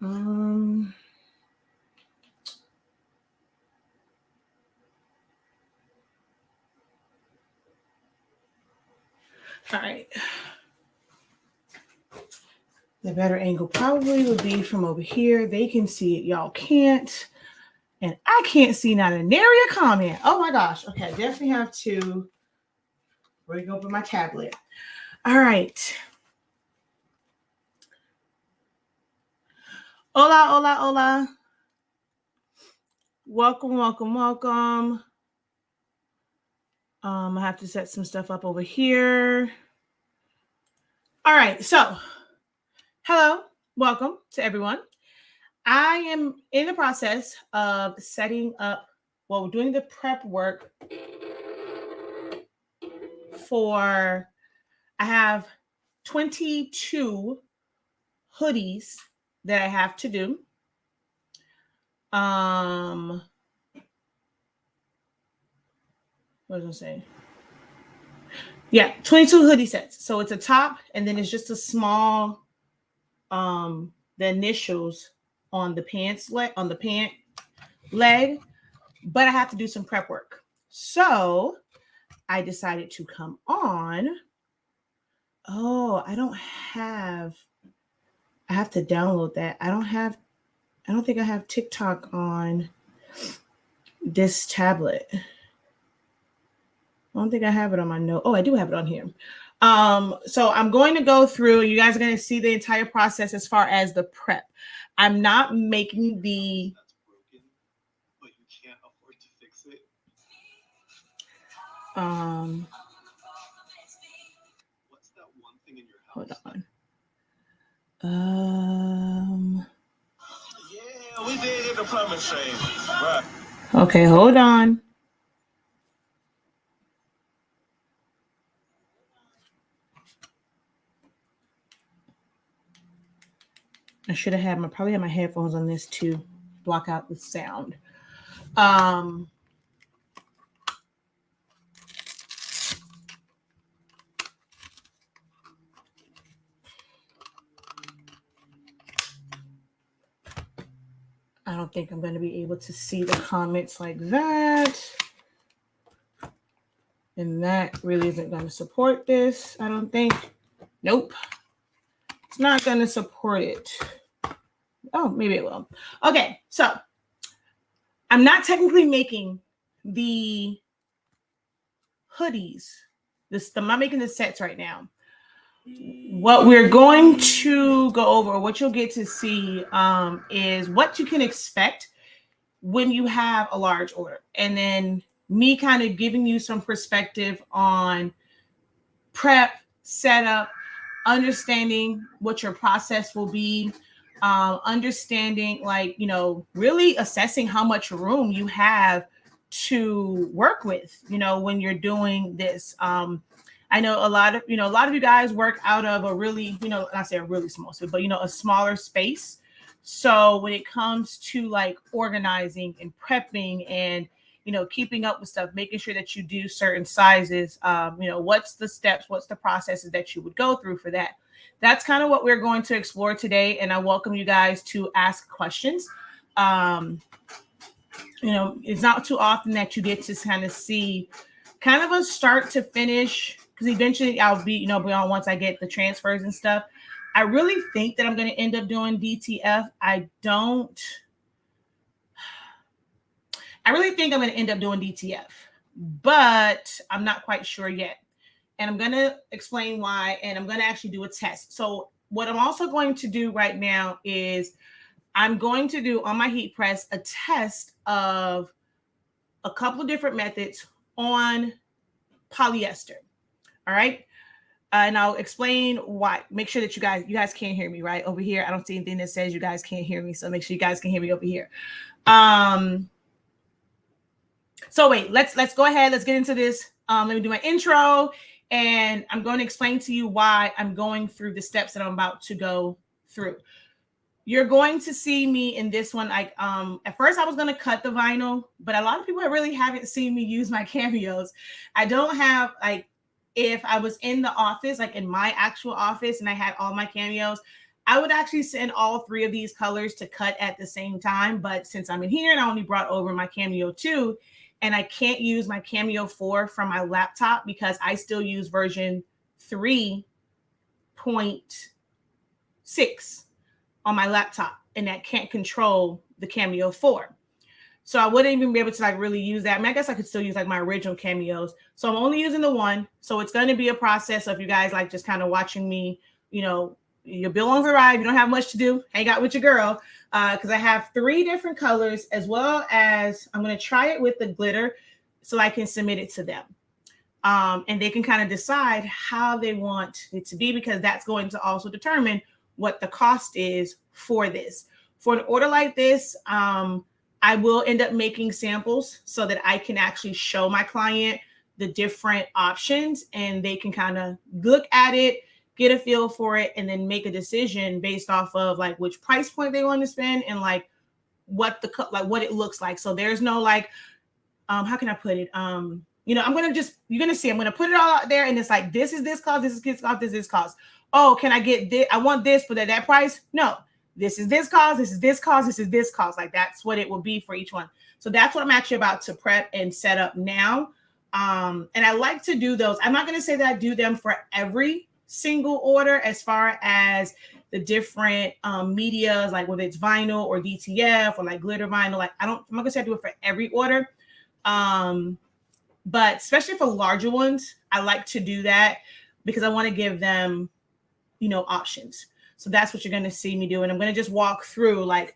All right. The better angle probably would be from over here. They can see it. Y'all can't. And I can't see not a nary a comment. Oh my gosh. Okay, I definitely have to break open my tablet. All right. Hola, hola, hola. Welcome, welcome, welcome. I have to set some stuff up over here. All right, so hello, welcome to everyone. I am in the process of setting up, well, we're doing the prep work for, I have 22 hoodies that I have to do. What was I saying? Yeah, 22 hoodie sets. So it's a top, and then it's just a small, the initials on the pants leg, on the pant leg. But I have to do some prep work. So I decided to come on. Oh, I have to download that. I don't think I have TikTok on this tablet. I don't think I have it on my note. Oh, I do have it on here. So I'm going to go through, you guys are going to see the entire process as far as the prep. I'm not making the... That's broken, but you can't afford to fix it. What's that one thing in your house? Hold on. Yeah, we did get the plumbing trade. Right. Okay, hold on. I should have had probably had my headphones on this to block out the sound. I don't think I'm going to be able to see the comments like that. And that really isn't going to support this, I don't think. Nope. It's not going to support it. Oh, maybe it will. Okay, so I'm not technically making the hoodies. I'm not making the sets right now. What we're going to go over, what you'll get to see, is what you can expect when you have a large order. And then me kind of giving you some perspective on prep, setup, understanding what your process will be, understanding, like, really assessing how much room you have to work with, when you're doing this. I know a lot of you guys work out of a really, not say a really small space, but a smaller space. So when it comes to like organizing and prepping and keeping up with stuff, making sure that you do certain sizes, what's the steps, what's the processes that you would go through for that. That's kind of what we're going to explore today. And I welcome you guys to ask questions. It's not too often that you get to kind of see kind of a start to finish, because eventually I'll be, beyond once I get the transfers and stuff. I really think that I'm going to end up doing DTF. I really think I'm going to end up doing DTF, but I'm not quite sure yet. And I'm going to explain why, and I'm going to actually do a test. So what I'm also going to do right now is I'm going to do on my heat press a test of a couple of different methods on polyester. All right. And I'll explain why. Make sure that you guys can't hear me right over here. I don't see anything that says you guys can't hear me. So make sure you guys can hear me over here. So wait, let's go ahead. Let's get into this. Let me do my intro, and I'm going to explain to you why I'm going through the steps that I'm about to go through. You're going to see me in this one. Like, at first I was going to cut the vinyl, but a lot of people really haven't seen me use my cameos. I don't have, like, if I was in the office, like in my actual office, and I had all my cameos, I would actually send all 3 of these colors to cut at the same time. But since I'm in here and I only brought over my Cameo 2 and I can't use my Cameo 4 from my laptop because I still use version 3.6 on my laptop and that can't control the Cameo 4. So I wouldn't even be able to like really use that. I mean, I guess I could still use like my original Cameos. So I'm only using the 1. So it's going to be a process of you guys like just kind of watching me, you know, your bill on the ride. You don't have much to do. Hang out with your girl. Because I have 3 different colors, as well as I'm going to try it with the glitter so I can submit it to them. And they can kind of decide how they want it to be, because that's going to also determine what the cost is for this. For an order like this, I will end up making samples so that I can actually show my client the different options and they can kind of look at it, get a feel for it, and then make a decision based off of like which price point they want to spend and like what what it looks like. So there's no like, how can I put it? You know, you're going to see, I'm going to put it all out there and it's like, this is this cost, this is this cost, this is this cost. Oh, can I get this? I want this, but at that price? No. This is this cost, this is this cost, this is this cost. Like that's what it will be for each one. So that's what I'm actually about to prep and set up now. And I like to do those. I'm not going to say that I do them for every single order as far as the different medias, like whether it's vinyl or DTF or like glitter vinyl. Like I'm not going to say I do it for every order. But especially for larger ones, I like to do that because I want to give them, you know, options. So that's what you're going to see me do. And I'm going to just walk through, like,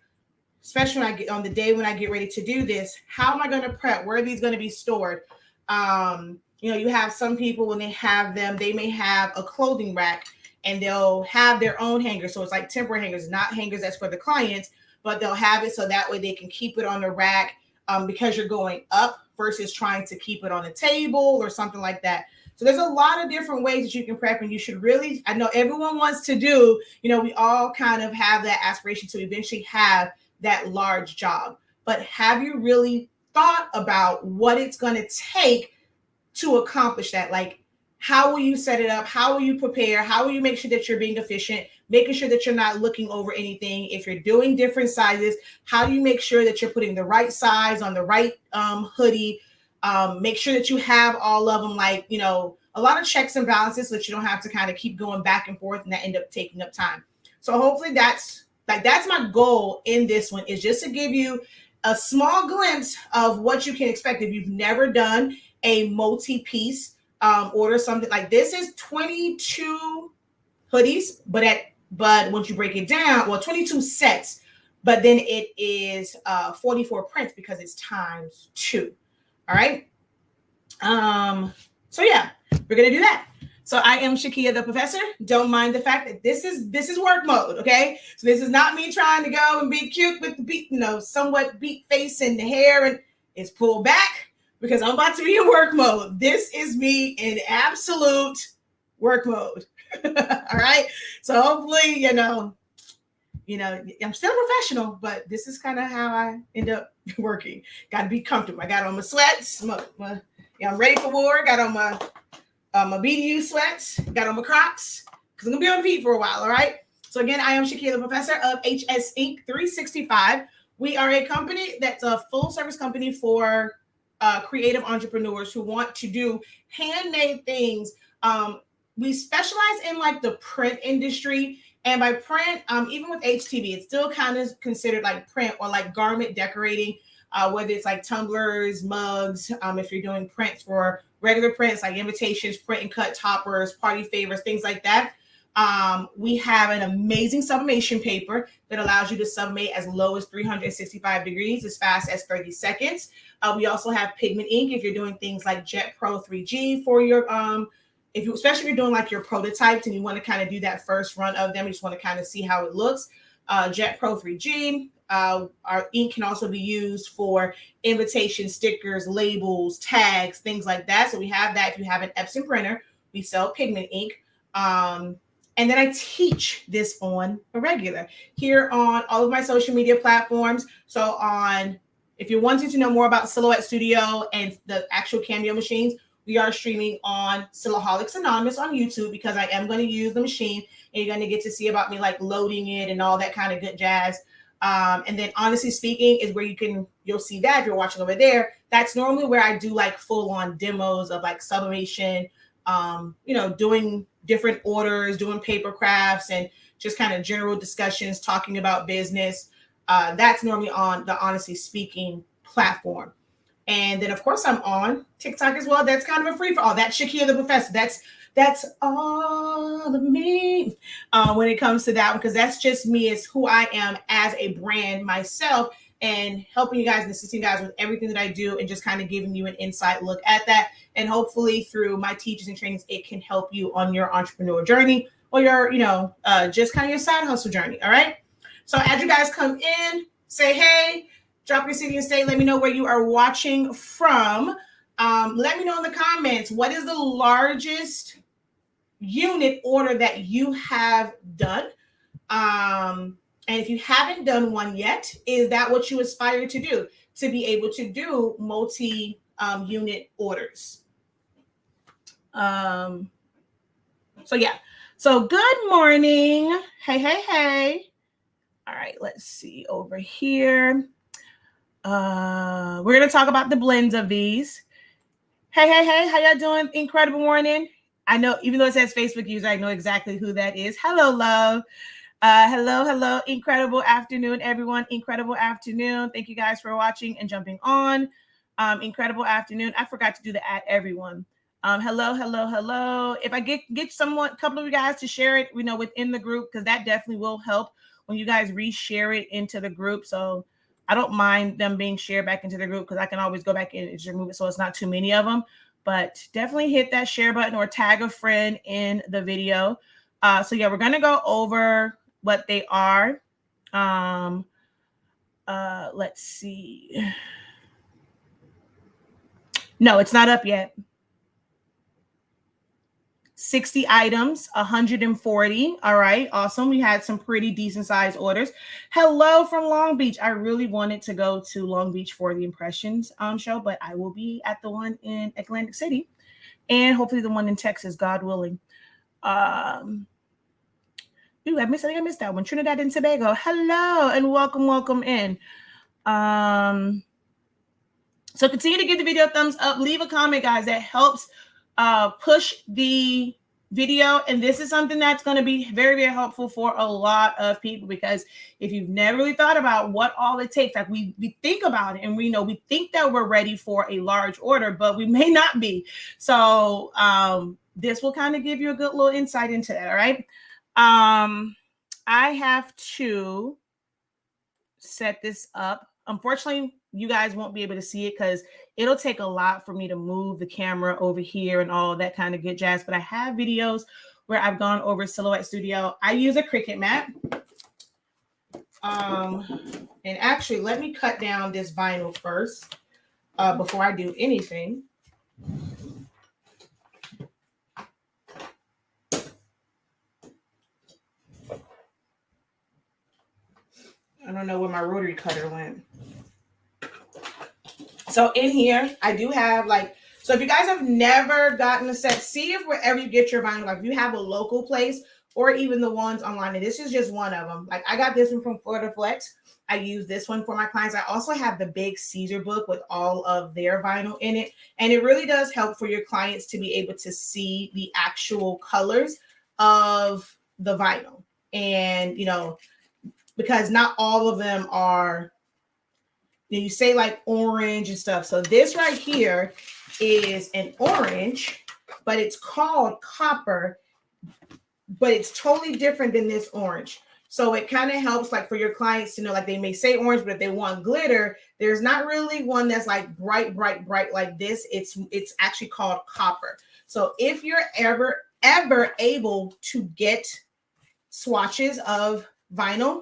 especially when I get on the day when I get ready to do this, how am I going to prep? Where are these going to be stored? You know, you have some people when they have them, they may have a clothing rack and they'll have their own hangers. So it's like temporary hangers, not hangers that's for the clients, but they'll have it so that way they can keep it on the rack because you're going up versus trying to keep it on a table or something like that. So there's a lot of different ways that you can prep, and you should really, I know everyone wants to do, you know, we all kind of have that aspiration to eventually have that large job, but have you really thought about what it's going to take to accomplish that? Like, how will you set it up? How will you prepare? How will you make sure that you're being efficient, making sure that you're not looking over anything? If you're doing different sizes, how do you make sure that you're putting the right size on the right hoodie? Make sure that you have all of them, like, you know, a lot of checks and balances so that you don't have to kind of keep going back and forth and that end up taking up time. So hopefully that's my goal in this one, is just to give you a small glimpse of what you can expect if you've never done a multi-piece order. Something like this is 22 hoodies, but once you break it down, well, 22 sets, but then it is 44 prints because it's times 2. All right. So yeah, we're going to do that. So I am Shakia the Professor. Don't mind the fact that this is work mode. Okay. So this is not me trying to go and be cute with the beat, you know, somewhat beat face and the hair, and it's pulled back because I'm about to be in work mode. This is me in absolute work mode. All right. So hopefully, you know, I'm still a professional, but this is kind of how I end up working. Got to be comfortable. I got on my sweats. I'm ready for war. Got on my BDU sweats. Got on my Crocs because I'm going to be on feet for a while, all right? So again, I am Shakia, the Professor of HS Inc. 365. We are a company that's a full-service company for creative entrepreneurs who want to do handmade things. We specialize in like the print industry. And by print, even with HTV, it's still kind of considered like print or like garment decorating, whether it's like tumblers, mugs, if you're doing prints for regular prints, like invitations, print and cut toppers, party favors, things like that. We have an amazing sublimation paper that allows you to sublimate as low as 365 degrees, as fast as 30 seconds. We also have pigment ink if you're doing things like Jet Pro 3G for your especially if you're doing like your prototypes and you want to kind of do that first run of them, you just want to kind of see how it looks. Jet Pro 3G. Our ink can also be used for invitation stickers, labels, tags, things like that. So we have that. If you have an Epson printer, we sell pigment ink. And then I teach this on a regular here on all of my social media platforms. So if you're wanting to know more about Silhouette Studio and the actual Cameo machines, we are streaming on Silaholics Anonymous on YouTube because I am going to use the machine, and you're going to get to see about me like loading it and all that kind of good jazz. And then Honestly Speaking is where you'll see that if you're watching over there. That's normally where I do like full on demos of like sublimation, doing different orders, doing paper crafts, and just kind of general discussions, talking about business. That's normally on the Honestly Speaking platform. And then, of course, I'm on TikTok as well. That's kind of a free for all. That's Shakia the Professor. That's all of me when it comes to that, because that's just me as who I am as a brand myself, and helping you guys and assisting you guys with everything that I do, and just kind of giving you an inside look at that. And hopefully through my teachings and trainings, it can help you on your entrepreneur journey, or your, just kind of your side hustle journey. All right. So as you guys come in, say, hey, drop your city and state. Let me know where you are watching from. Let me know in the comments, what is the largest unit order that you have done? And if you haven't done one yet, is that what you aspire to do? To be able to do multi-unit orders. So yeah. So good morning. Hey. All right, let's see over here. We're going to talk about the blends of these. Hey, how y'all doing? Incredible morning. I know, even though it says Facebook user, I know exactly who that is. Hello, love. Hello. Incredible afternoon, everyone. Incredible afternoon. Thank you guys for watching and jumping on. Incredible afternoon. I forgot to do the at everyone. Hello. If I get a couple of you guys to share it, within the group, because that definitely will help when you guys reshare it into the group. So I don't mind them being shared back into the group, because I can always go back in and just remove it so it's not too many of them. But definitely hit that share button or tag a friend in the video. So yeah, we're going to go over what they are. Let's see. No, it's not up yet. 60 items, 140. All right, awesome. We had some pretty decent sized orders. Hello from Long Beach. I really wanted to go to Long Beach for the Impressions show, but I will be at the one in Atlantic City, and hopefully the one in Texas, God willing. I missed that one. Trinidad and Tobago. Hello and welcome in. So continue to give the video a thumbs up. Leave a comment, guys. That helps push the video, and this is something that's going to be very, very helpful for a lot of people, because if you've never really thought about what all it takes, like we think about it, and we think that we're ready for a large order, but we may not be. So this will kind of give you a good little insight into that. All right. I have to set this up. Unfortunately, you guys won't be able to see it because it'll take a lot for me to move the camera over here and all that kind of good jazz. But I have videos where I've gone over Silhouette Studio. I use a Cricut mat. And actually, let me cut down this vinyl first before I do anything. I don't know where my rotary cutter went. So in here, I do have so if you guys have never gotten a set, see if wherever you get your vinyl, like if you have a local place or even the ones online, and this is just one of them. Like I got this one from Florida Flex. I use this one for my clients. I also have the big Caesar book with all of their vinyl in it. And it really does help for your clients to be able to see the actual colors of the vinyl. And, because not all of them are, you say like orange and stuff. So this right here is an orange, but it's called copper, but it's totally different than this orange. So it kind of helps like for your clients to know, like they may say orange, but if they want glitter, there's not really one that's like bright like this. It's actually called copper. So if you're ever able to get swatches of vinyl,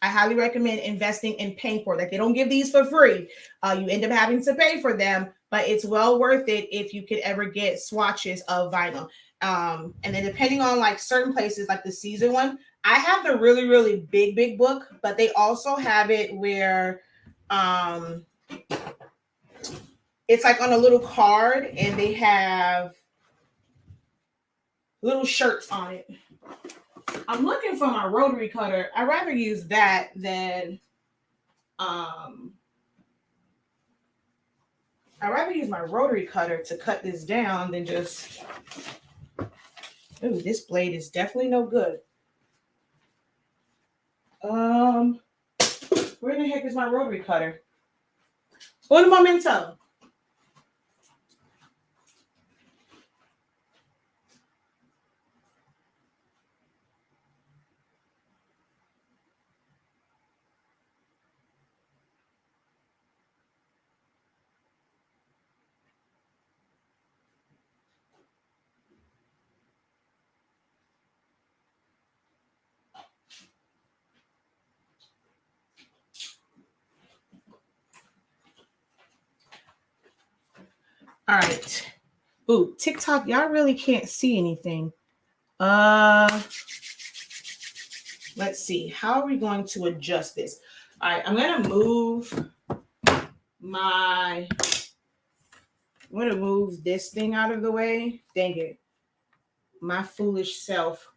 I highly recommend investing and paying for it. Like they don't give these for free. You end up having to pay for them, but it's well worth it if you could ever get swatches of vinyl. And then depending on like certain places, like the Caesar one, I have the really, really big book, but they also have it where It's like on a little card, and they have little shirts on it. I'm looking for my rotary cutter. I'd rather use that than I'd rather use my rotary cutter to cut this down than just. Ooh, this blade is definitely no good. Where the heck is my rotary cutter? Un momento. All right. Ooh, TikTok, y'all really can't see anything. Let's see. How are we going to adjust this? All right, I'm going to move this thing out of the way. Dang it. My foolish self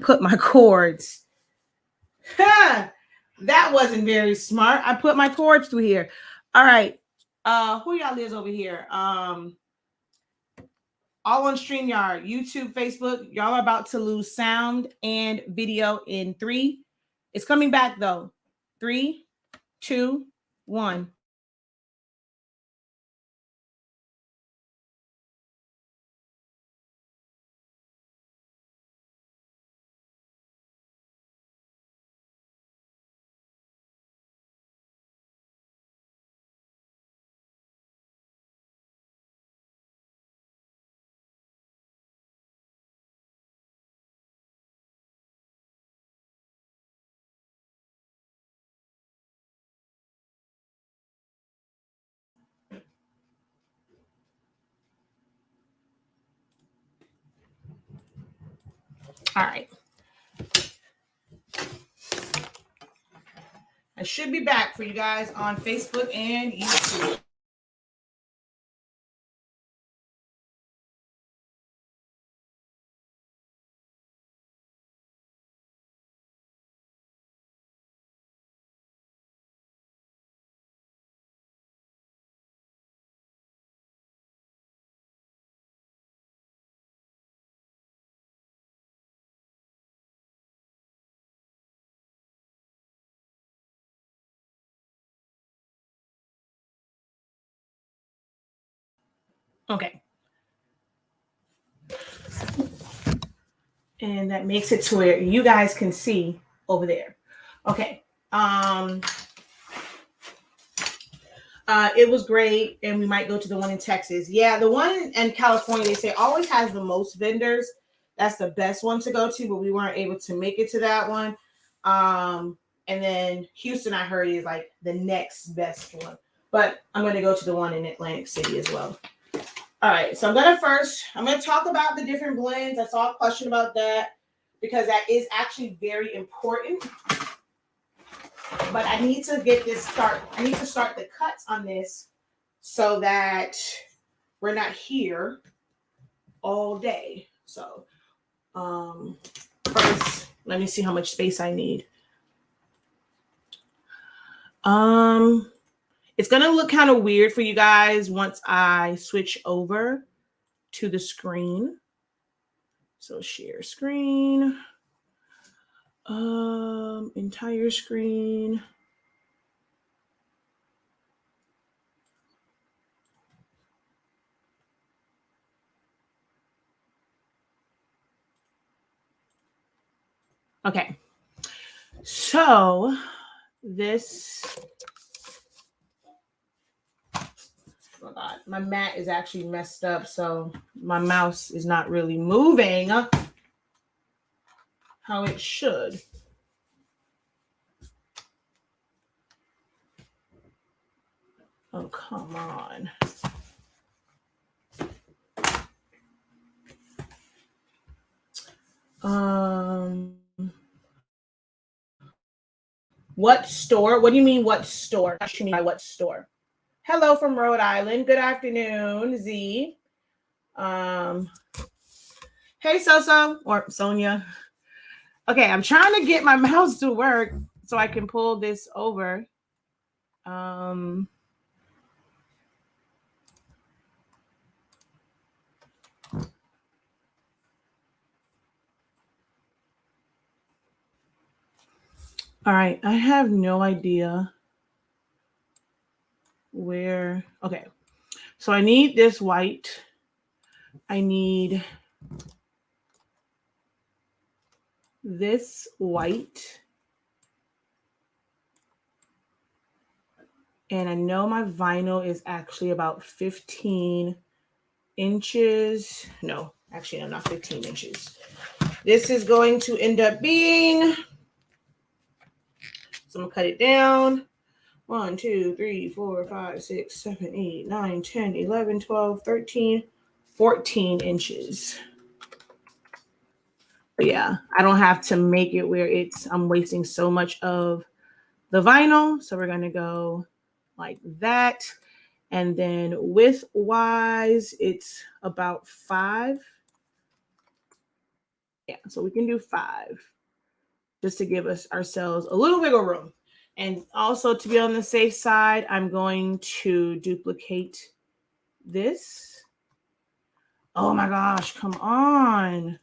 put my cords. That wasn't very smart. I put my cords through here. All right. Who y'all is over here? All on StreamYard, YouTube, Facebook. Y'all are about to lose sound and video in 3. It's coming back though. 3, 2, 1. All right. I should be back for you guys on Facebook and YouTube. Okay. And that makes it to where you guys can see over there. Okay. It was great, and we might go to the one in Texas. Yeah, the one in California, they say always has the most vendors. That's the best one to go to, but we weren't able to make it to that one. And then Houston, I heard, is like the next best one. But I'm going to go to the one in Atlantic City as well. All right, so I'm going to talk about the different blends. I saw a question about that because that is actually very important. But I need to get this start. I need to start the cuts on this so that we're not here all day. So first, let me see how much space I need. It's gonna look kind of weird for you guys once I switch over to the screen. So share screen, entire screen. Okay, so this, oh God, my mat is actually messed up, so my mouse is not really moving how it should. Oh, come on. What store? What do you mean what store? What do you mean by what store? Hello from Rhode Island. Good afternoon, Z. Um, hey, Soso or Sonia. Okay, I'm trying to get my mouse to work so I can pull this over. Um, all right, I have no idea where. Okay, so I need this white. I need this white. And I know my vinyl is actually about 15 inches. No, actually, no, not 15 inches. This is going to end up being, so I'm gonna cut it down. 1, 2, 3, 4, 5, 6, 7, 8, 9, 10, 11, 12, 13, 14 inches. But yeah, I don't have to make it where I'm wasting so much of the vinyl. So we're gonna go like that. And then width wise, it's about 5. Yeah, so we can do 5 just to give ourselves a little wiggle room. And also to be on the safe side, I'm going to duplicate this. Oh my gosh, come on.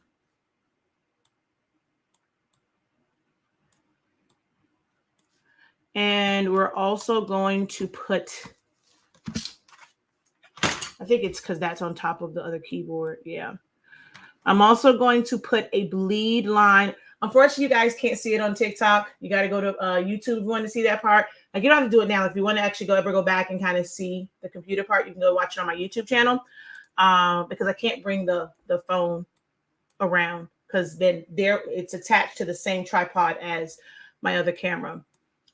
And we're also going to put, I think it's because that's on top of the other keyboard. Yeah. I'm also going to put a bleed line. Unfortunately, you guys can't see it on TikTok. You got to go to YouTube if you want to see that part. Like, you don't have to do it now. If you want to actually go back and kind of see the computer part, you can go watch it on my YouTube channel. Because I can't bring the phone around because then it's attached to the same tripod as my other camera.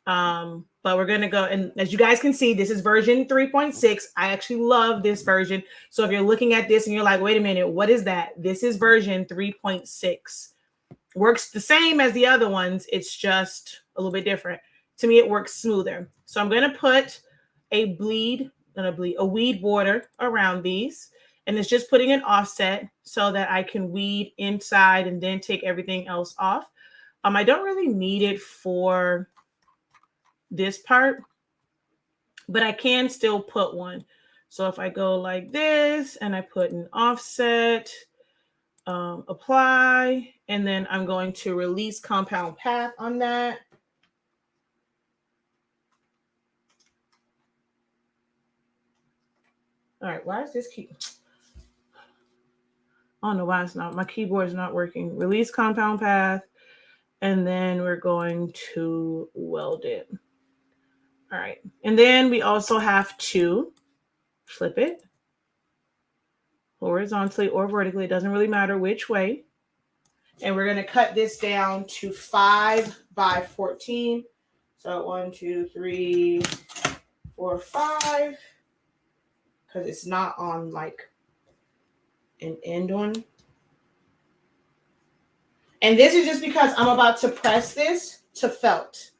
But we're going to go, and as you guys can see, this is version 3.6. I actually love this version. So if you're looking at this and you're like, wait a minute, what is that? This is version 3.6. Works the same as the other ones. It's just a little bit different. To me, it works smoother. So I'm going to put a weed border around these. And it's just putting an offset so that I can weed inside and then take everything else off. I don't really need it for this part, but I can still put one. So if I go like this and I put an offset, apply, and then I'm going to release compound path on that. All right, why is this key? I don't know why it's not. My keyboard is not working. Release compound path, and then we're going to weld it. All right, and then we also have to flip it horizontally or vertically. It doesn't really matter which way. And we're going to cut this down to 5 by 14. So 1, 2, 3, 4, 5. Because it's not on like an end one. And this is just because I'm about to press this to felt.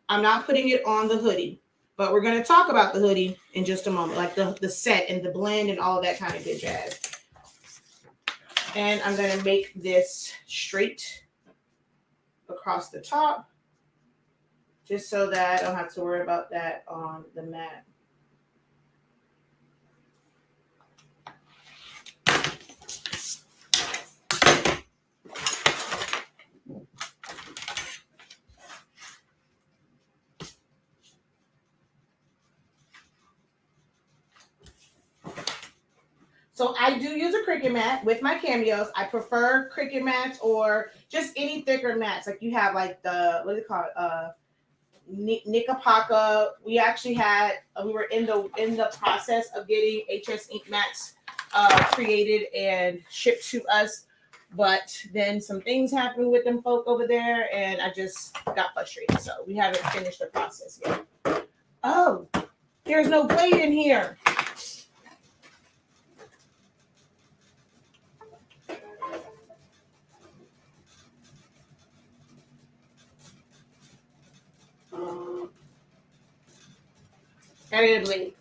I'm not putting it on the hoodie. But we're going to talk about the hoodie in just a moment. Like the set and the blend and all that kind of good jazz. And I'm going to make this straight across the top. Just so that I don't have to worry about that on the mat. So I do use a Cricut mat with my cameos. I prefer Cricut mats or just any thicker mats. Like you have like the, what is it called? Nikapaka. We actually had, we were in the process of getting HS ink mats created and shipped to us. But then some things happened with them folk over there and I just got frustrated. So we haven't finished the process yet. Oh, there's no blade in here. Gotta get a blade.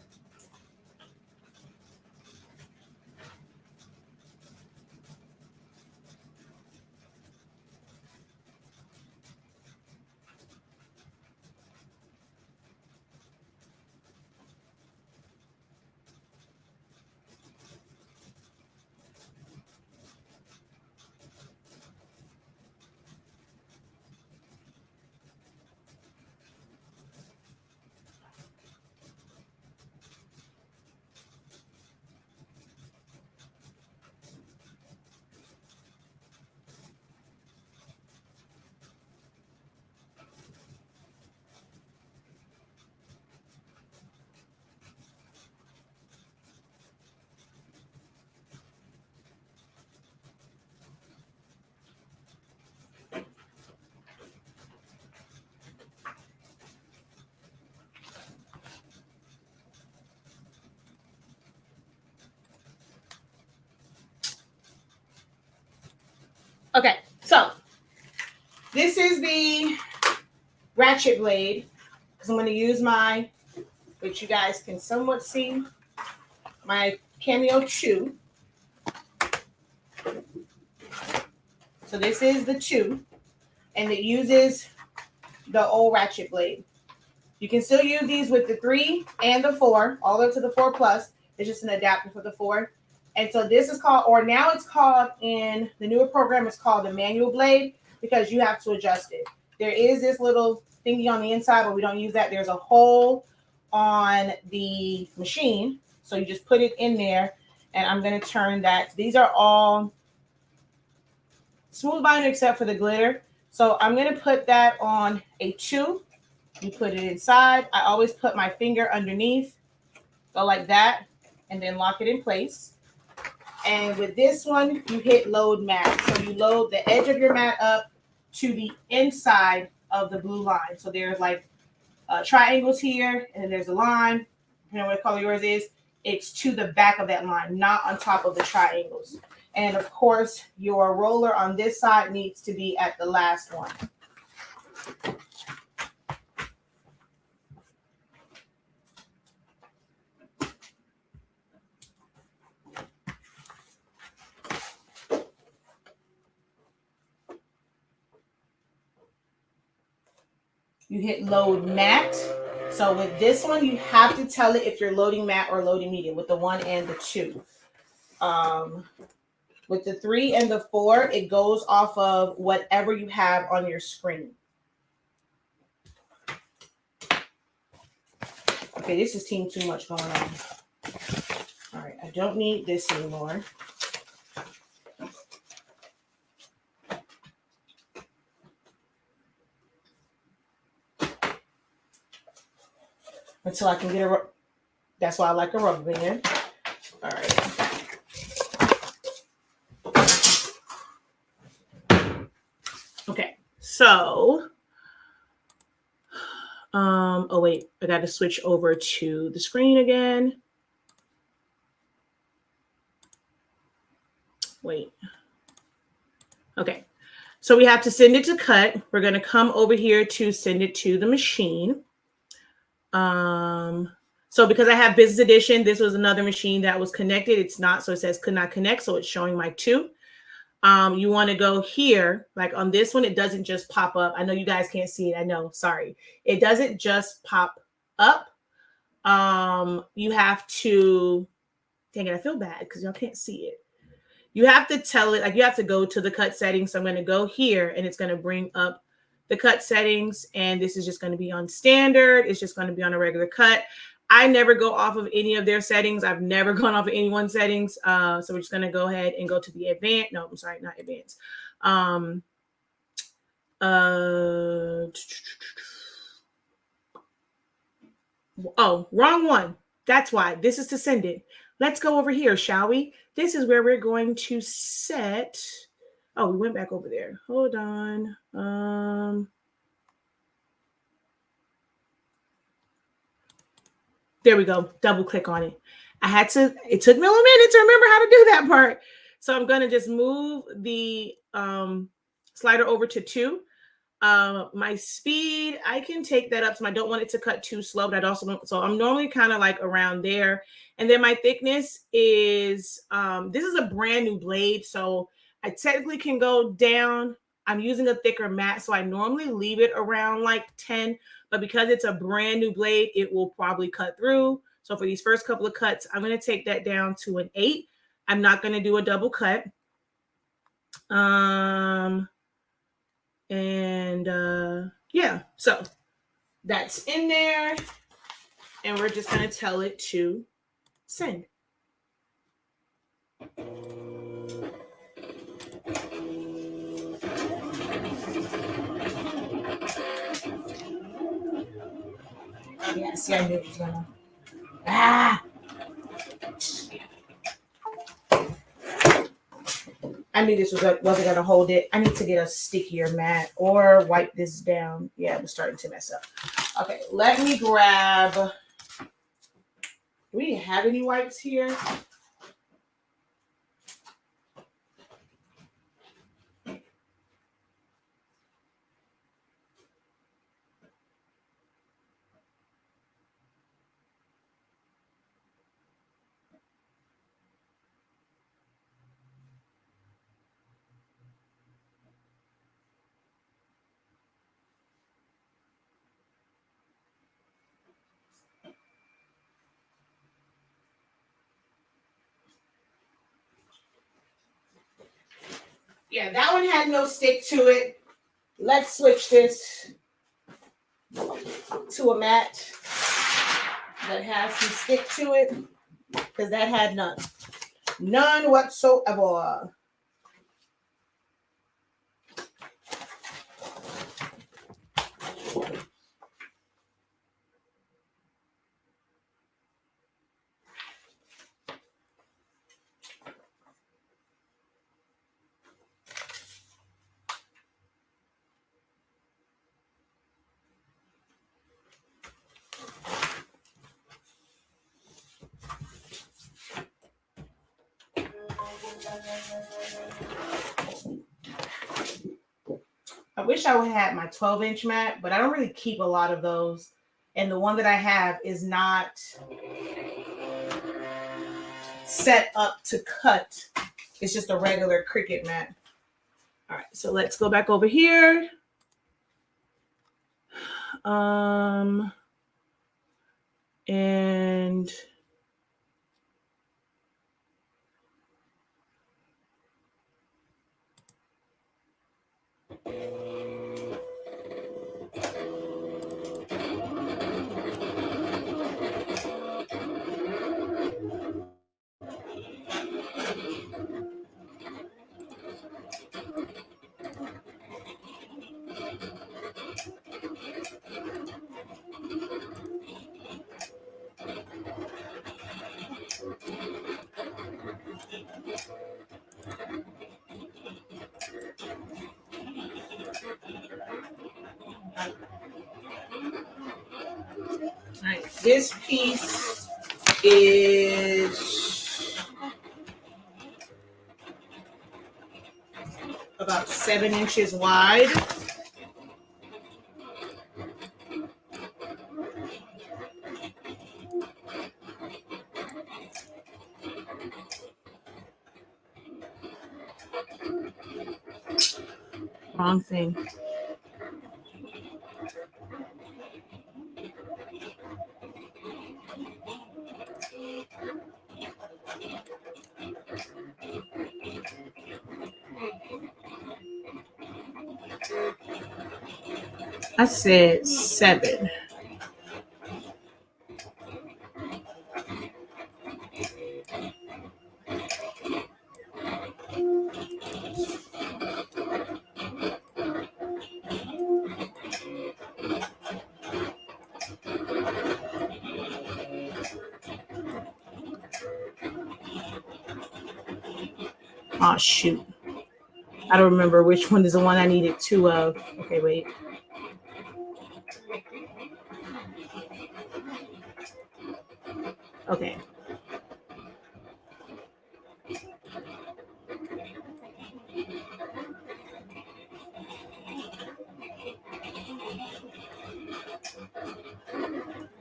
Okay, so this is the ratchet blade because I'm going to use my, which you guys can somewhat see, my Cameo 2. So this is the 2, and it uses the old ratchet blade. You can still use these with the 3 and the 4, all the way to the 4 plus. It's just an adapter for the 4. And so this is called, or now it's called in the newer program, it's called the manual blade because you have to adjust it. There is this little thingy on the inside, but we don't use that. There's a hole on the machine. So you just put it in there, and I'm going to turn that. These are all smooth binder except for the glitter. So I'm going to put that on a 2. You put it inside. I always put my finger underneath, go like that, and then lock it in place. And with this one, you hit load mat. So you load the edge of your mat up to the inside of the blue line. So there's like triangles here, and then there's a line. You know what color yours is? It's to the back of that line, not on top of the triangles. And of course, your roller on this side needs to be at the last one. You hit load mat. So with this one, you have to tell it if you're loading mat or loading medium with the 1 and the 2. With the 3 and the 4, it goes off of whatever you have on your screen. Okay, this is team too much going on. All right, I don't need this anymore. Until I can get a, that's why I like a rubber band. All right. Okay, so, oh wait, I got to switch over to the screen again. Wait. Okay, so we have to send it to cut. We're going to come over here to send it to the machine. So because I have business edition, this was another machine that was connected. It's not, so it says could not connect. So it's showing my 2. You want to go here, like on this one, it doesn't just pop up. I know you guys can't see it. I know, sorry. It doesn't just pop up. You have to, dang it, I feel bad because y'all can't see it. You have to tell it, like you have to go to the cut settings. So I'm going to go here and it's going to bring up the cut settings. And this is just going to be on standard. It's just going to be on a regular cut. I never go off of any of their settings. I've never gone off of anyone's settings. So we're just going to go ahead and go to the advanced. No, I'm sorry, not advanced. Oh, wrong one. That's why. This is to send it. Let's go over here, shall we? This is where we're going to set. Oh, we went back over there. Hold on. There we go. Double click on it. It took me a little minute to remember how to do that part. So I'm going to just move the slider over to 2. My speed, I can take that up. So I don't want it to cut too slow, but so I'm normally kind of like around there. And then my thickness is, this is a brand new blade. So I technically can go down. I'm using a thicker mat. So I normally leave it around like 10, but because it's a brand new blade, it will probably cut through. So for these first couple of cuts, I'm going to take that down to an 8. I'm not going to do a double cut. Yeah, so that's in there, and we're just going to tell it to send. Yeah, see, I knew it was gonna. I knew this wasn't gonna hold it. I need to get a stickier mat or wipe this down. Yeah, it was starting to mess up. Okay, let me grab. Do we have any wipes here? Yeah, that one had no stick to it. Let's switch this to a mat that has some stick to it, because that had none. None whatsoever. I wish I would have had my 12-inch mat, but I don't really keep a lot of those. And the one that I have is not set up to cut. It's just a regular Cricut mat. All right, so let's go back over here. And all right, this piece is about 7 inches wide. Wrong thing. I said 7. Oh, shoot. I don't remember which one is the one I needed 2 of. Okay, wait. Okay.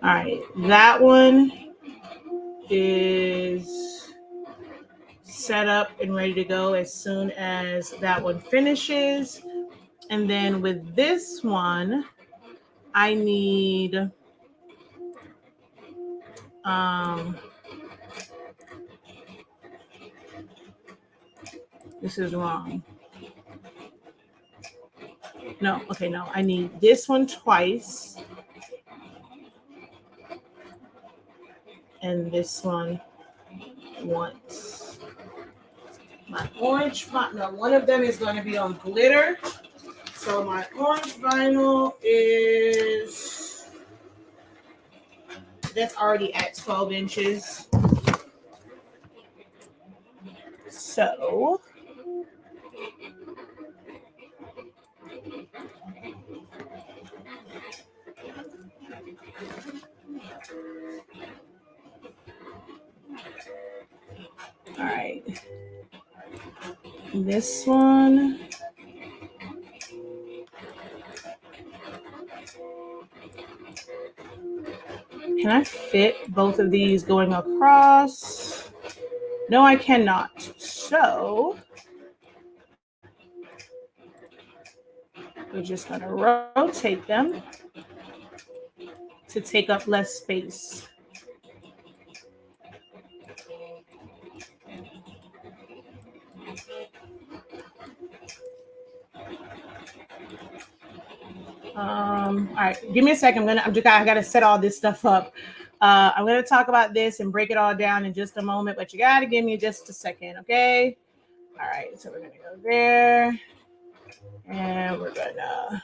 All right. That one is set up and ready to go as soon as that one finishes. And then with this one, I need this is wrong. No, okay, no. I need this one twice. And this one once. My orange vinyl, now one of them is going to be on glitter. So my orange vinyl is, that's already at 12 inches. So all right. This one. Can I fit both of these going across? No, I cannot. So we're just going to rotate them to take up less space. All right, give me a second. I gotta set all this stuff up. I'm gonna talk about this and break it all down in just a moment, but you gotta give me just a second, okay? All right, so we're gonna go there, and we're gonna.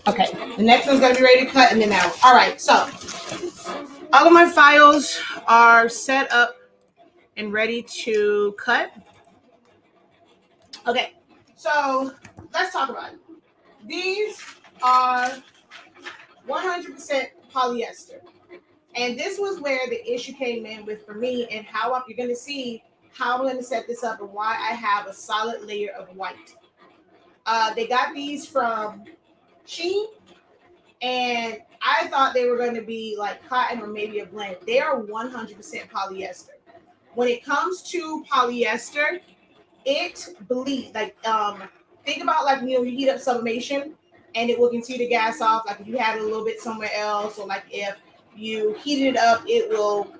Okay, the next one's gonna be ready to cut, and then now. All right, so all of my files are set up and ready to cut. Okay, so let's talk about it. These are 100% polyester. And this was where the issue came in with for me, and how you're going to see how I'm going to set this up and why I have a solid layer of white. They got these from Shein, and I thought they were going to be like cotton or maybe a blend. They are 100% polyester. When it comes to polyester, it bleeds. Like think about like you heat up sublimation and it will continue to gas off. Like if you had it a little bit somewhere else, or like if you heat it up, it'll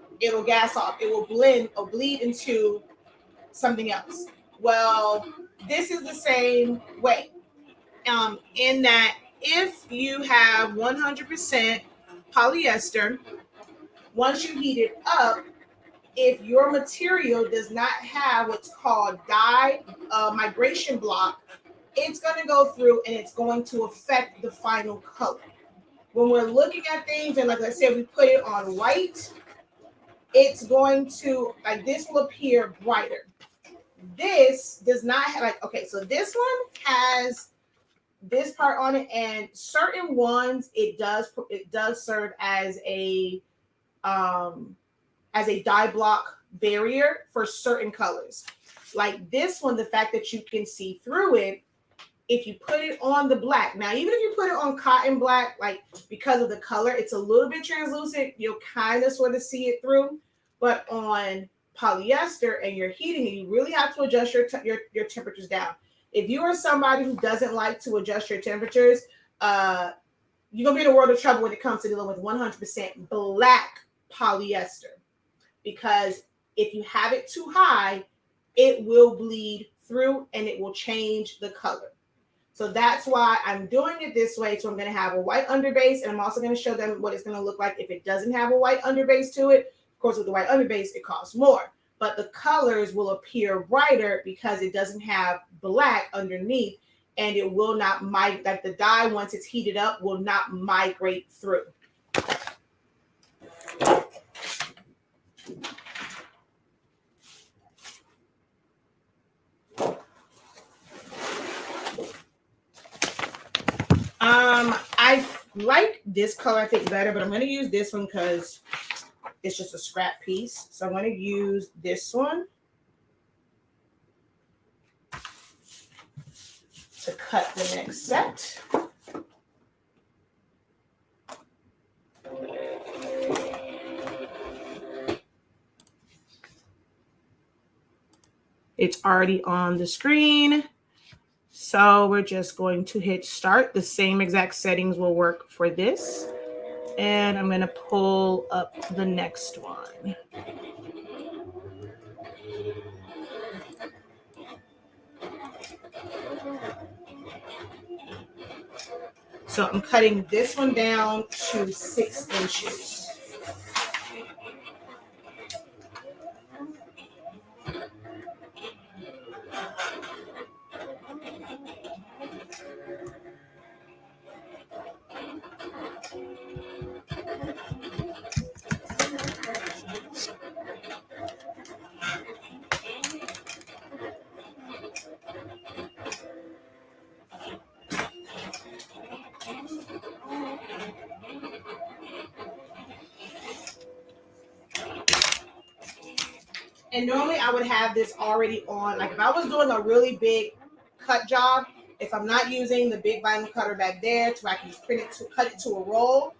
gas off. It will blend or bleed into something else. Well, this is the same way. In that if you have 100% polyester, once you heat it up, if your material does not have what's called dye migration block, it's going to go through and it's going to affect the final color. When we're looking at things, and like I said, we put it on white, it's going to, like this will appear brighter. This does not have, like, okay, so this one has this part on it, and certain ones it does serve as a dye block barrier for certain colors. Like this one, the fact that you can see through it, if you put it on the black. Now, even if you put it on cotton black, like because of the color, it's a little bit translucent. You'll kind of sort of see it through. But on polyester and you're heating it, you really have to adjust your temperatures down. If you are somebody who doesn't like to adjust your temperatures, you're going to be in a world of trouble when it comes to dealing with 100% black polyester. Because if you have it too high, it will bleed through and it will change the color. So that's why I'm doing it this way. So I'm going to have a white underbase, and I'm also going to show them what it's going to look like if it doesn't have a white underbase to it. Of course, with the white underbase, it costs more, but the colors will appear brighter because it doesn't have black underneath, and it will not migrate. Like the dye, once it's heated up, will not migrate through. I like this color, I think, better, but I'm going to use this one because it's just a scrap piece. So I'm going to use this one to cut the next set. It's already on the screen. So we're just going to hit start. The same exact settings will work for this. And I'm going to pull up the next one. So I'm cutting this one down to 6 inches. And normally I would have this already on. Like if I was doing a really big cut job, if I'm not using the big vinyl cutter back there to where I can just print it to cut it to a roll,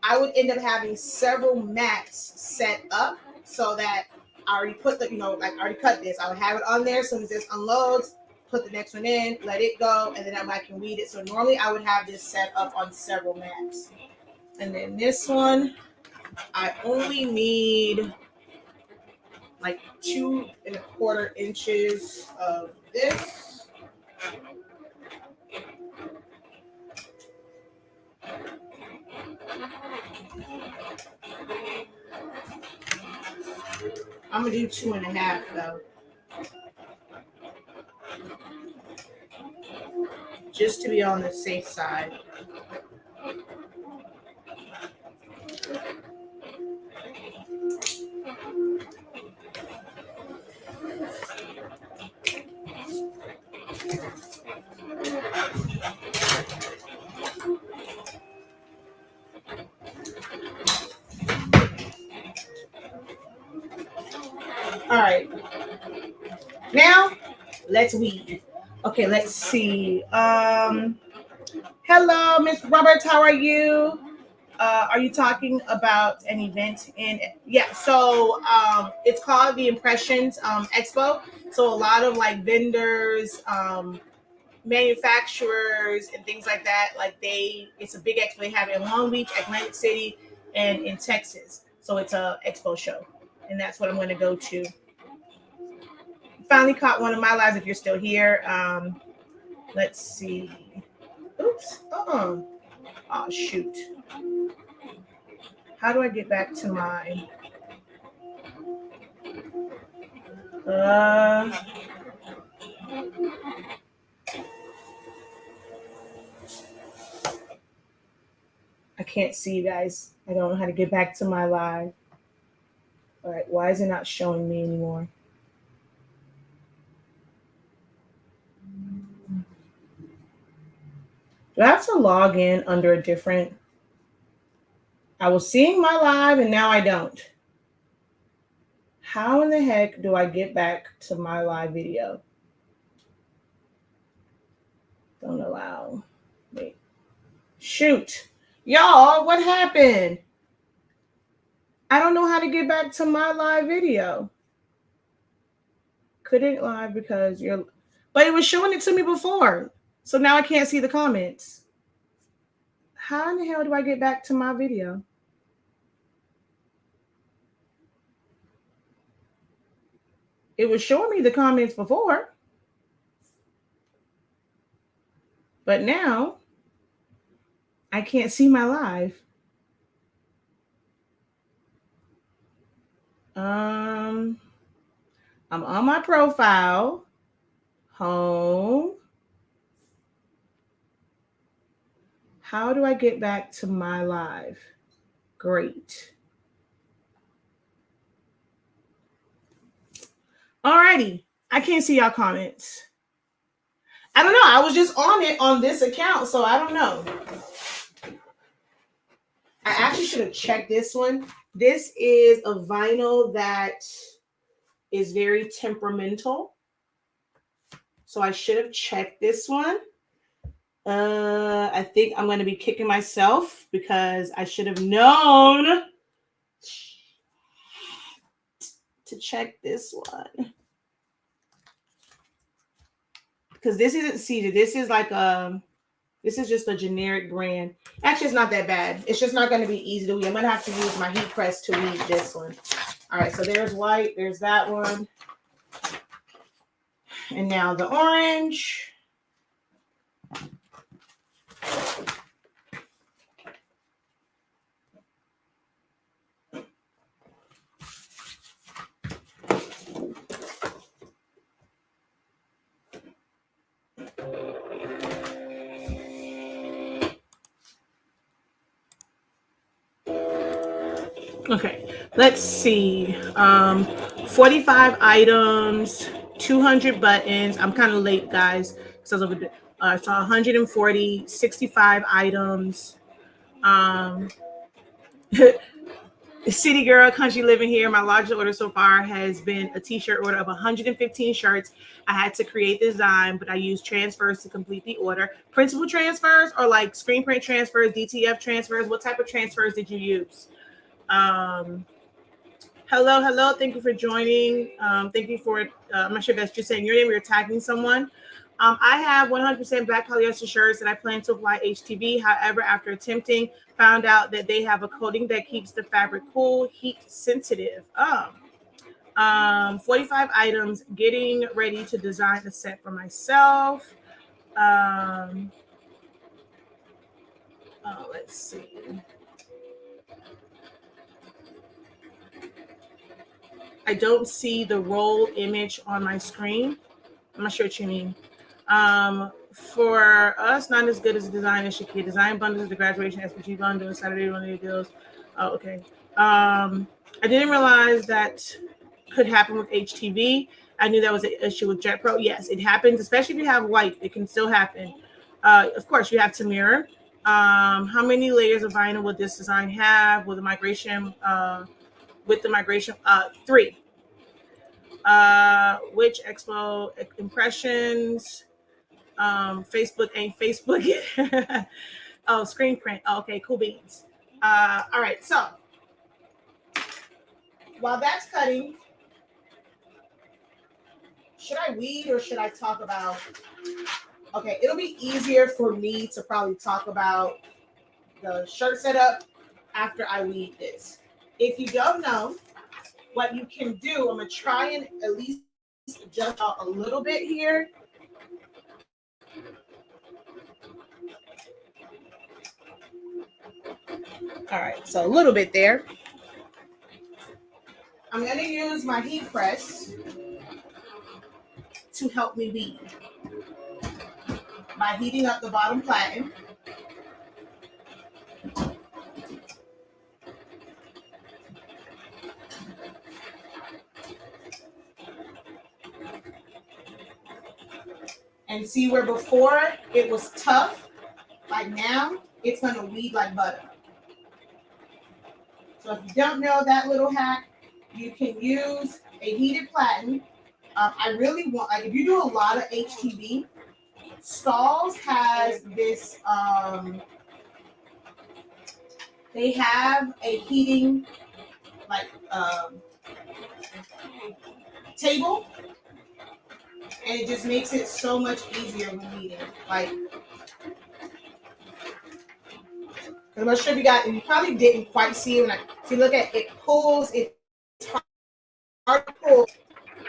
I would end up having several mats set up so that I already put the, like I already cut this. I would have it on there as soon as this unloads, put the next one in, let it go, and then I can read it. So normally I would have this set up on several mats. And then this one, I only need like 2¼ inches of this. I'm gonna do 2½ though, just to be on the safe side. All right, now let's weed. Okay, let's see. Hello, Miss Roberts, how are you? Are you talking about an event in? Yeah, so it's called the Impressions Expo. So a lot of like vendors, manufacturers, and things like that. Like it's a big expo. They have it in Long Beach, Atlantic City, and in Texas. So it's a expo show, and that's what I'm going to go to. Finally caught one of my lives. If you're still here, let's see. Oops. Oh shoot. How do I get back to my? I can't see you guys. I don't know how to get back to my live. All right, why is it not showing me anymore? Do I have to log in under a different? I was seeing my live and now I don't. How in the heck do I get back to my live video? Don't allow. Wait. Shoot. Y'all, what happened? I don't know how to get back to my live video. Couldn't live because but it was showing it to me before. So now I can't see the comments. How in the hell do I get back to my video? It was showing me the comments before. But now I can't see my live. I'm on my profile, home. How do I get back to my live? Great. Alrighty, I can't see y'all comments. I don't know. I was just on it on this account, so I don't know. I actually should have checked this one. This is a vinyl that is very temperamental. So I should have checked this one. I think I'm going to be kicking myself because I should have known to check this one. Because this isn't seeded. This is like this is just a generic brand. Actually, it's not that bad. It's just not going to be easy to weed. I'm going to have to use my heat press to weed this one. All right, so there's white. There's that one. And now the orange. Okay, let's see. 45 items, 200 buttons. I'm kind of late, guys. So 140, 65 items. City girl, country living here. My largest order so far has been a t-shirt order of 115 shirts. I had to create the design, but I used transfers to complete the order. Principal transfers or like screen print transfers, DTF transfers? What type of transfers did you use? Hello. Thank you for joining. Thank you for, I'm not sure if that's just saying your name or you're tagging someone. I have 100% black polyester shirts that I plan to apply HTV. However, after attempting, found out that they have a coating that keeps the fabric cool, heat sensitive. 45 items, getting ready to design a set for myself. Let's see. I don't see the roll image on my screen. I'm not sure what you mean. For us, not as good as design as Shakira. Design bundles, the graduation SPG bundle, Saturday one of the deals. Oh, okay. I didn't realize that could happen with HTV. I knew that was an issue with Jet Pro. Yes, it happens, especially if you have white. It can still happen. Of course, you have to mirror. How many layers of vinyl would this design have? With the migration, 3. Which expo impressions? Facebook ain't Facebook. Oh, screen print. Oh, okay, cool beans. All right, so while that's cutting, should I weed or should I talk about? Okay, it'll be easier for me to probably talk about the shirt setup after I weed this. If you don't know, what you can do, I'm gonna try and at least adjust out a little bit here. All right, so a little bit there. I'm gonna use my heat press to help me weed by heating up the bottom platen. And see where before it was tough, like now, it's gonna weed like butter. So if you don't know that little hack, you can use a heated platen. I really want, like if you do a lot of HTV, Stalls has this, they have a heating like table, and it just makes it so much easier when heating. Like, I'm not sure if you probably didn't quite see it. If you look at it, pulls, it's hard to pull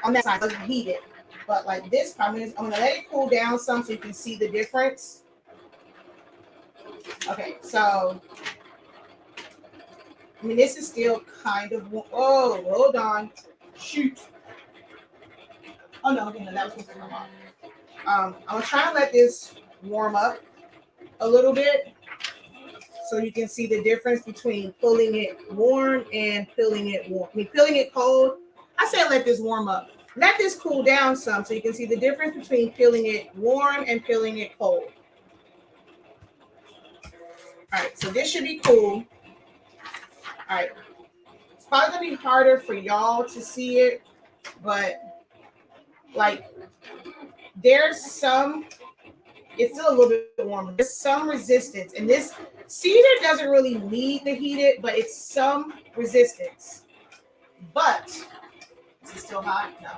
on that side, it doesn't heat it. But like this, I'm gonna let it cool down some so you can see the difference. Okay, so I mean, this is still kind of, oh, hold on, shoot. Oh no, okay, no, that was supposed to come off. I'm gonna try and let this warm up a little bit so you can see the difference between pulling it warm and peeling it warm. I mean, peeling it cold. I said let this warm up. Let this cool down some so you can see the difference between peeling it warm and peeling it cold. All right, so this should be cool. All right, it's probably gonna be harder for y'all to see it, but like there's some, it's still a little bit warmer. There's some resistance, and this cedar doesn't really need to heat it, but it's some resistance. But is it still hot? No.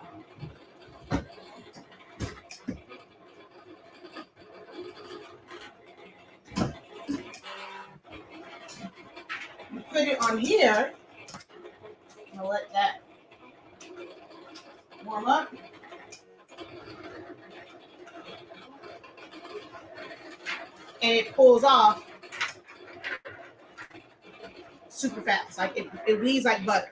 Put it on here. I'll let that warm up. And it pulls off super fast. Like it weaves like butter.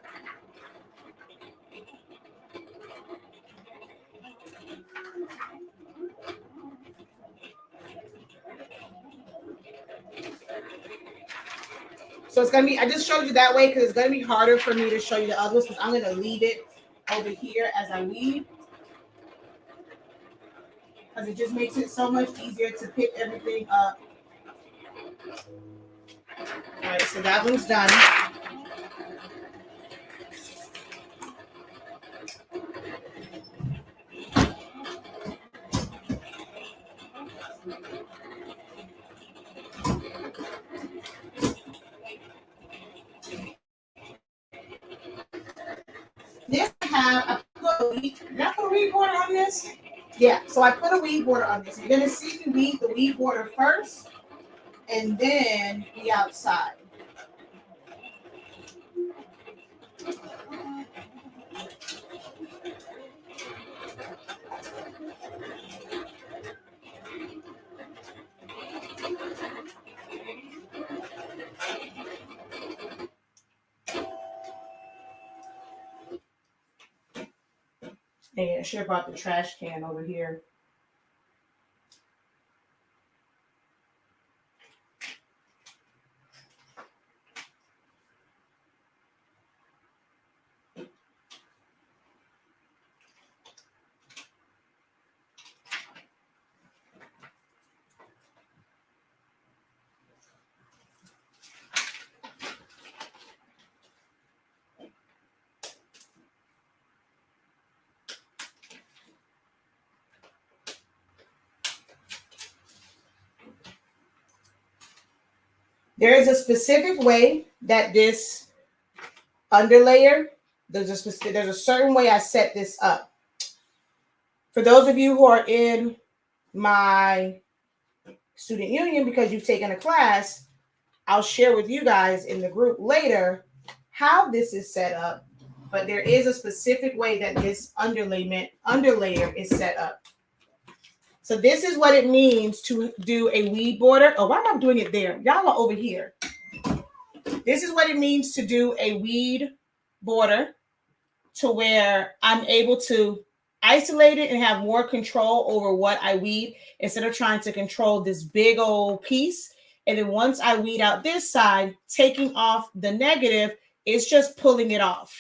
So it's gonna be, I just showed you that way because it's gonna be harder for me to show you the others because I'm gonna leave it over here as I weave. Because it just makes it so much easier to pick everything up. All right, so that one's done. This I put a weed, did I put a weed border on this? Yeah, so I put a weed border on this. You're gonna see the weed border first, and then the outside. Dang, I should have brought the trash can over here. There is a specific way that this underlayer, there's a certain way I set this up. For those of you who are in my student union because you've taken a class, I'll share with you guys in the group later how this is set up, but there is a specific way that this underlayer is set up. So this is what it means to do a weed border. Oh, why am I doing it there? Y'all are over here. This is what it means to do a weed border, to where I'm able to isolate it and have more control over what I weed instead of trying to control this big old piece. And then once I weed out this side, taking off the negative, it's just pulling it off.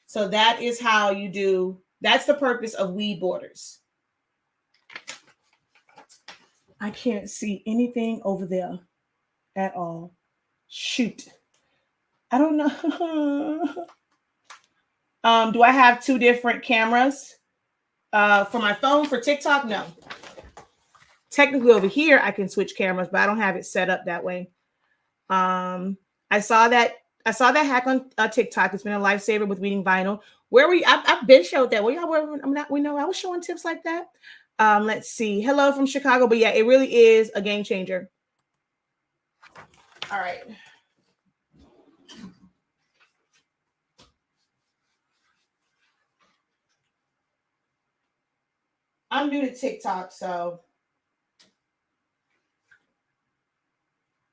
So that is how you do, that's the purpose of weed borders. I can't see anything over there at all. Shoot. I don't know. Do I have two different cameras? For my phone, for TikTok? No. Technically over here, I can switch cameras, but I don't have it set up that way. I saw that hack on TikTok. It's been a lifesaver with weeding vinyl. Where were you? I've been showed that. Well, we know I was showing tips like that. Let's see. Hello from Chicago. But yeah, it really is a game changer. All right. I'm new to TikTok, so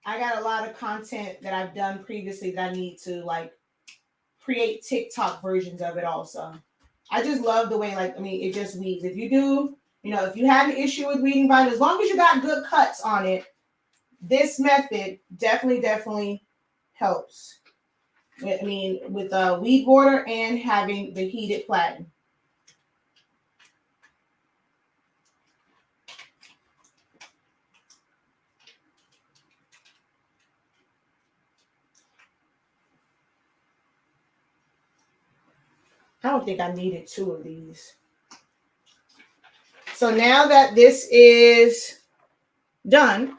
I got a lot of content that I've done previously that I need to like create TikTok versions of it also. I just love the way, it just weeds. If you do, if you have an issue with weeding vinyl, as long as you got good cuts on it, this method definitely helps. I mean, with a weed border and having the heated platen. I don't think I needed two of these. So now that this is done,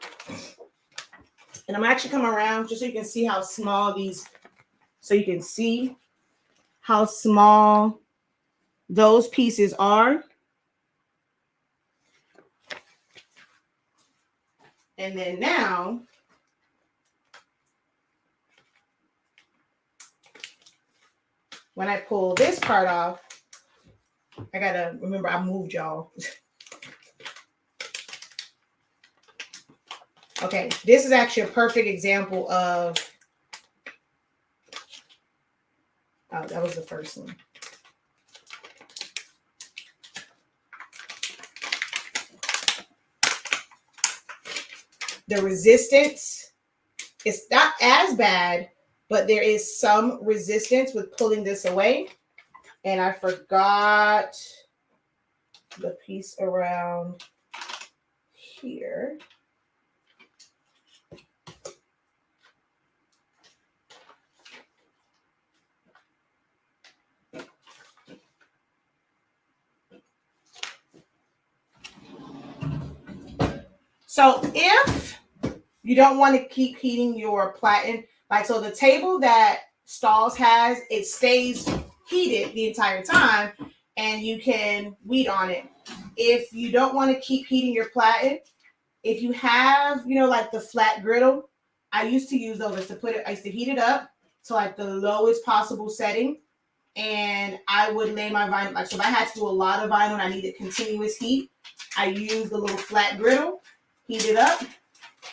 and I'm actually coming around just so you can see how small those pieces are. And then now, when I pull this part off, I gotta remember I moved y'all. Okay, this is actually a perfect example of, oh, that was the first one. The resistance is not as bad, but there is some resistance with pulling this away. And I forgot the piece around here. So if you don't want to keep heating your platen, like so the table that Stalls has, it stays heated the entire time and you can weed on it. If you don't want to keep heating your platen, if you have, like the flat griddle, I used to use those I used to heat it up to like the lowest possible setting. And I would lay my vinyl, like so if I had to do a lot of vinyl and I needed continuous heat, I use the little flat griddle, heat it up,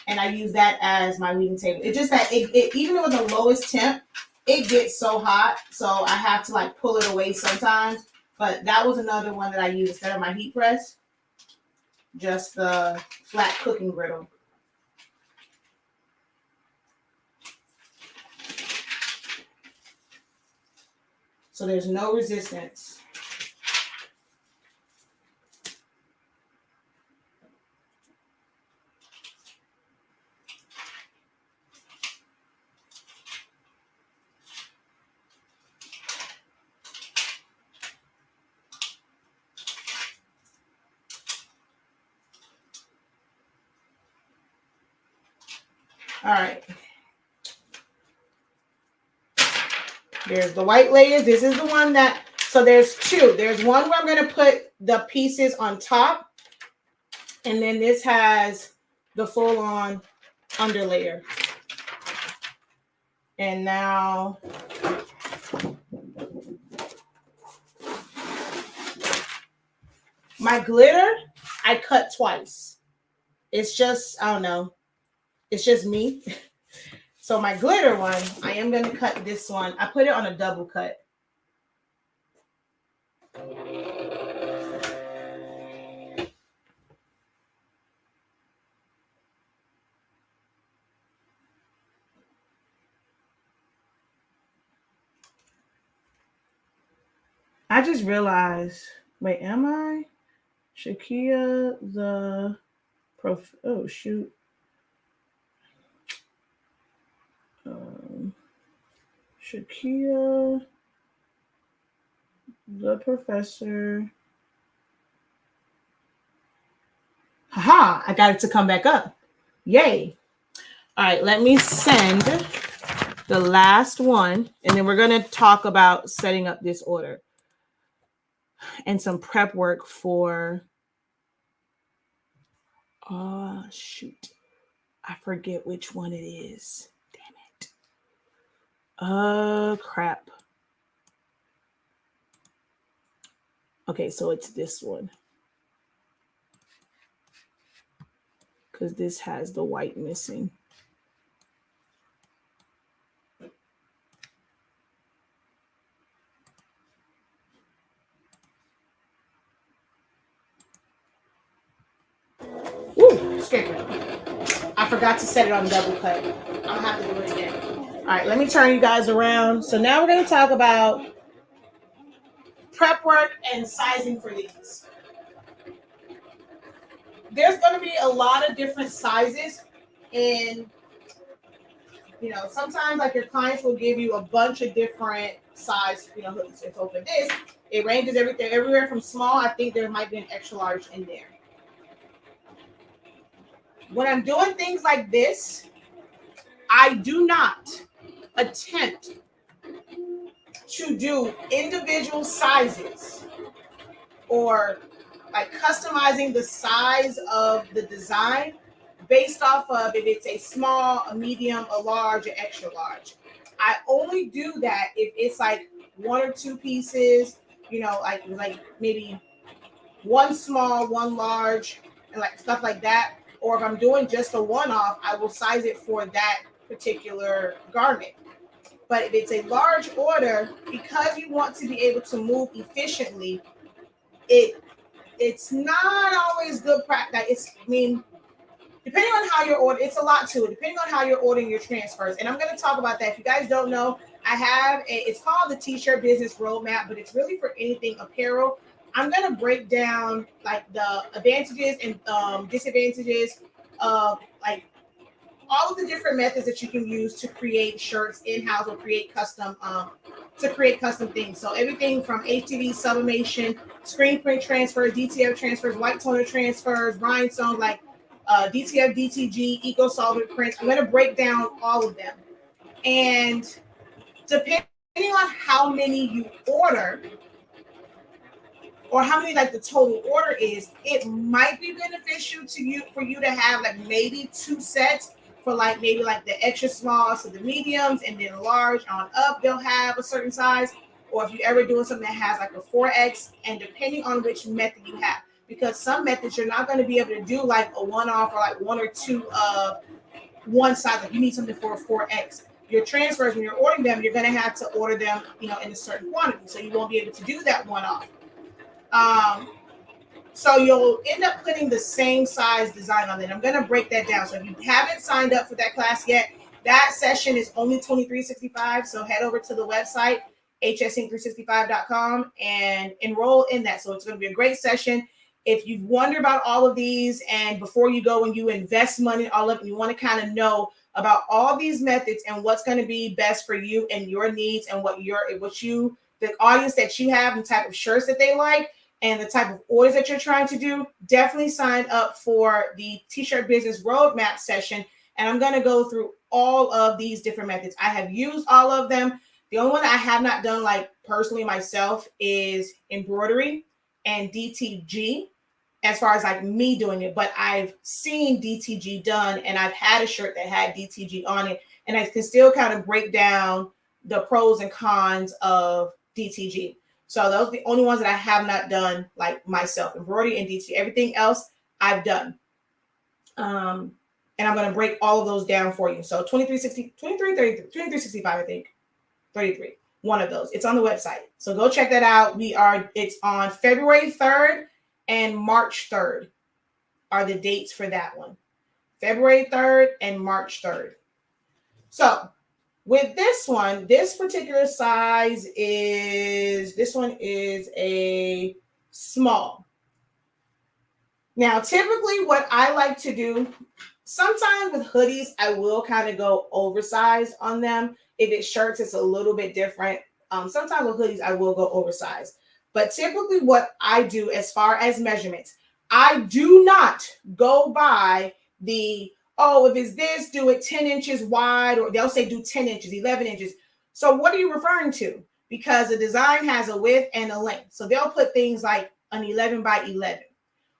and I use that as my weeding table. It's just that it even with the lowest temp, it gets so hot, so I have to like pull it away sometimes. But that was another one that I used instead of my heat press, just the flat cooking griddle. So there's no resistance. All right. There's the white layers. This is the one that, so there's two. There's one where I'm going to put the pieces on top. And then this has the full on underlayer. And now my glitter, I cut twice. It's just, I don't know. It's just me. So my glitter one, I am going to cut this one. I put it on a double cut. I just realized, wait, am I? Shakia the prof, oh shoot. Shakia the professor. Haha, I got it to come back up. Yay. All right, let me send the last one, and then we're going to talk about setting up this order and some prep work for, oh, shoot. I forget which one it is. Damn it. Crap. Okay, so it's this one. Because this has the white missing. Ooh, scared me. I forgot to set it on double cut. I'm gonna have to do it again. All right, let me turn you guys around. So now we're gonna talk about prep work and sizing for these. There's gonna be a lot of different sizes, and sometimes like your clients will give you a bunch of different size, hooks. And so for this, it ranges everywhere from small. I think there might be an extra large in there. When I'm doing things like this, I do not attempt to do individual sizes or like customizing the size of the design based off of if it's a small, a medium, a large, or extra large. I only do that if it's like one or two pieces, like maybe one small, one large, and like stuff like that. Or if I'm doing just a one-off, I will size it for that particular garment. But if it's a large order, because you want to be able to move efficiently, it's not always good practice. Depending on how you're ordering, it's a lot to it. Depending on how you're ordering your transfers, and I'm going to talk about that. If you guys don't know, I have it's called the T-shirt Business Roadmap, but it's really for anything apparel. I'm going to break down like the advantages and disadvantages of like all of the different methods that you can use to create shirts in-house or create custom things. So everything from HTV, sublimation, screen print transfers, DTF transfers, white toner transfers, rhinestones, like DTF, DTG, eco solvent prints. I'm going to break down all of them, and depending on how many you order, or how many like the total order is, it might be beneficial to you for you to have like maybe 2 sets for like maybe like the extra small, so the mediums, and then large on up they'll have a certain size. Or if you're ever doing something that has like a 4X, and depending on which method you have, because some methods you're not going to be able to do like a one-off or like 1 or 2 of one size. Like you need something for a 4X. Your transfers, when you're ordering them, you're going to have to order them, in a certain quantity, so you won't be able to do that one-off. So you'll end up putting the same size design on it. I'm going to break that down. So if you haven't signed up for that class yet, that session is only $23.65. So head over to the website, hsing365.com, and enroll in that. So it's going to be a great session. If you've wondered about all of these, and before you go and you invest money in all of it, you want to kind of know about all these methods and what's going to be best for you and your needs, and the audience that you have, and the type of shirts that they like, and the type of orders that you're trying to do, definitely sign up for the T-shirt business roadmap session. And I'm going to go through all of these different methods. I have used all of them. The only one that I have not done like personally myself is embroidery and DTG, as far as like me doing it. But I've seen DTG done, and I've had a shirt that had DTG on it, and I can still kind of break down the pros and cons of DTG. So those are the only ones that I have not done like myself, embroidery and DTG. Everything else I've done. And I'm going to break all of those down for you. So 2365, I think. 33. One of those. It's on the website. So go check that out. It's on February 3rd and March 3rd are the dates for that one. February 3rd and March 3rd. So with this one, this particular size is a small. Now, typically what I like to do, sometimes with hoodies, I will kind of go oversized on them. If it's shirts, it's a little bit different. Sometimes with hoodies, I will go oversized. But typically what I do as far as measurements, I do not go by if it's this, do it 10 inches wide, or they'll say do 10 inches, 11 inches. So what are you referring to? Because the design has a width and a length. So they'll put things like an 11 by 11.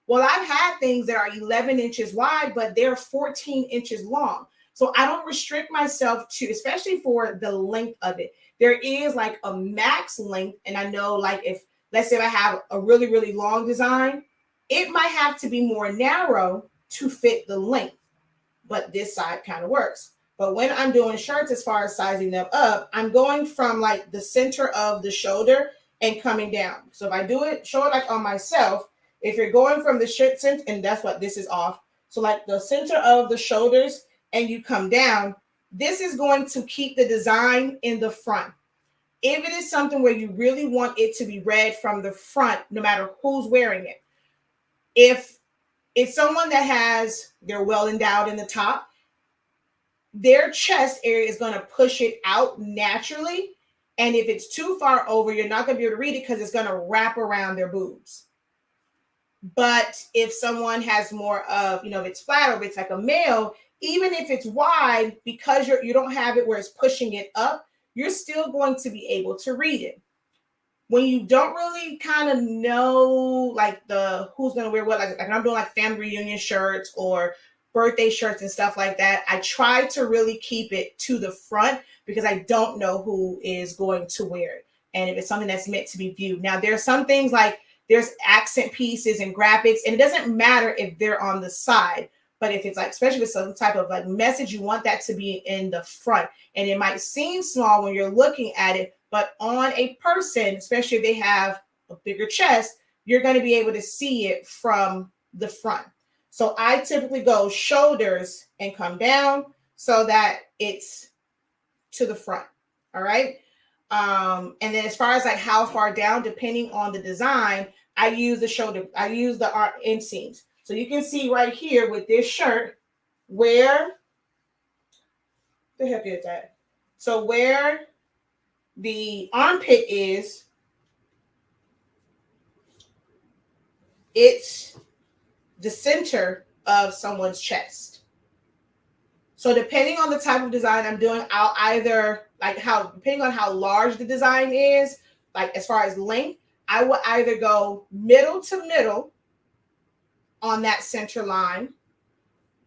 Well, I've had things that are 11 inches wide, but they're 14 inches long. So I don't restrict myself to, especially for the length of it. There is like a max length. And I know like let's say I have a really, really long design, it might have to be more narrow to fit the length. But this side kind of works. But when I'm doing shirts, as far as sizing them up, I'm going from like the center of the shoulder and coming down. So if I show it like on myself, if you're going from the shirt center, and that's what this is off. So like the center of the shoulders, and you come down, this is going to keep the design in the front. If it is something where you really want it to be read from the front, no matter who's wearing it. If it's someone that they're well endowed in the top, their chest area is going to push it out naturally. And if it's too far over, you're not going to be able to read it because it's going to wrap around their boobs. But if someone has more of, if it's flat, or if it's like a male, even if it's wide, because you don't have it where it's pushing it up, you're still going to be able to read it. When you don't really kind of know like who's going to wear what, like I'm doing like family reunion shirts or birthday shirts and stuff like that, I try to really keep it to the front because I don't know who is going to wear it. And if it's something that's meant to be viewed. Now, there's some things like there's accent pieces and graphics, and it doesn't matter if they're on the side, but if it's like, especially with some type of like message, you want that to be in the front. And it might seem small when you're looking at it, but on a person, especially if they have a bigger chest, you're going to be able to see it from the front. So I typically go shoulders and come down so that it's to the front. All right. And then as far as like how far down, depending on the design, I use the inseams. So you can see right here with this shirt where the heck is that? So where the armpit is, it's the center of someone's chest. So depending on the type of design I'm doing, I'll either depending on how large the design is, like as far as length, I will either go middle to middle on that center line,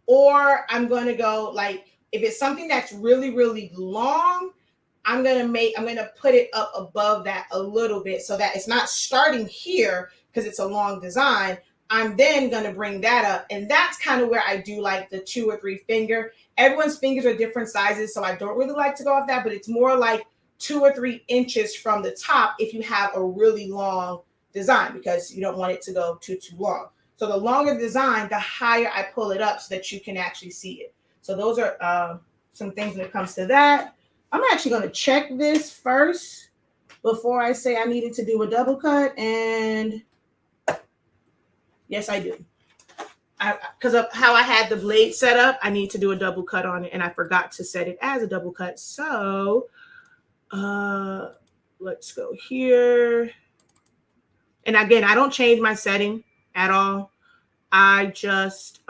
or I'm going to go like, if it's something that's really, really long, I'm going to put it up above that a little bit so that it's not starting here because it's a long design. I'm then going to bring that up. And that's kind of where I do like the 2 or 3 finger. Everyone's fingers are different sizes, so I don't really like to go off that, but it's more like 2 or 3 inches from the top if you have a really long design, because you don't want it to go too long. So the longer the design, the higher I pull it up so that you can actually see it. So those are some things when it comes to that. I'm actually going to check this first before I say I needed to do a double cut. And yes, I do. Because of how I had the blade set up, I need to do a double cut on it, and I forgot to set it as a double cut. So let's go here. And again, I don't change my setting at all. I just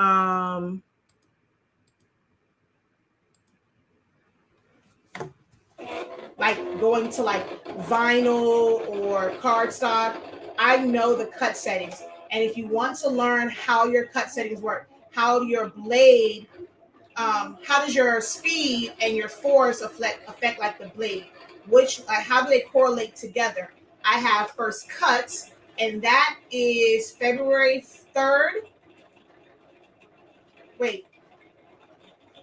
like going to like vinyl or cardstock. I know the cut settings. And if you want to learn how your cut settings work, how your blade, how does your speed and your force affect like the blade, how do they correlate together? I have first cuts, and that is February 3rd. Wait,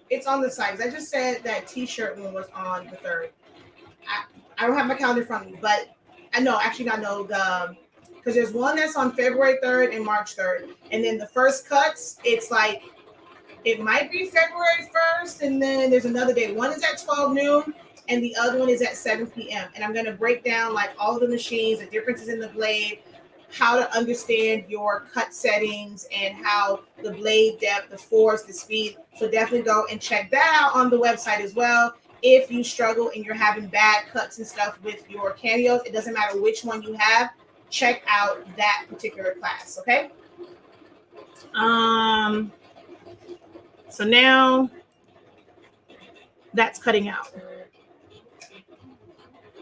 it's on the side. I just said that t-shirt one was on the 3rd. I don't have my calendar in front of me, but I know, actually I know because there's one that's on February 3rd and March 3rd. And then the first cuts, it's like, it might be February 1st, and then there's another day. One is at 12 noon, and the other one is at 7 p.m. And I'm going to break down like all of the machines, the differences in the blade, how to understand your cut settings, and how the blade depth, the force, the speed. So definitely go and check that out on the website as well. If you struggle and you're having bad cuts and stuff with your cameos, it doesn't matter which one you have, check out that particular class, okay? So now that's cutting out.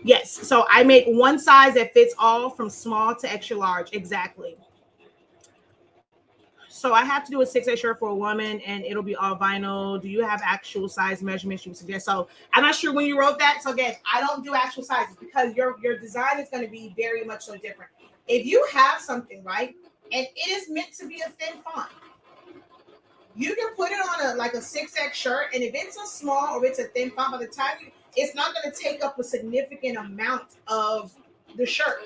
Yes, so I make one size that fits all from small to extra large, exactly. So I have to do a 6A shirt for a woman, and it'll be all vinyl. Do you have actual size measurements you would suggest? So I'm not sure when you wrote that. So again, I don't do actual sizes because your design is going to be very much so different. If you have something, right, and it is meant to be a thin font, you can put it on a 6X shirt, and if it's a small or it's a thin font, by the time it's not going to take up a significant amount of the shirt.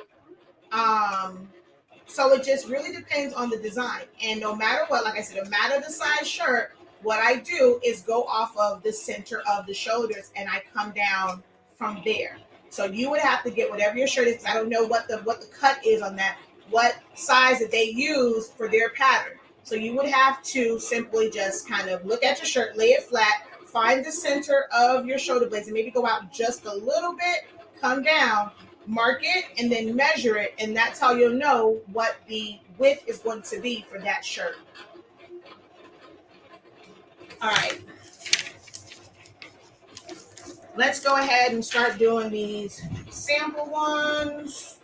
So it just really depends on the design. And no matter what, like I said, no matter the size shirt, what I do is go off of the center of the shoulders, and I come down from there. So you would have to get whatever your shirt is. I don't know what the cut is on that, what size that they use for their pattern. So you would have to simply just kind of look at your shirt, lay it flat, find the center of your shoulder blades, and maybe go out just a little bit, come down, mark it, and then measure it, and that's how you'll know what the width is going to be for that shirt. All right. Let's go ahead and start doing these sample ones.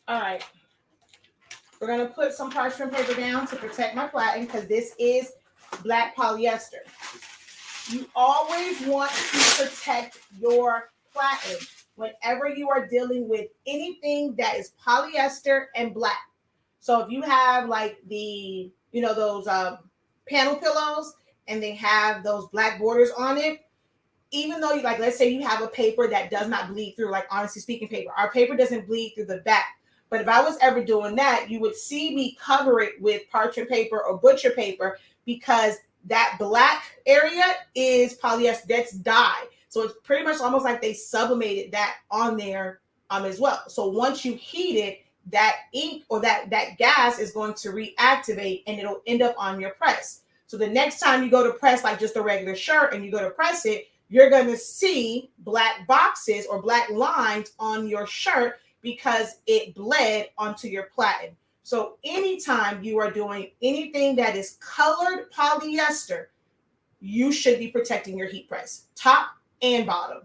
All right, we're going to put some parchment paper down to protect my platen because this is black polyester. You always want to protect your platen whenever you are dealing with anything that is polyester and black. So if you have like the, those panel pillows and they have those black borders on it, even though let's say you have a paper that does not bleed through, like Honestly Speaking paper, our paper doesn't bleed through the back. But if I was ever doing that, you would see me cover it with parchment paper or butcher paper, because that black area is polyester. That's dye. So it's pretty much almost like they sublimated that on there as well. So once you heat it, that ink or that gas is going to reactivate and it'll end up on your press. So the next time you go to press like just a regular shirt and you go to press it, you're going to see black boxes or black lines on your shirt because it bled onto your platen. So anytime you are doing anything that is colored polyester, you should be protecting your heat press, top and bottom.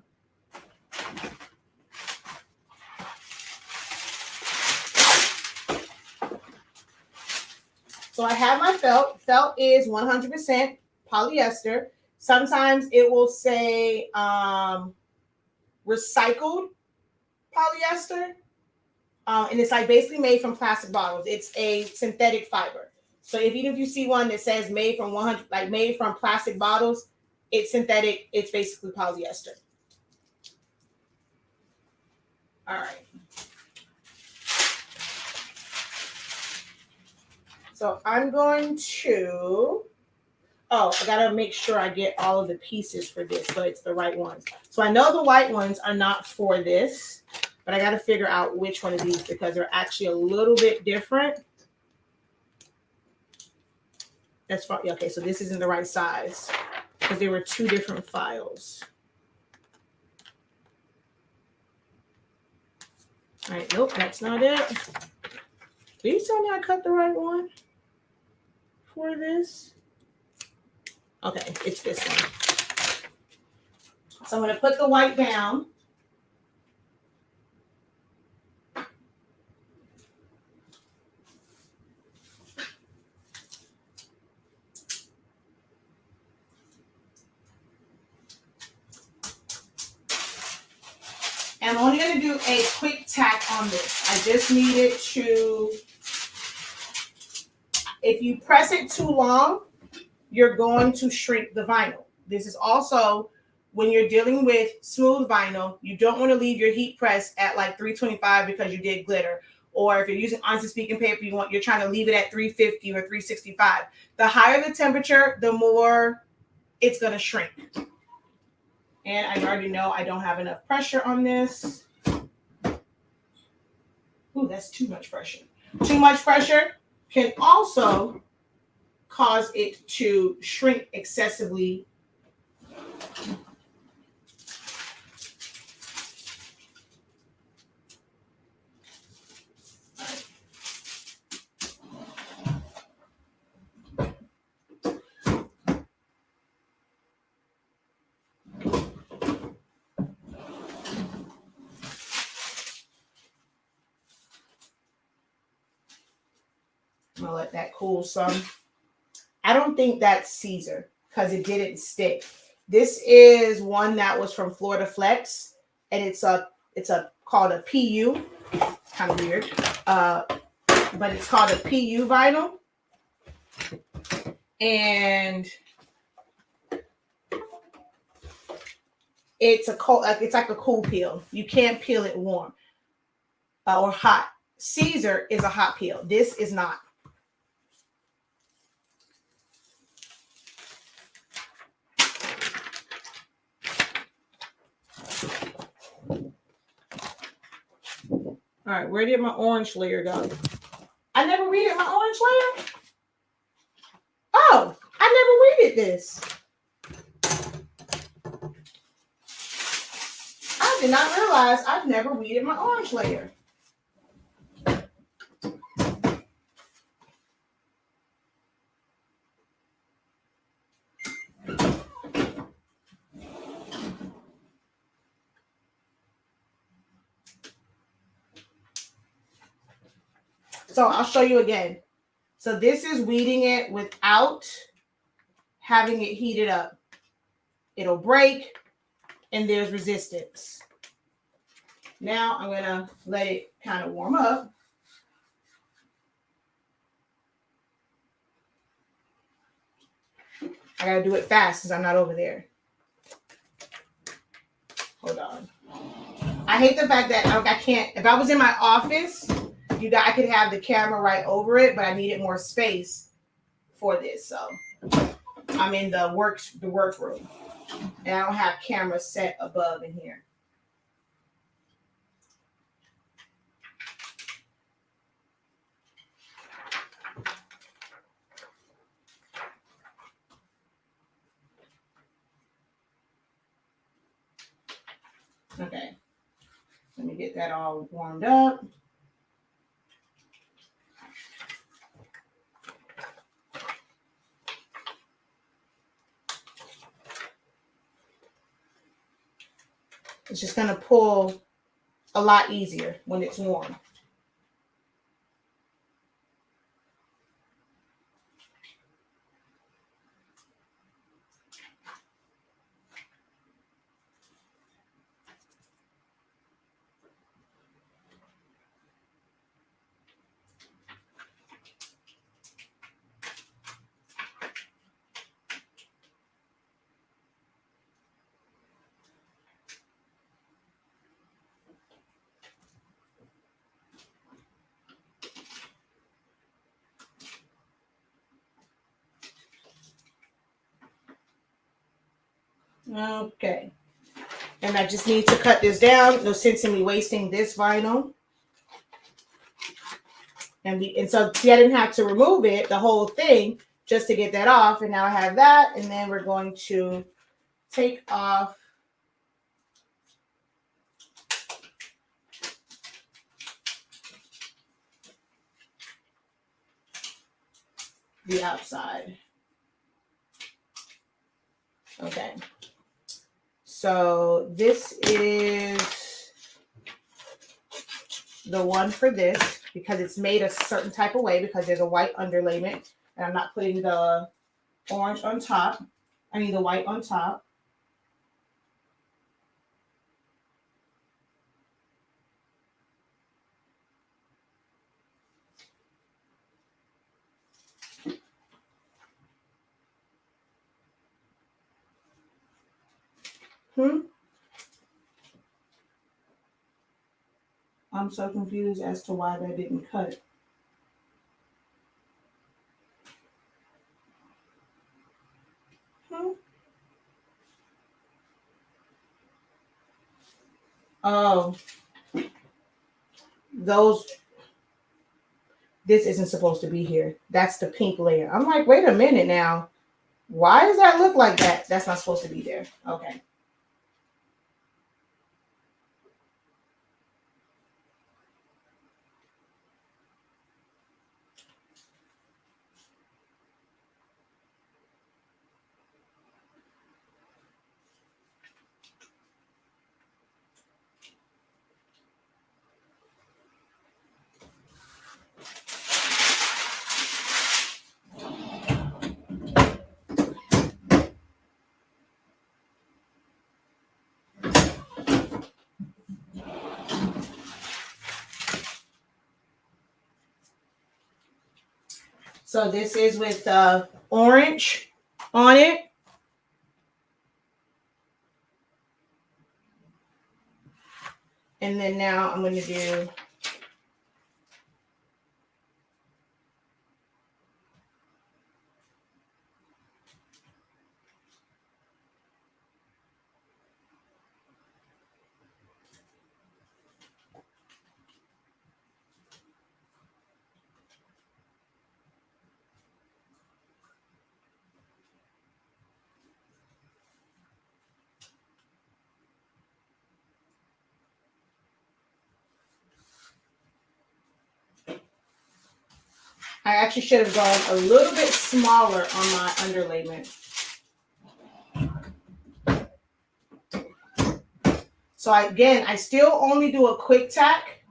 So I have my felt. Felt is 100% polyester. Sometimes it will say recycled polyester. And it's like basically made from plastic bottles. It's a synthetic fiber. So even if you see one that says made from 100, like made from plastic bottles, it's synthetic. It's basically polyester. All right. So I'm going to, I gotta make sure I get all of the pieces for this so it's the right ones. So I know the white ones are not for this, but I gotta figure out which one of these because they're actually a little bit different. That's fine. Okay, so this isn't the right size because there were two different files. All right, nope, that's not it. Please tell me I cut the right one for this. Okay, it's this one. So I'm going to put the white down. And I'm only going to do a quick tack on this. I just needed to, if you press it too long, you're going to shrink the vinyl. This is also when you're dealing with smooth vinyl, you don't want to leave your heat press at like 325 because you did glitter. Or if you're using honesty speaking paper, you're trying to leave it at 350 or 365. The higher the temperature, the more it's going to shrink. And I already know I don't have enough pressure on this. Ooh, that's too much pressure. Too much pressure can also cause it to shrink excessively. I'm gonna let that cool some. I don't think that's Caesar because it didn't stick. This is one that was from Florida Flex, and it's called a PU. It's kind of weird, but it's called a PU vinyl, and it's like a cool peel. You can't peel it warm or hot. Caesar is a hot peel. This is not. All right, where did my orange layer go? I never redid my orange layer. Oh, I never redid this. I did not realize I've never redid my orange layer. So I'll show you again. So this is weeding it without having it heated up. It'll break and there's resistance. Now I'm gonna let it kind of warm up. I gotta do it fast because I'm not over there. Hold on. I hate the fact that I can't, if I was in my office I could have the camera right over it, but I needed more space for this. So I'm in the workroom, and I don't have cameras set above in here. Okay, let me get that all warmed up. It's just going to pull a lot easier when it's warm. Okay. And I just need to cut this down. No sense in me wasting this vinyl. And so see, I didn't have to remove it, the whole thing, just to get that off. And now I have that. And then we're going to take off the outside. Okay. So this is the one for this, because it's made a certain type of way, because there's a white underlayment, and I'm not putting the orange on top. I mean the white on top. I'm so confused as to why that didn't cut. Oh, this isn't supposed to be here. That's the pink layer. I'm like, wait a minute now. Why does that look like that? That's not supposed to be there. Okay. So this is with orange on it. And then now I'm going to do I actually should have gone a little bit smaller on my underlayment. So I still only do a quick tack.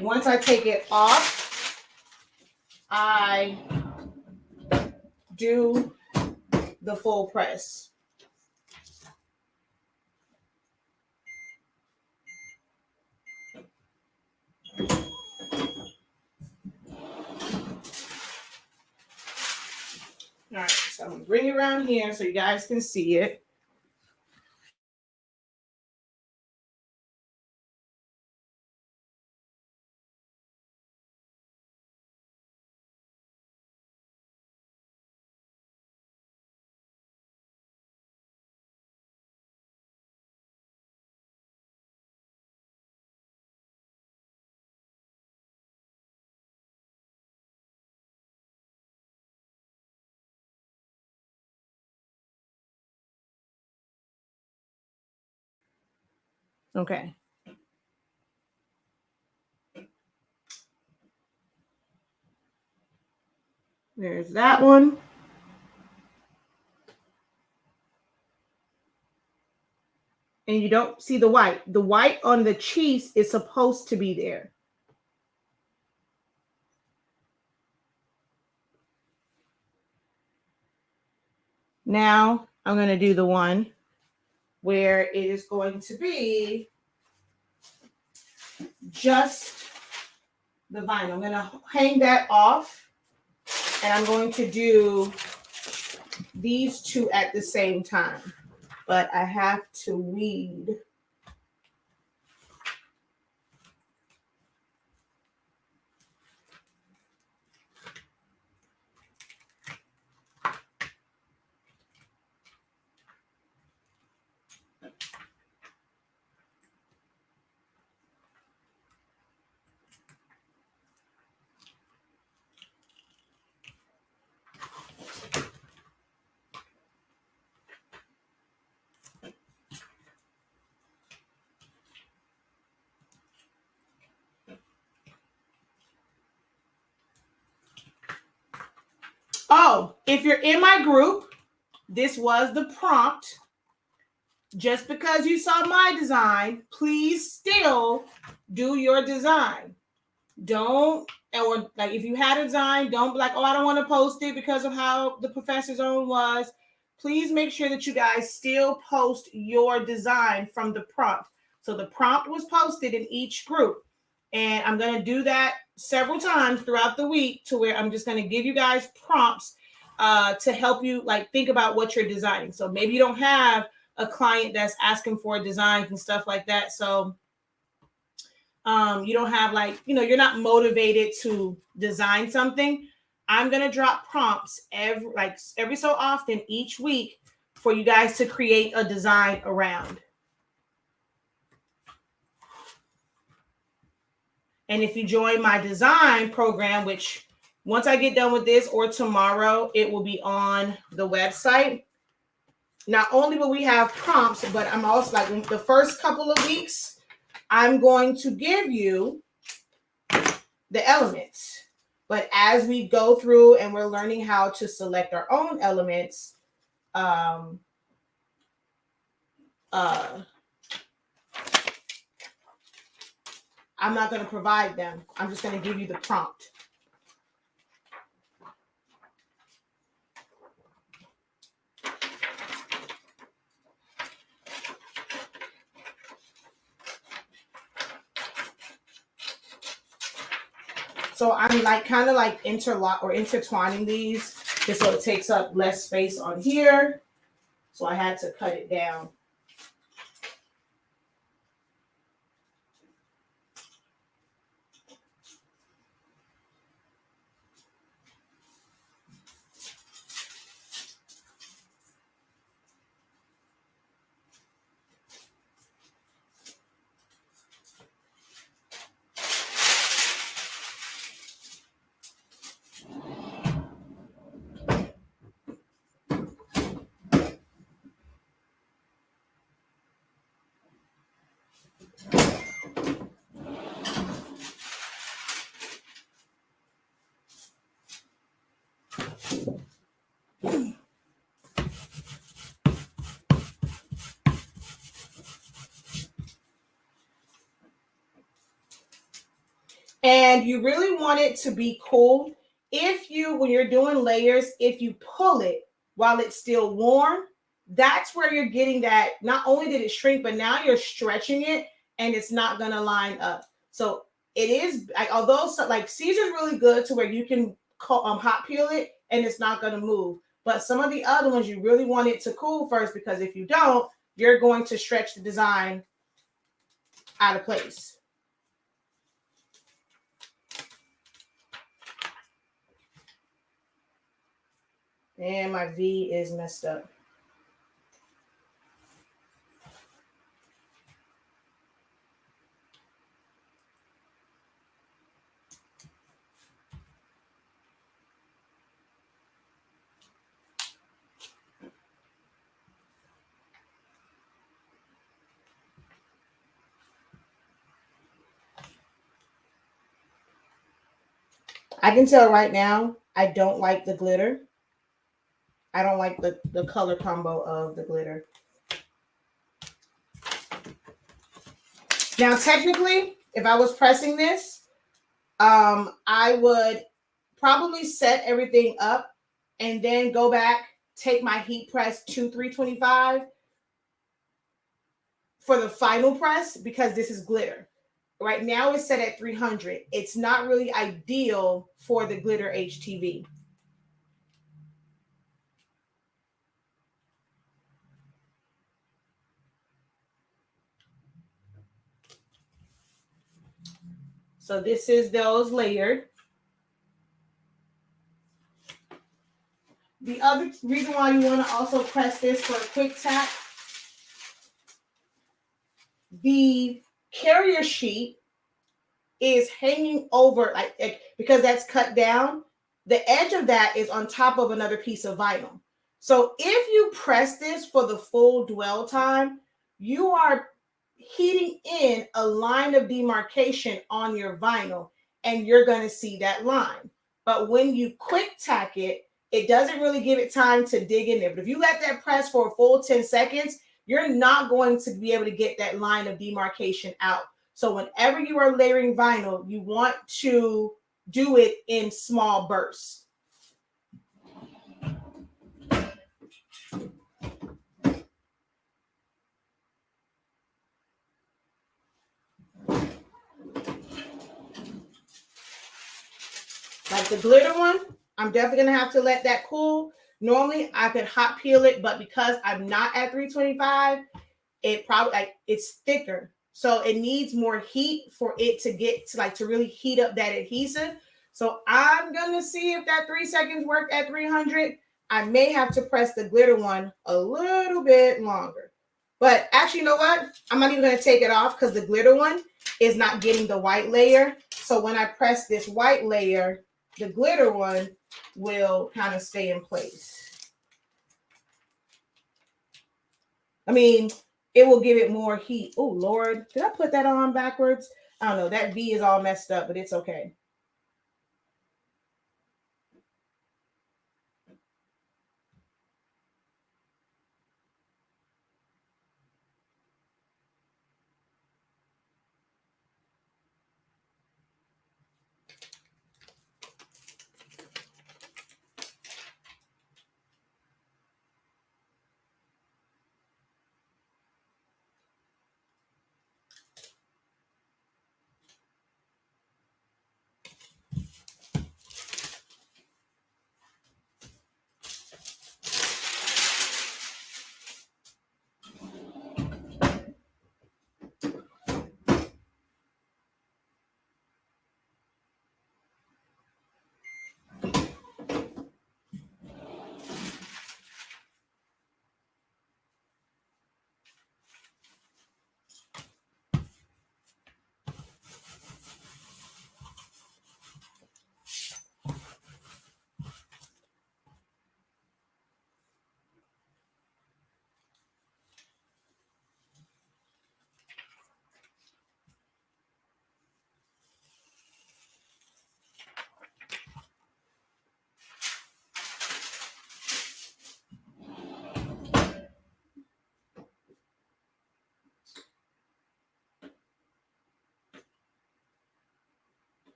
Once I take it off, I do the full press. All right, so I'm gonna bring it around here so you guys can see it. Okay. There's that one. And you don't see the white. The white on the cheese is supposed to be there. Now I'm going to do the one where it is going to be just the vinyl. I'm going to hang that off, and I'm going to do these two at the same time. But I have to weed. Oh, if you're in my group, this was the prompt. Just because you saw my design, please still do your design. Don't, or like if you had a design, don't be like, oh, I don't want to post it because of how the professor's own was. Please make sure that you guys still post your design from the prompt. So the prompt was posted in each group. And I'm going to do that several times throughout the week to where I'm just going to give you guys prompts to help you like think about what you're designing. So maybe you don't have a client that's asking for designs and stuff like that. So you don't have like, you're not motivated to design something. I'm going to drop prompts every so often each week for you guys to create a design around. And if you join my design program, which once I get done with this or tomorrow, it will be on the website. Not only will we have prompts, but I'm also like the first couple of weeks, I'm going to give you the elements. But as we go through and we're learning how to select our own elements, I'm not going to provide them. I'm just going to give you the prompt. So I'm like kind of like intertwining these just so it takes up less space on here. So I had to cut it down. And you really want it to be cool. When you're doing layers, if you pull it while it's still warm, that's where you're getting that. Not only did it shrink, but now you're stretching it and it's not going to line up. So it is, although like Caesar's really good to where you can hot peel it and it's not going to move. But some of the other ones, you really want it to cool first, because if you don't, you're going to stretch the design out of place. And my V is messed up. I can tell right now, I don't like the glitter. I don't like the color combo of the glitter. Now, technically, if I was pressing this, I would probably set everything up and then go back, take my heat press to 325 for the final press, because this is glitter. Right now it's set at 300. It's not really ideal for the glitter HTV. So this is those layered. The other reason why you want to also press this for a quick tap, the carrier sheet is hanging over, like because that's cut down, the edge of that is on top of another piece of vinyl. So if you press this for the full dwell time, you are heating in a line of demarcation on your vinyl, and you're going to see that line. But when you quick tack it, it doesn't really give it time to dig in there. But if you let that press for a full 10 seconds, you're not going to be able to get that line of demarcation out. So whenever you are layering vinyl, you want to do it in small bursts. Like the glitter one, I'm definitely going to have to let that cool. Normally, I could hot peel it, but because I'm not at 325, it probably it's thicker. So it needs more heat for it to get to really heat up that adhesive. So I'm going to see if that 3 seconds work at 300. I may have to press the glitter one a little bit longer. But actually, you know what? I'm not even going to take it off, because the glitter one is not getting the white layer. So when I press this white layer, the glitter one will kind of stay in place. I mean, it will give it more heat. Oh, Lord. Did I put that on backwards? I don't know. That V is all messed up, but it's okay.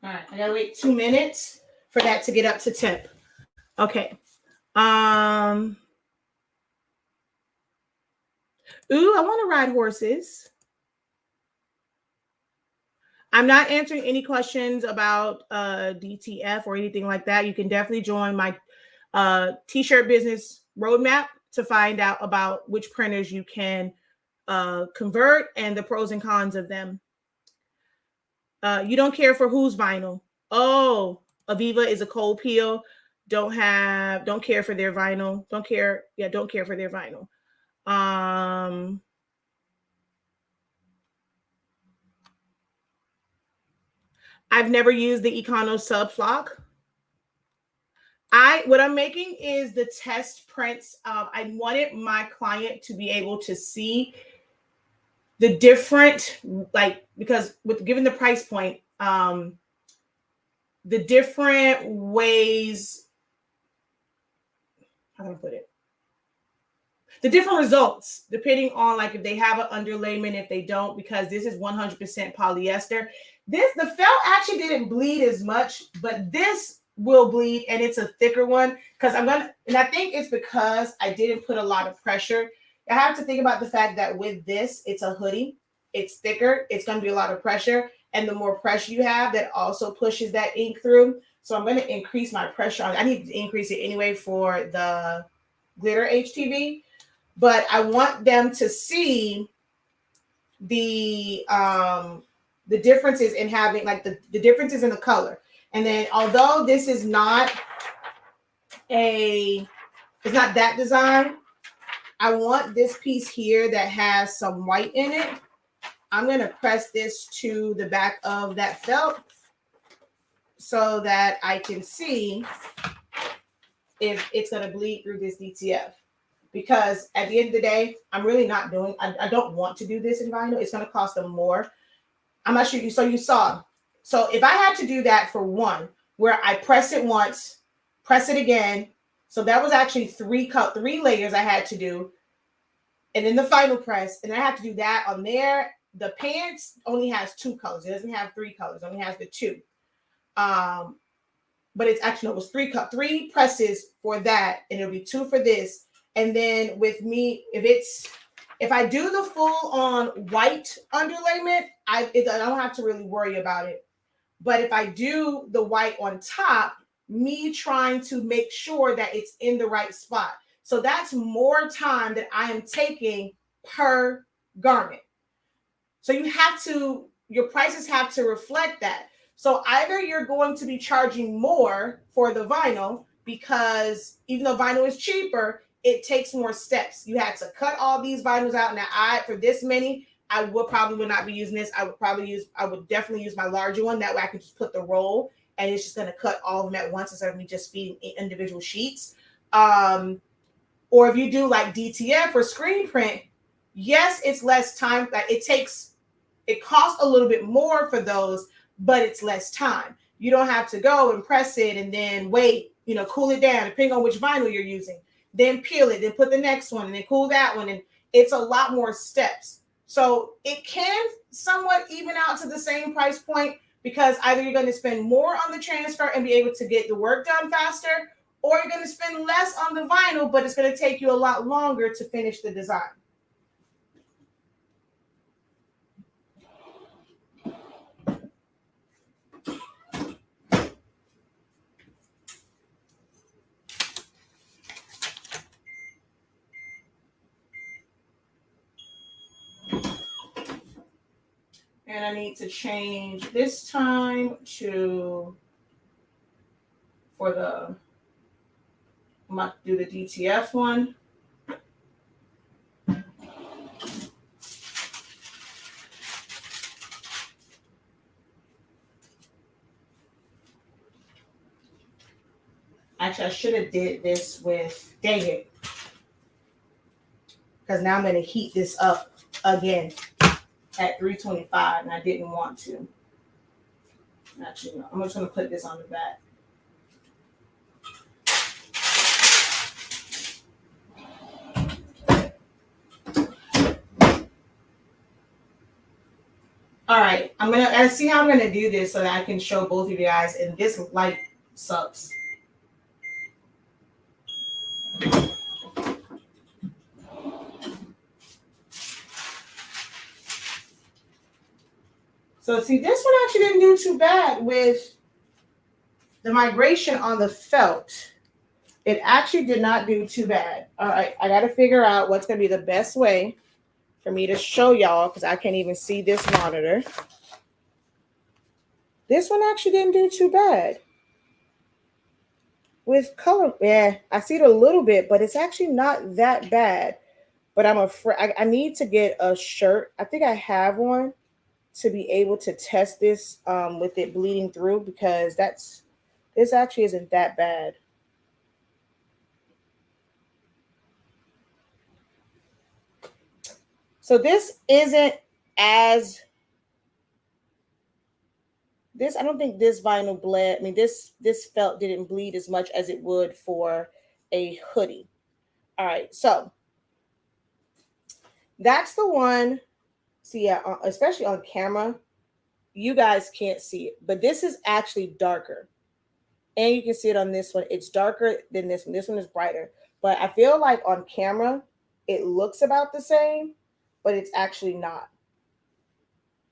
All right, I gotta wait 2 minutes for that to get up to temp. Okay. Ooh, I want to ride horses. I'm not answering any questions about DTF or anything like that. You can definitely join my t-shirt business roadmap to find out about which printers you can convert and the pros and cons of them. You don't care for whose vinyl. Oh, Aviva is a cold peel. Don't care for their vinyl. Don't care for their vinyl. I've never used the Econo Subflock. What I'm making is the test prints. I wanted my client to be able to see the different, because given the price point, the different ways, how can I put it? The different results, depending on if they have an underlayment, if they don't, because this is 100% polyester. The felt actually didn't bleed as much, but this will bleed, and it's a thicker one and I think it's because I didn't put a lot of pressure. I have to think about the fact that with this, it's a hoodie, it's thicker, it's going to be a lot of pressure, and the more pressure you have, that also pushes that ink through. So I'm going to increase my pressure on. I need to increase it anyway for the glitter HTV. But I want them to see the differences in having the differences in the color. And then although this is not it's not that design, I want this piece here that has some white in it. I'm going to press this to the back of that felt so that I can see if it's going to bleed through this DTF. Because at the end of the day, I'm really not doing, I don't want to do this in vinyl. It's going to cost them more. I'm not sure you saw. So if I had to do that for one, where I press it once, press it again. So that was actually three layers I had to do. And then the final press. And I have to do that on there. The pants only has 2 colors. It doesn't have 3 colors. It only has the 2. But it's actually, it was 3 presses for that. And it'll be 2 for this. And then with me, if I do the full on white underlayment, I don't have to really worry about it. But if I do the white on top, me trying to make sure that it's in the right spot. So that's more time that I am taking per garment. So your prices have to reflect that. So either you're going to be charging more for the vinyl, because even though vinyl is cheaper, it takes more steps. You had to cut all these vinyls out. Now, for this many, I would not be using this. I would definitely use my larger one. That way I could just put the roll and it's just going to cut all of them at once instead of me just feeding individual sheets. Or if you do like DTF or screen print, yes, it's less time. It costs a little bit more for those, but it's less time. You don't have to go and press it and then wait, cool it down, depending on which vinyl you're using. Then peel it, then put the next one, and then cool that one. And it's a lot more steps. So it can somewhat even out to the same price point, because either you're going to spend more on the transfer and be able to get the work done faster, or you're going to spend less on the vinyl, but it's going to take you a lot longer to finish the design. And I need to change this time to, I'm going to do the DTF one. Actually, I should have did this with, dang it. Because now I'm going to heat this up again at 325, and I didn't want to. Actually, no, I'm just going to put this on the back. All right, I'm gonna see how I'm gonna do this so that I can show both of you guys. And this light sucks. So see, this one actually didn't do too bad with the migration on the felt. It actually did not do too bad. All right, I got to figure out what's going to be the best way for me to show y'all because I can't even see this monitor. This one actually didn't do too bad. With color, yeah, I see it a little bit, but it's actually not that bad. But I'm afraid I need to get a shirt. I think I have one to be able to test this with it bleeding through because this actually isn't that bad. So this isn't as this I don't think this vinyl bled. I mean this felt didn't bleed as much as it would for a hoodie. All right, so that's the one. See, yeah, especially on camera, you guys can't see it, but this is actually darker. And you can see it on this one. It's darker than this one. This one is brighter. But I feel like on camera, it looks about the same, but it's actually not.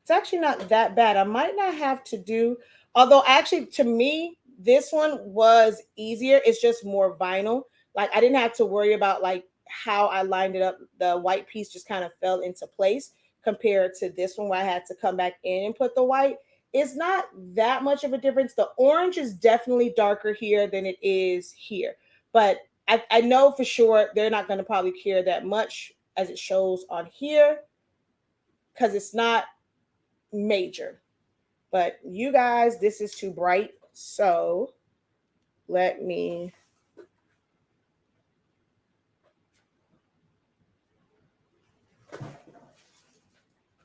It's actually not that bad. I might not have to do, although actually to me, this one was easier. It's just more vinyl. Like I didn't have to worry about like how I lined it up. The white piece just kind of fell into place compared to this one where I had to come back in and put the white. It's not that much of a difference. The orange is definitely darker here than it is here. But I know for sure they're not going to probably care that much as it shows on here because it's not major. But you guys, this is too bright. So let me.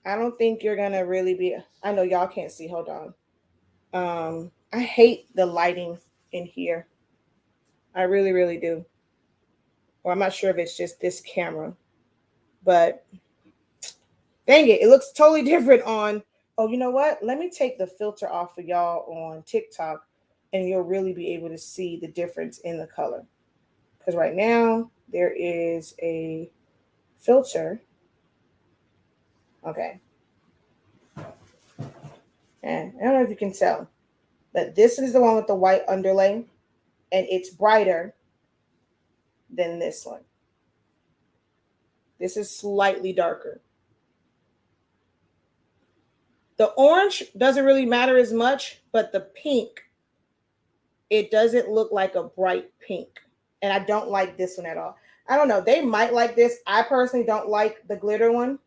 I don't think you're going to really be. I know y'all can't see. Hold on. I hate the lighting in here. I really, really do. Or I'm not sure if it's just this camera. But dang it, it looks totally different on. Oh, you know what? Let me take the filter off of y'all on TikTok and you'll really be able to see the difference in the color. Because right now there is a filter. Okay. And I don't know if you can tell, but this is the one with the white underlay and it's brighter than this one. This is slightly darker. The orange doesn't really matter as much, but the pink, it doesn't look like a bright pink. And I don't like this one at all. I don't know. They might like this. I personally don't like the glitter one.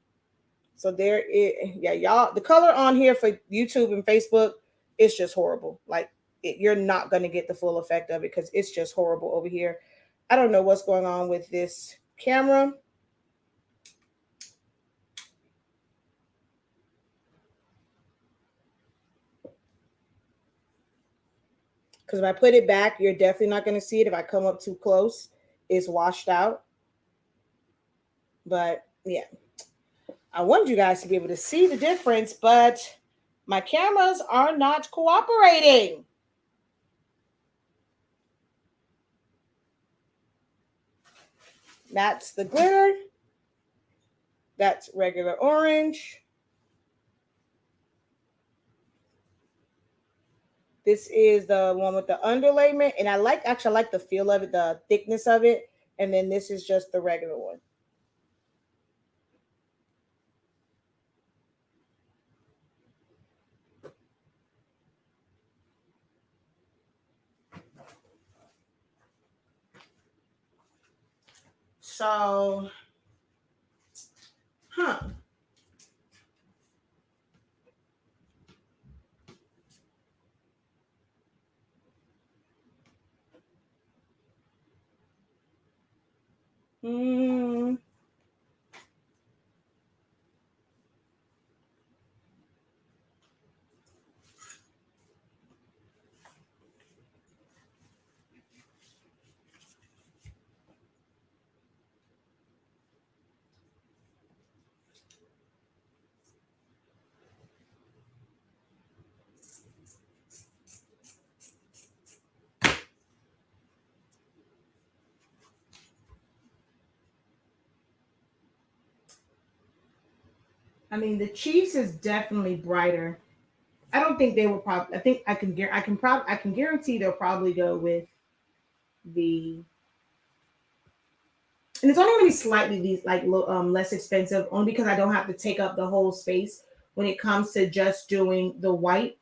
So there is, yeah, y'all, the color on here for YouTube and Facebook, it's just horrible. Like you're not going to get the full effect of it because it's just horrible over here. I don't know what's going on with this camera. Because if I put it back, you're definitely not going to see it. If I come up too close, it's washed out. But yeah, I wanted you guys to be able to see the difference, but my cameras are not cooperating. That's the glitter. That's regular orange. This is the one with the underlayment. And I like the feel of it, the thickness of it. And then this is just the regular one. So, I mean, the Chiefs is definitely brighter I don't think they will probably. I think I can guarantee they'll probably go with the. And it's only going to be slightly less expensive, only because I don't have to take up the whole space. When it comes to just doing the white,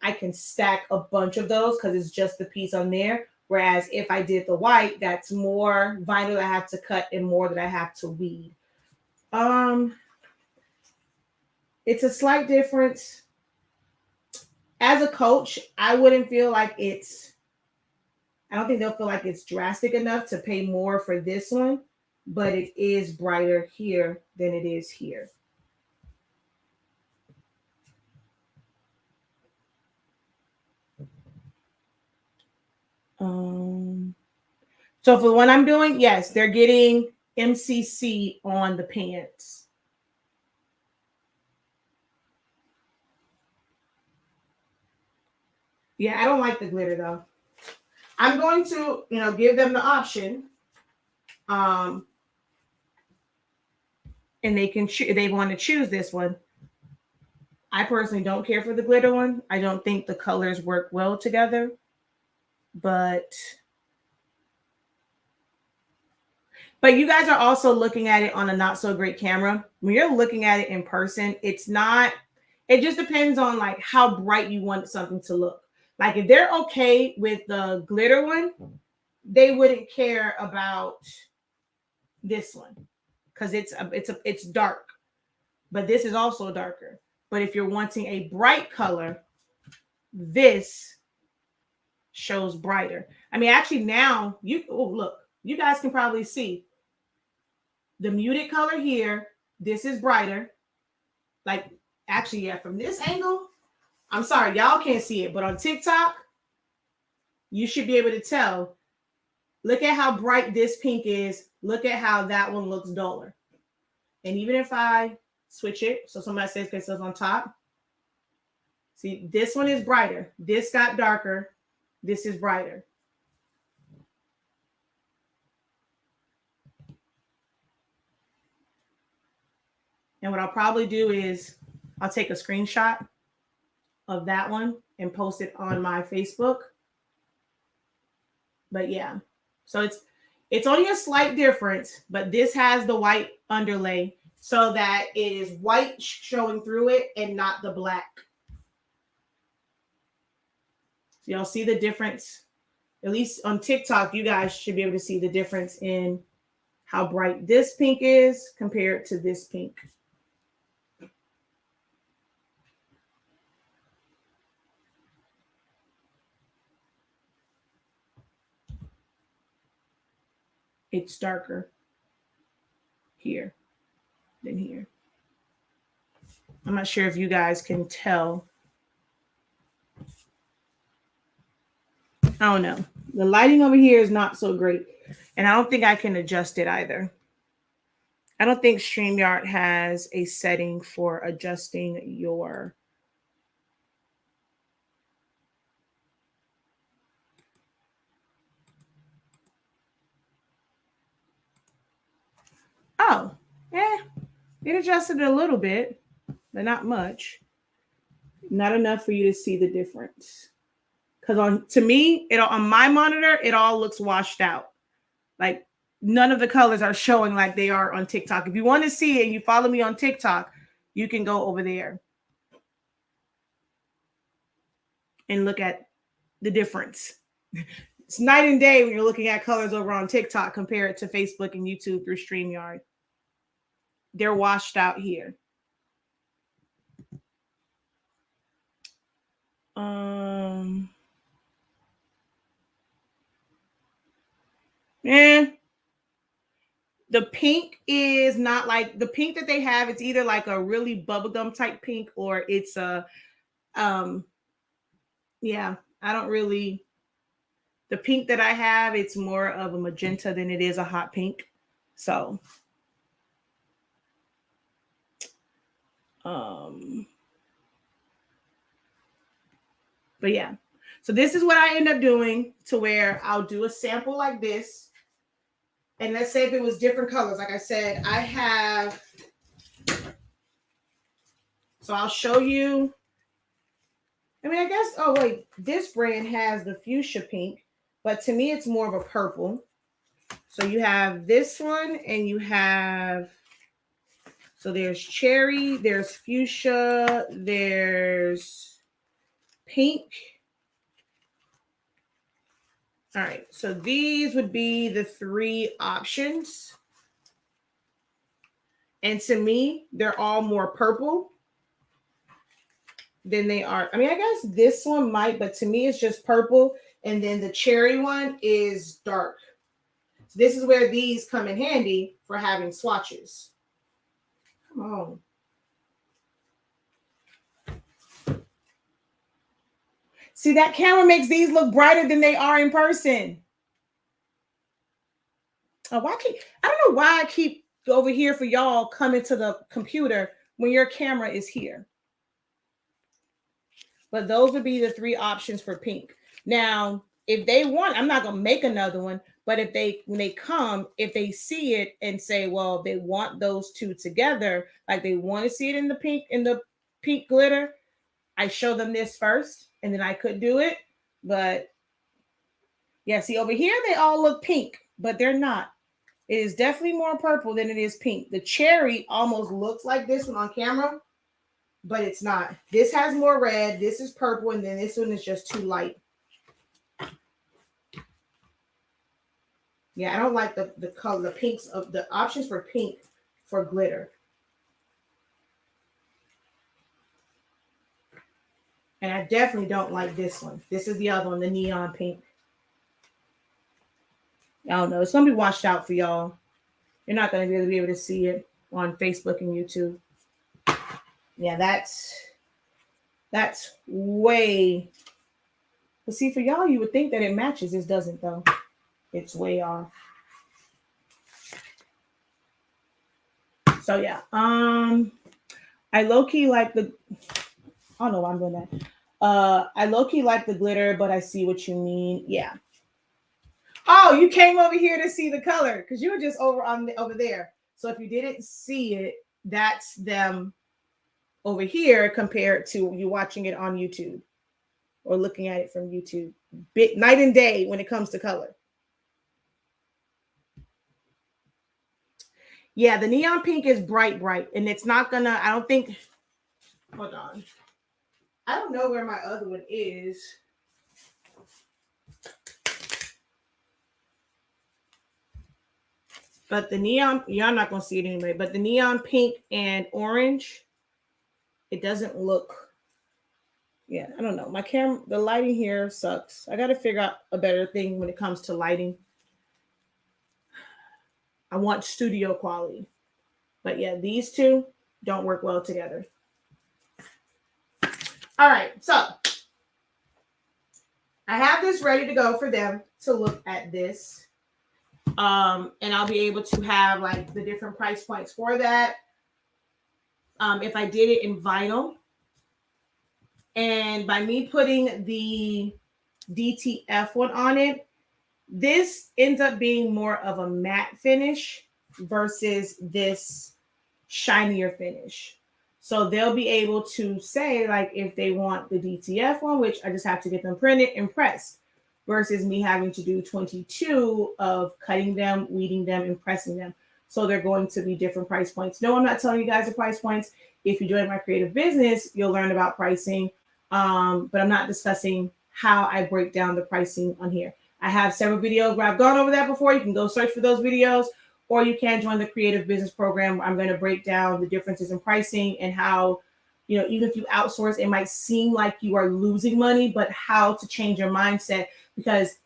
I can stack a bunch of those because it's just the piece on there. Whereas if I did the white, that's more vinyl that I have to cut and more that I have to weed. It's a slight difference. As a coach, I wouldn't feel like I don't think they'll feel like it's drastic enough to pay more for this one, but it is brighter here than it is here. So for the one I'm doing, yes, they're getting MCC on the pants. Yeah, I don't like the glitter though. I'm going to, give them the option. And they can they want to choose this one. I personally don't care for the glitter one. I don't think the colors work well together. But you guys are also looking at it on a not so great camera. When you're looking at it in person, it just depends on like how bright you want something to look. Like if they're okay with the glitter one, they wouldn't care about this one because it's dark, but this is also darker. But if you're wanting a bright color, this shows brighter. I mean, actually now look, you guys can probably see the muted color here. This is brighter. Like actually, yeah, from this angle, I'm sorry, y'all can't see it, but on TikTok, you should be able to tell. Look at how bright this pink is. Look at how that one looks duller. And even if I switch it, so somebody says it's on top. See, this one is brighter. This got darker. This is brighter. And what I'll probably do is I'll take a screenshot of that one and post it on my Facebook. But yeah, so it's only a slight difference, but this has the white underlay so that it is white showing through it and not the black. So y'all see the difference? At least on TikTok, you guys should be able to see the difference in how bright this pink is compared to this pink. It's darker here than here. I'm not sure if you guys can tell. I don't know. The lighting over here is not so great. And I don't think I can adjust it either. I don't think StreamYard has a setting for adjusting your... Oh, yeah. It adjusted it a little bit, but not much. Not enough for you to see the difference. Because to me, on my monitor, it all looks washed out. Like none of the colors are showing like they are on TikTok. If you want to see it and you follow me on TikTok, you can go over there and look at the difference. It's night and day when you're looking at colors over on TikTok compared to Facebook and YouTube through StreamYard. They're washed out here. The pink is not like the pink that they have. It's either like a really bubblegum type pink or it's a, yeah, I don't really, the pink that I have, it's more of a magenta than it is a hot pink. So, but yeah, so this is what I end up doing to where I'll do a sample like this. And let's say if it was different colors, like I said, I have, so I'll show you I mean, I guess, oh wait, this brand has the fuchsia pink, but to me it's more of a purple. So you have this one and you have, so there's cherry, there's fuchsia, there's pink. All right, so these would be the 3 options. And to me, they're all more purple than they are. I mean, I guess this one might, but to me, it's just purple. And then the cherry one is dark. So this is where these come in handy for having swatches. Come on. See, that camera makes these look brighter than they are in person. Oh, I don't know why I keep over here for y'all coming to the computer when your camera is here. But those would be the 3 options for pink. Now, if they want, I'm not gonna make another one, but when they come, if they see it and say, well, they want those 2 together, like they want to see it in the pink glitter, I show them this first, and then I could do it. But yeah, see over here, they all look pink, but they're not. It is definitely more purple than it is pink. The cherry almost looks like this one on camera, but it's not. This has more red, this is purple, and then this one is just too light. Yeah, I don't like the color, the pinks of the options for pink for glitter. And I definitely don't like this one. This is the other one, the neon pink. I don't know. It's going to be washed out for y'all. You're not going to be able to see it on Facebook and YouTube. Yeah, that's way. But see, for y'all, you would think that it matches. This doesn't, though. It's way off. So yeah, I low-key like the. I don't know why I'm doing that. I low-key like the glitter, but I see what you mean. Yeah. Oh, you came over here to see the color because you were just over there. So if you didn't see it, that's them over here compared to you watching it on YouTube or looking at it from YouTube. Night and day when it comes to color. Yeah, the neon pink is bright, and it's not gonna. I don't think. Hold on. I don't know where my other one is. But the neon, y'all not going to see it anyway, but the neon pink and orange, it doesn't look, yeah, I don't know. My camera, the lighting here sucks. I got to figure out a better thing when it comes to lighting. I want studio quality. But yeah, these 2 don't work well together. All right, so I have this ready to go for them to look at this. And I'll be able to have like the different price points for that. If I did it in vinyl, and by me putting the DTF one on it, this ends up being more of a matte finish versus this shinier finish. So they'll be able to say like if they want the DTF one, which I just have to get them printed and pressed, versus me having to do 22 of cutting them, weeding them, and pressing them. So they're going to be different price points. No, I'm not telling you guys the price points. If you join my creative business, you'll learn about pricing. But I'm not discussing how I break down the pricing on here. I have several videos where I've gone over that before. You can go search for those videos, or you can join the creative business program where I'm going to break down the differences in pricing and how, you know, even if you outsource, it might seem like you are losing money, but how to change your mindset. Because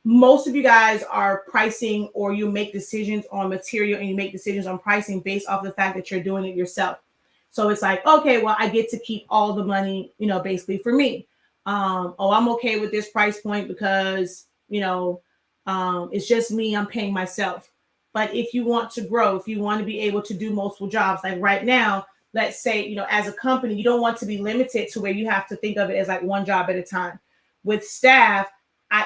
most of you guys are pricing, or you make decisions on material and you make decisions on pricing based off the fact that you're doing it yourself. So it's like, okay, well, I get to keep all the money, you know, basically for me. Oh, I'm okay with this price point because, you know, it's just me, I'm paying myself. But if you want to grow, if you want to be able to do multiple jobs, like right now, let's say, you know, as a company, you don't want to be limited to where you have to think of it as like one job at a time. With staff,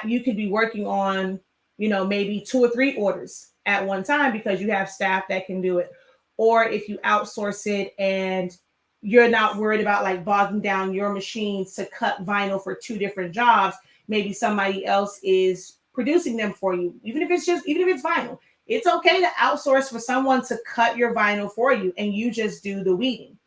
you could be working on, you know, maybe 2 or 3 orders at one time because you have staff that can do it. Or if you outsource it and, you're not worried about like bogging down your machines to cut vinyl for 2 different jobs. Maybe somebody else is producing them for you. Even if it's vinyl, it's okay to outsource for someone to cut your vinyl for you and you just do the weeding.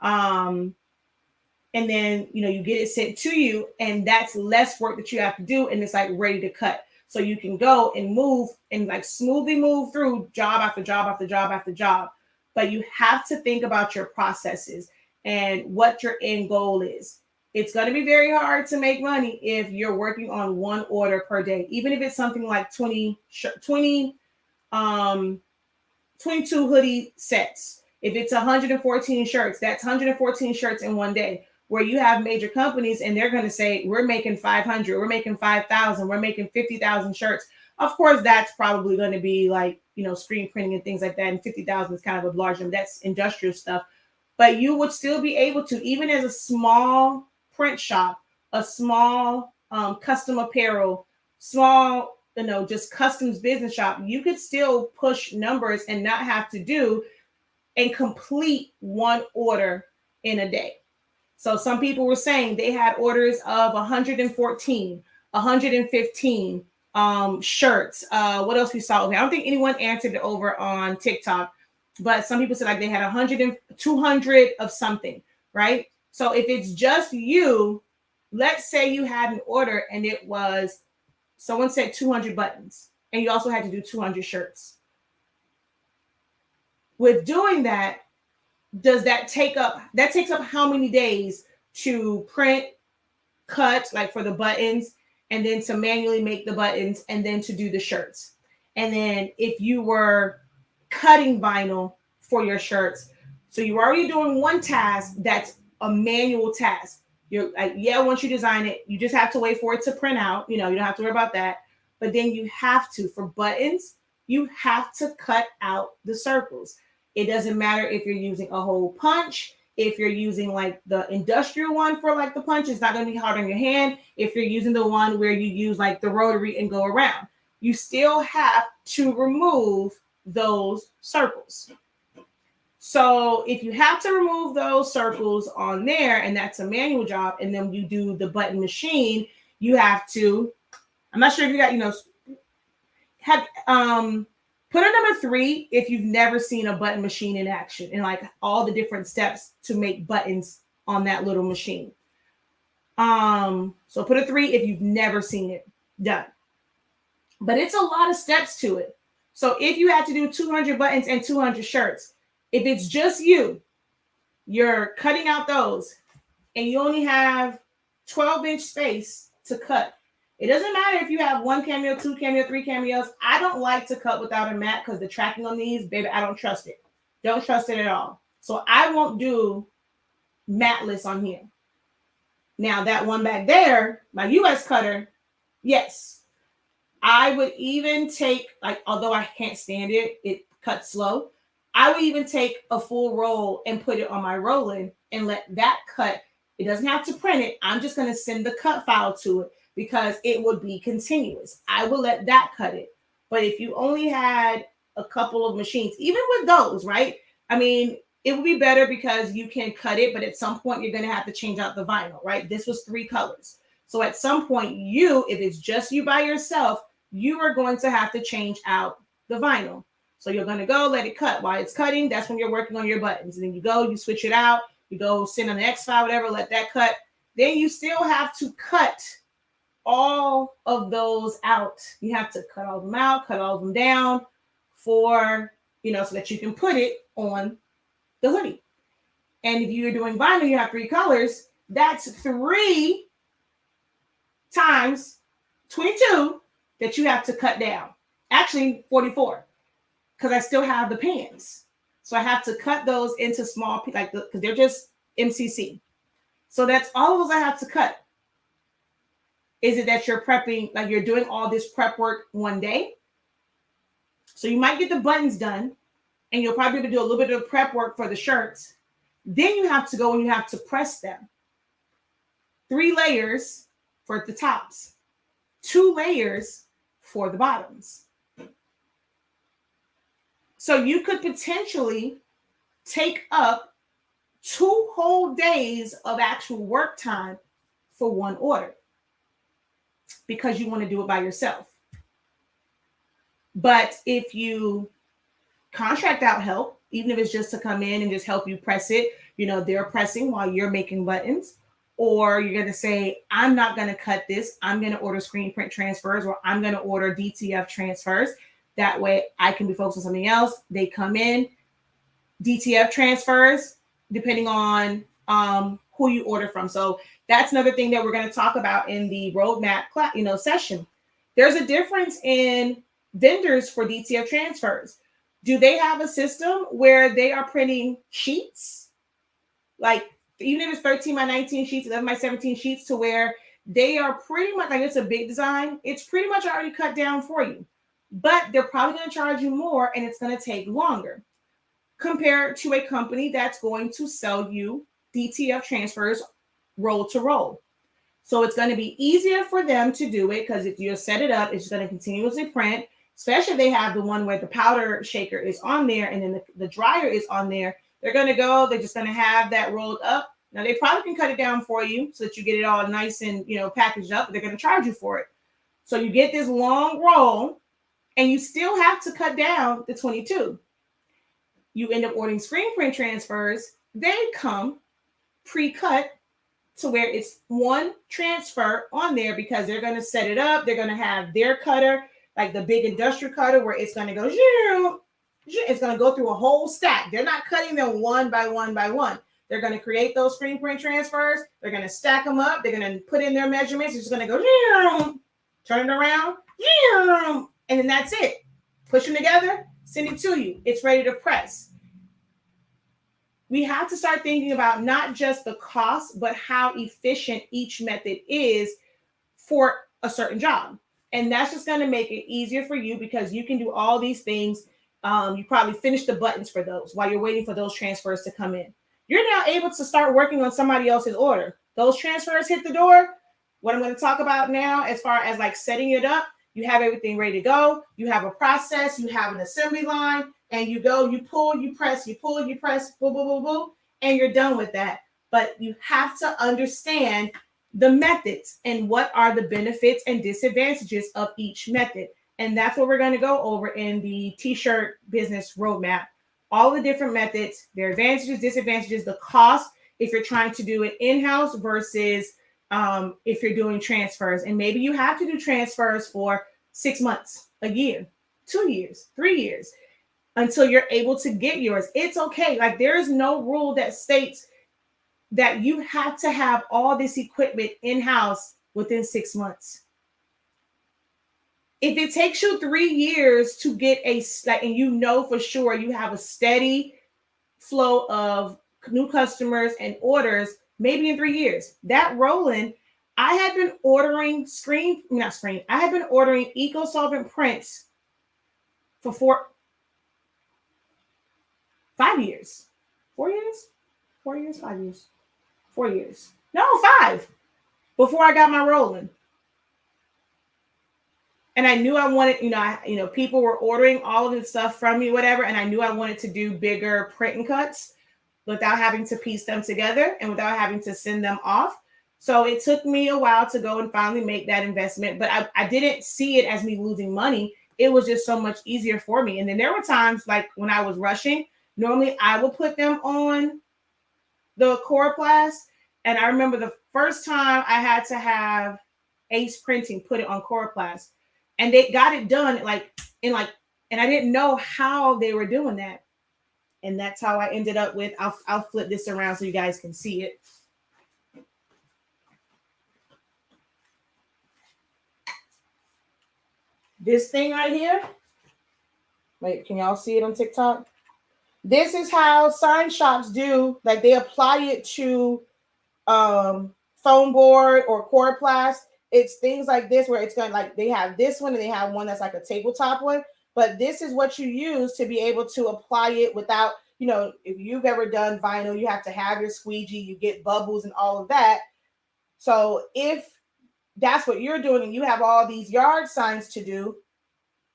And then, you get it sent to you, and that's less work that you have to do. And it's like ready to cut. So you can go and move and like smoothly move through job after job after job after job. But you have to think about your processes and what your end goal is. It's going to be very hard to make money if you're working on one order per day, even if it's something like 22 hoodie sets. If it's 114 shirts, that's 114 shirts in one day. Where you have major companies and they're going to say, we're making 500, we're making 5,000, we're making 50,000 shirts. Of course, that's probably going to be like, screen printing and things like that. And 50,000 is kind of a large number. That's industrial stuff. But you would still be able to, even as a small print shop, a small custom apparel, small, just customs business shop, you could still push numbers and not have to do and complete one order in a day. So some people were saying they had orders of 114, 115 shirts. What else we saw? Okay, I don't think anyone answered it over on TikTok, but some people said like they had 100 and 200 of something, right? So if it's just you, let's say you had an order and it was, someone said 200 buttons, and you also had to do 200 shirts. With doing that, does that takes up how many days to print, cut, like for the buttons, and then to manually make the buttons, and then to do the shirts? And then if you were cutting vinyl for your shirts, so you're already doing one task that's a manual task. You're like, once you design it, you just have to wait for it to print out. You don't have to worry about that. But then you have to, for buttons, you have to cut out the circles. It doesn't matter if you're using a hole punch, if you're using like the industrial one for like the punch, it's not going to be hard on your hand. If you're using the one where you use like the rotary and go around, you still have to remove those circles. So if you have to remove those circles on there, and that's a manual job, and then you do the button machine, you have to, I'm not sure if you got, put a number 3 if you've never seen a button machine in action and like all the different steps to make buttons on that little machine. So put a 3 if you've never seen it done. But it's a lot of steps to it. So if you had to do 200 buttons and 200 shirts, if it's just you, you're cutting out those and you only have 12-inch space to cut. It doesn't matter if you have 1 cameo, 2 cameo, 3 cameos. I don't like to cut without a mat because the tracking on these, baby, I don't trust it. Don't trust it at all. So I won't do matless on here. Now that one back there, my US cutter, yes. I would even take, like, although I can't stand it, it cuts slow. I would even take a full roll and put it on my rolling and let that cut. It doesn't have to print it. I'm just going to send the cut file to it, because it would be continuous. I will let that cut it. But if you only had a couple of machines, even with those, right? I mean, it would be better because you can cut it, but at some point you're going to have to change out the vinyl, right? This was 3 colors. So at some point if it's just you by yourself, you are going to have to change out the vinyl. So you're going to go let it cut. While it's cutting, that's when you're working on your buttons. And then you go, you switch it out, you go send on the X file, whatever, let that cut. Then you still have to cut all of those out. You have to cut all of them out, cut all of them down for, so that you can put it on the hoodie. And if you're doing vinyl, you have 3 colors. That's 3 times 22 that you have to cut down. Actually, 44, because I still have the pants. So I have to cut those into small, because they're just MCC. So that's all of those I have to cut. Is it that you're prepping, like you're doing all this prep work one day? So you might get the buttons done, and you'll probably be able to do a little bit of prep work for the shirts. Then you have to go and you have to press them. 3 layers for the tops, 2 layers for the bottoms. So you could potentially take up 2 whole days of actual work time for one order because you want to do it by yourself. But if you contract out help, even if it's just to come in and just help you press it, they're pressing while you're making buttons, or you're going to say, I'm not going to cut this. I'm going to order screen print transfers, or I'm going to order DTF transfers. That way I can be focused on something else. They come in, DTF transfers, depending on who you order from. So that's another thing that we're going to talk about in the roadmap session. There's a difference in vendors for DTF transfers. Do they have a system where they are printing sheets? Like, even if it's 13 by 19 sheets, 11 by 17 sheets, to where they are pretty much, like, it's a big design. It's pretty much already cut down for you. But they're probably going to charge you more, and it's going to take longer compared to a company that's going to sell you DTF transfers roll to roll. So it's going to be easier for them to do it because if you set it up, it's going to continuously print, especially if they have the one where the powder shaker is on there and then the dryer is on there. They're just going to have that rolled up. Now, they probably can cut it down for you so that you get it all nice and, packaged up, but they're going to charge you for it. So you get this long roll and you still have to cut down the 22. You end up ordering screen print transfers. They come pre-cut to where it's one transfer on there because they're going to set it up. They're going to have their cutter, like the big industrial cutter, where it's going to go, it's going to go through a whole stack. They're not cutting them one by one by one. They're going to create those screen print transfers. They're going to stack them up. They're going to put in their measurements. It's just going to go, turn it around, and then that's it. Push them together, send it to you. It's ready to press. We have to start thinking about not just the cost, but how efficient each method is for a certain job. And that's just going to make it easier for you because you can do all these things. You probably finish the buttons for those while you're waiting for those transfers to come in. You're now able to start working on somebody else's order. Those transfers hit the door. What I'm going to talk about now, as far as like setting it up, you have everything ready to go. You have a process. You have an assembly line. And you go, you pull, you press, you pull, you press, boom, boom, boom, boom, and you're done with that. But you have to understand the methods and what are the benefits and disadvantages of each method. And that's what we're going to go over in the t-shirt business roadmap. All the different methods, their advantages, disadvantages, the cost, if you're trying to do it in-house versus if you're doing transfers. And maybe you have to do transfers for 6 months, a year, 2 years, 3 years, until you're able to get yours. It's okay. Like, there is no rule that states that you have to have all this equipment in-house within 6 months. If it takes you 3 years to get and for sure you have a steady flow of new customers and orders, maybe in 3 years, that rolling, I had been ordering I had been ordering eco-solvent prints for 5 years. 4 years? 4 years? 5 years? 4 years. No, 5. Before I got my rolling. And I knew I wanted, people were ordering all of this stuff from me, whatever. And I knew I wanted to do bigger print and cuts without having to piece them together and without having to send them off. So it took me a while to go and finally make that investment. But I didn't see it as me losing money. It was just so much easier for me. And then there were times like when I was rushing, normally I would put them on the Coroplast. And I remember the first time I had to have Ace Printing put it on Coroplast. And they got it done and I didn't know how they were doing that. And that's how I ended up with, I'll flip this around so you guys can see it. This thing right here. Wait, can y'all see it on TikTok? This is how sign shops do. Like, they apply it to foam board or Coroplast. It's things like this where it's going to, like, they have this one and they have one that's like a tabletop one. But this is what you use to be able to apply it without, if you've ever done vinyl, you have to have your squeegee, you get bubbles and all of that. So if that's what you're doing and you have all these yard signs to do,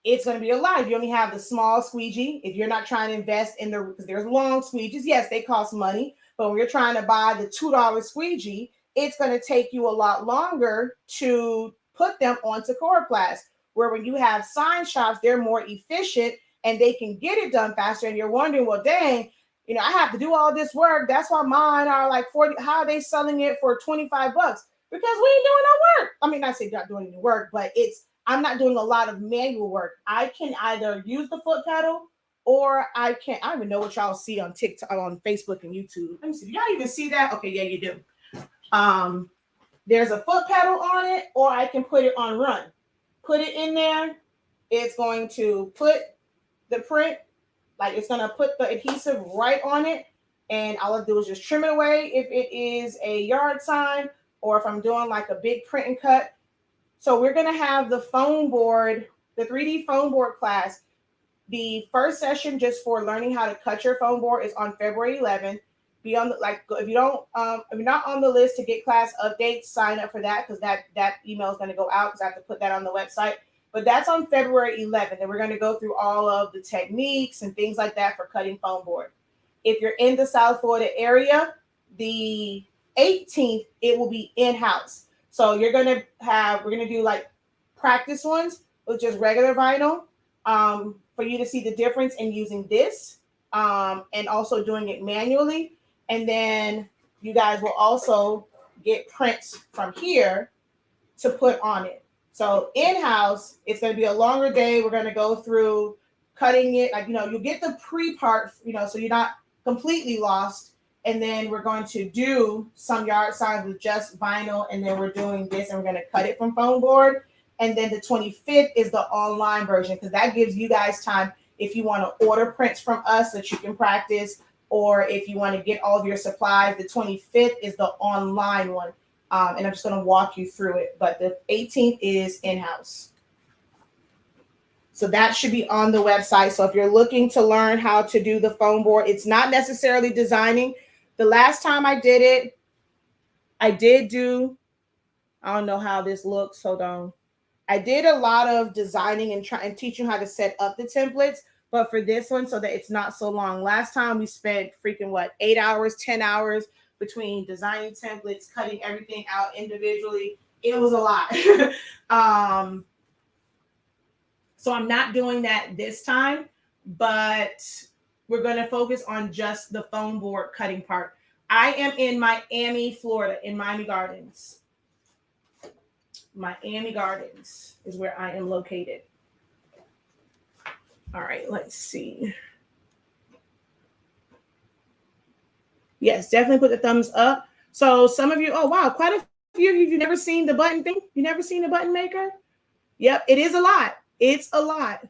it's going to be a lot. If you only have the small squeegee, if you're not trying to invest in because there's long squeegees, yes, they cost money, but when you're trying to buy the $2 squeegee, it's going to take you a lot longer to put them onto coroplast. Where when you have sign shops, they're more efficient and they can get it done faster. And you're wondering, well, dang, I have to do all this work. That's why mine are like 40. How are they selling it for $25? Because we ain't doing no work. I mean, not say not doing any work, but I'm not doing a lot of manual work. I can either use the foot pedal or I don't even know what y'all see on TikTok, on Facebook and YouTube. Let me see. Do y'all even see that? Okay, yeah, you do. There's a foot pedal on it, or I can put it on run. Put it in there. It's going to put the print, like it's going to put the adhesive right on it. And all I do is just trim it away if it is a yard sign or if I'm doing like a big print and cut. So we're going to have the foam board, the 3D foam board class. The first session just for learning how to cut your foam board is on February 11th. Be on if you're not on the list to get class updates, sign up for that because that email is going to go out because I have to put that on the website. But that's on February 11th, and we're going to go through all of the techniques and things like that for cutting foam board. If you're in the South Florida area, the 18th it will be in-house. So we're going to do like practice ones with just regular vinyl for you to see the difference in using this and also doing it manually. And then you guys will also get prints from here to put on it. So in-house, it's going to be a longer day. We're going to go through cutting it. Like, you'll get the pre-part, so you're not completely lost. And then we're going to do some yard signs with just vinyl. And then we're doing this and we're going to cut it from foam board. And then the 25th is the online version because that gives you guys time if you want to order prints from us so that you can practice, or if you want to get all of your supplies. The 25th is the online one. And I'm just going to walk you through it. But the 18th is in-house. So that should be on the website. So if you're looking to learn how to do the foam board, it's not necessarily designing. The last time I did it, I don't know how this looks. Hold on. I did a lot of designing and teaching how to set up the templates. But for this one, so that it's not so long. Last time we spent 8 hours, 10 hours between designing templates, cutting everything out individually. It was a lot. So I'm not doing that this time, but we're going to focus on just the foam board cutting part. I am in Miami, Florida, in Miami Gardens. Miami Gardens is where I am located. All right, let's see. Yes, definitely put the thumbs up. So some of you, oh, wow, quite a few of you've never seen the button thing. You never seen the button maker? Yep, it is a lot. It's a lot.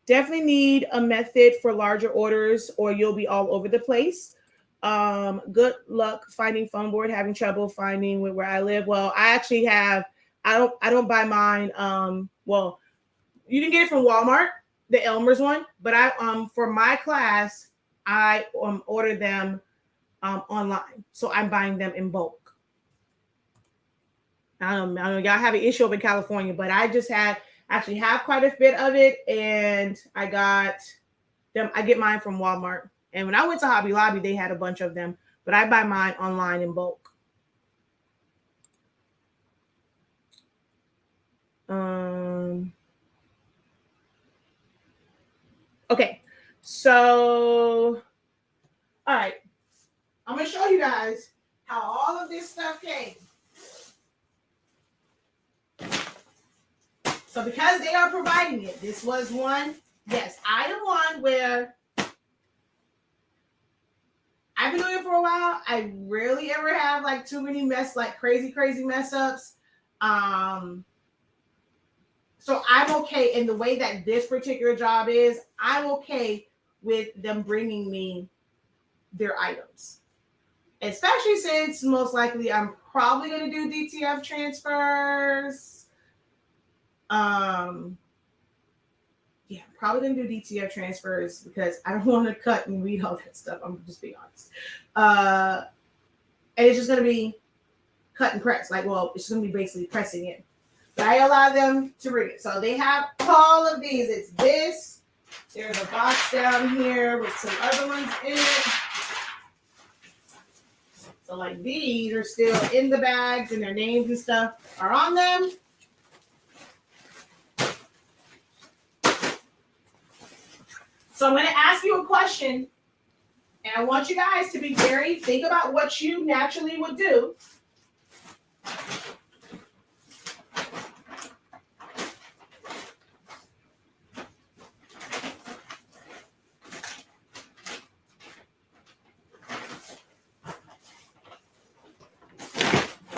Definitely need a method for larger orders or you'll be all over the place. Good luck finding foam board, having trouble finding where I live. Well, I actually I don't buy mine. Well, you can get it from Walmart, the Elmer's one, but for my class, I order them online. So I'm buying them in bulk. I don't know, y'all have an issue over in California, but I just actually have quite a bit of it, and I get mine from Walmart. And when I went to Hobby Lobby, they had a bunch of them, but I buy mine online in bulk. Okay, so, all right. I'm going to show you guys how all of this stuff came. So because they are providing it, this was one, yes, item one where I've been doing it for a while. I rarely ever have like too many crazy mess ups. So I'm okay in the way that this particular job is. I'm okay with them bringing me their items, especially since most likely I'm probably going to do DTF transfers. Yeah, I'm probably going to do DTF transfers because I don't want to cut and read all that stuff. I'm just being honest. And it's just going to be cut and press. It's going to be basically pressing it. But I allow them to read it. So they have all of these. It's this. There's a box down here with some other ones in it. So like these are still in the bags and their names and stuff are on them. So I'm going to ask you a question, and I want you guys to be think about what you naturally would do.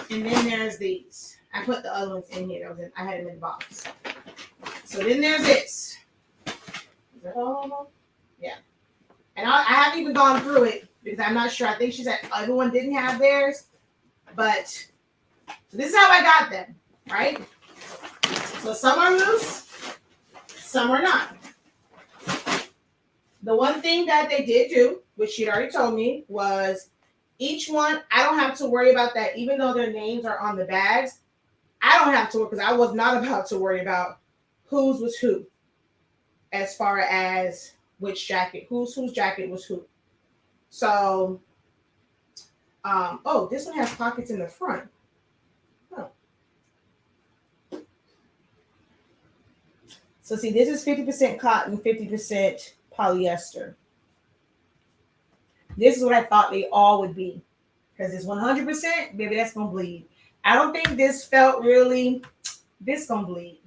And then there's these. I put the other ones in here. I had them in the box. So then there's this. Is that all of them? Yeah. And I haven't even gone through it because I'm not sure. I think she said everyone didn't have theirs. But so this is how I got them, right? So some are loose, some are not. The one thing that they did do, which she already told me, was each one, I don't have to worry about that. Even though their names are on the bags, I don't have to worry because I was not about to worry about whose was who as far as which jacket, whose jacket was who. So, oh, this one has pockets in the front. Huh. So see, this is 50% cotton, 50% polyester. This is what I thought they all would be. Because it's 100%, baby, that's going to bleed. I don't think this felt really, this going to bleed.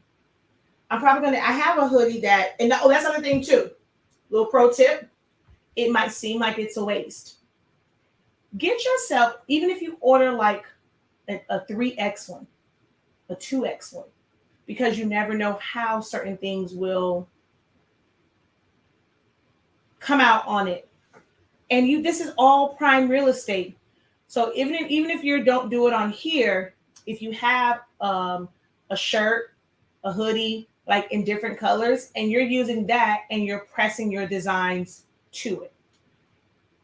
I'm probably going to, I have a hoodie that, and oh, that's another thing too. Little pro tip. It might seem like it's a waste. Get yourself, even if you order like a 3X one, a 2X one, because you never know how certain things will come out on it. And this is all prime real estate. So even if you don't do it on here, if you have a shirt, a hoodie, like in different colors, and you're using that and you're pressing your designs to it.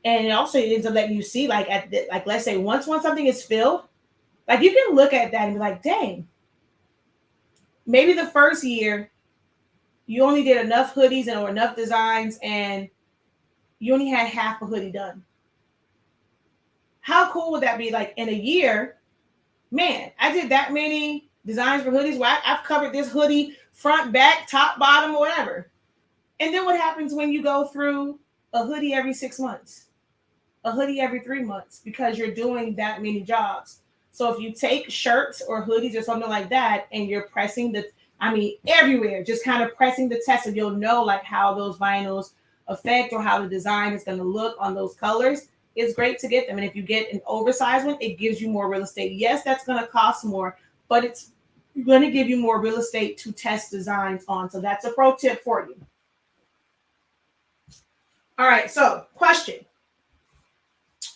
And it also ends up letting you see, like let's say once something is filled, like you can look at that and be like, dang, maybe the first year you only did enough hoodies or enough designs and you only had half a hoodie done. How cool would that be? Like in a year, man, I did that many designs for hoodies where I've covered this hoodie front, back, top, bottom, or whatever. And then what happens when you go through a hoodie every 6 months, a hoodie every 3 months, because you're doing that many jobs. So if you take shirts or hoodies or something like that, and you're pressing everywhere, just kind of pressing the test, and you'll know like how those vinyls affect or how the design is going to look on those colors. It's great to get them. And if you get an oversized one, it gives you more real estate. Yes, that's going to cost more, but it's going to give you more real estate to test designs on. So that's a pro tip for you. All right. So question,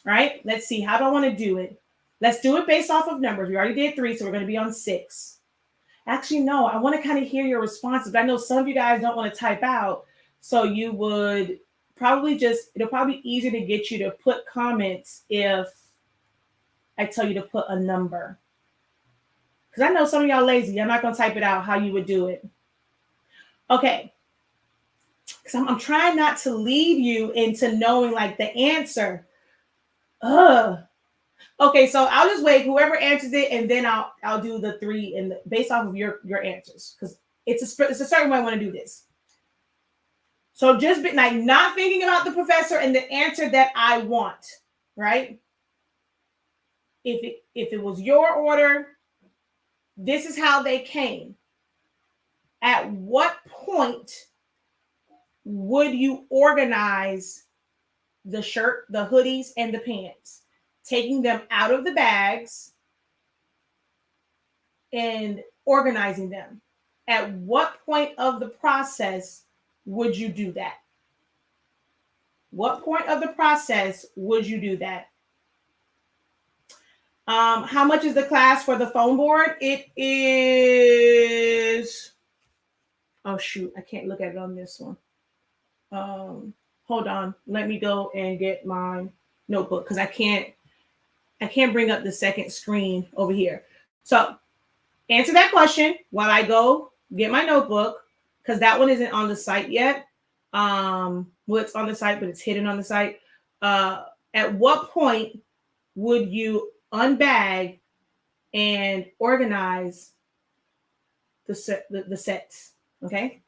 right? Let's see. How do I want to do it? Let's do it based off of numbers. We already did 3, so we're going to be on 6. Actually, no, I want to kind of hear your responses. But I know some of you guys don't want to type out. So you would probably it'll probably be easier to get you to put comments if I tell you to put a number. Because I know some of y'all lazy. I'm not going to type it out how you would do it. Okay. Because I'm trying not to lead you into knowing like the answer. Okay, so I'll just wait. Whoever answers it, and then I'll do the 3 and based off of your answers. Because it's a certain way I want to do this. So just like not thinking about the professor and the answer that I want, right? If it was your order, this is how they came. At what point would you organize the shirt, the hoodies, and the pants? Taking them out of the bags and organizing them. At what point of the process would you do that? What point of the process would you do that? How much is the class for the foam board? It is, oh shoot, I can't look at it on this one. Hold on, let me go and get my notebook because I can't bring up the second screen over here. So answer that question while I go get my notebook, because that one isn't on the site yet. Well, it's on the site, but it's hidden on the site. At what point would you unbag and organize the sets? Okay.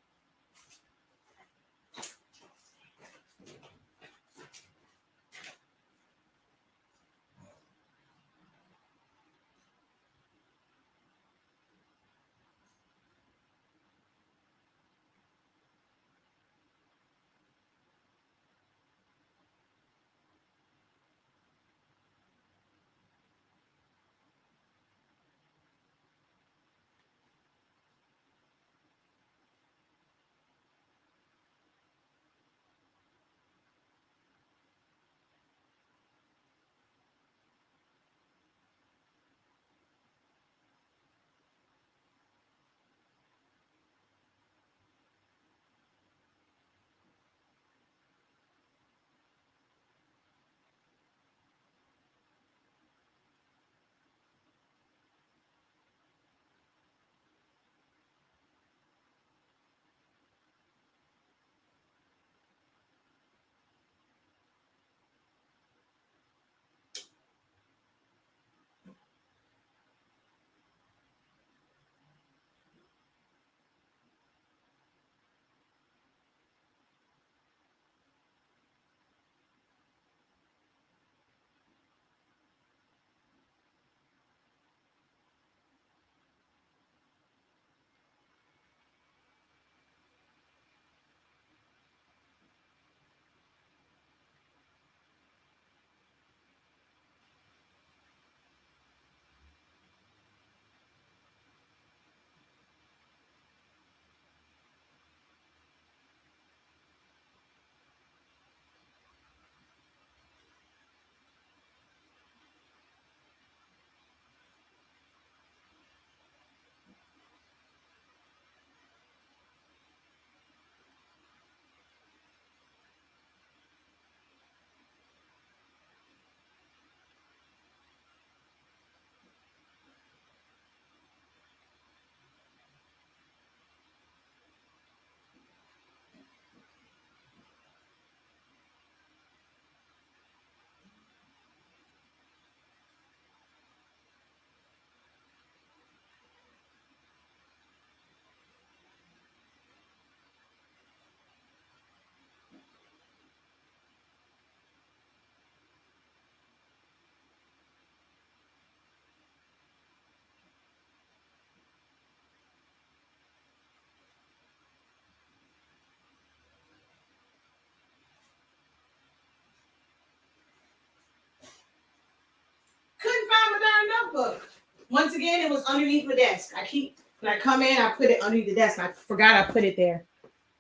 Couldn't find my darn notebook. Once again, it was underneath my desk. When I come in, I put it underneath the desk. And I forgot I put it there.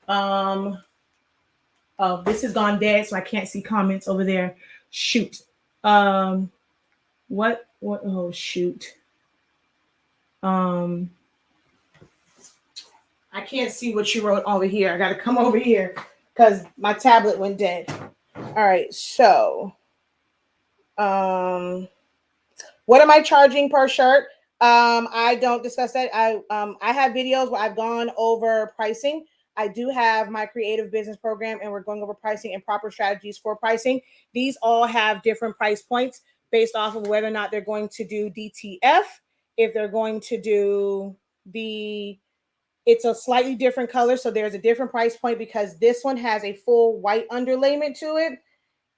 Oh, this has gone dead, so I can't see comments over there. Shoot. What? Oh, shoot. I can't see what you wrote over here. I got to come over here because my tablet went dead. All right, so, what am I charging per shirt? I don't discuss that. I have videos where I've gone over pricing. I do have my creative business program, and we're going over pricing and proper strategies for pricing. These all have different price points based off of whether or not they're going to do DTF, if they're going to do it's a slightly different color. So there's a different price point because this one has a full white underlayment to it.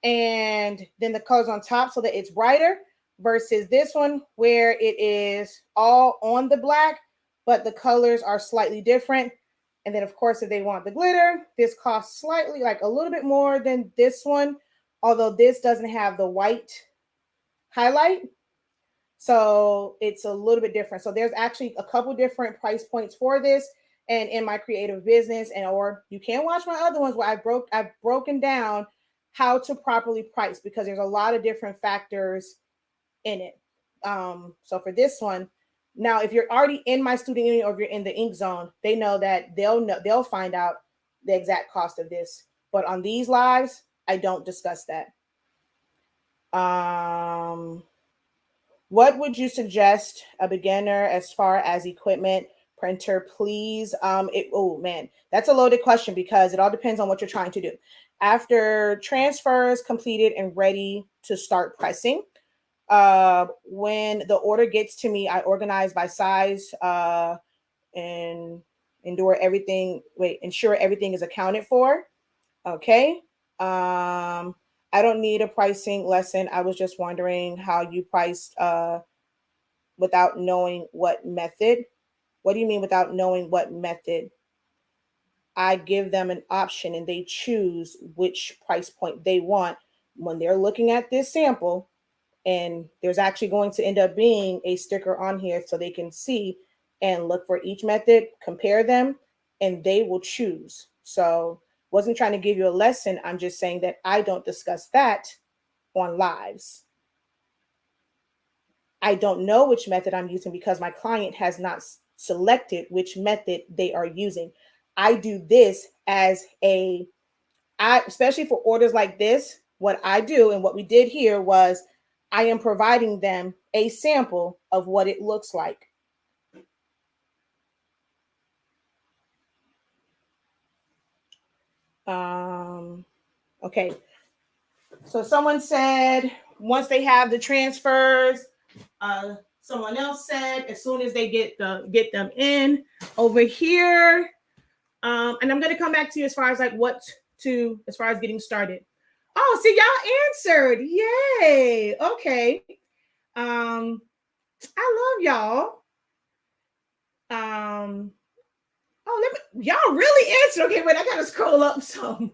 And then the colors on top so that it's brighter versus this one where it is all on the black, but the colors are slightly different. And then of course, if they want the glitter, this costs slightly, like a little bit more than this one, although this doesn't have the white highlight. So it's a little bit different. So there's actually a couple different price points for this. And in my creative business, and or you can watch my other ones where I've broken down how to properly price because there's a lot of different factors in it. So for this one, now if you're already in my student union or if you're in the ink zone, they know that they'll find out the exact cost of this. But on these lives, I don't discuss that. What would you suggest a beginner as far as equipment, printer, please? Oh man, that's a loaded question because it all depends on what you're trying to do. After transfers completed and ready to start pressing, when the order gets to me, I organize by size and ensure everything is accounted for. Okay. I don't need a pricing lesson. I was just wondering how you priced without knowing what method. What do you mean without knowing what method? I give them an option and they choose which price point they want when they're looking at this sample. And there's actually going to end up being a sticker on here so they can see and look for each method, compare them, and they will choose. So wasn't trying to give you a lesson. I'm just saying that I don't discuss that on lives. I don't know which method I'm using because my client has not selected which method they are using. I do this as especially for orders like this, what I do and what we did here was I am providing them a sample of what it looks like. Okay. So someone said once they have the transfers, someone else said as soon as they get them in over here. And I'm going to come back to you as far as like as far as getting started. Oh, see, y'all answered. Yay. Okay. I love y'all. Y'all really answered. Okay, wait, I gotta scroll up some.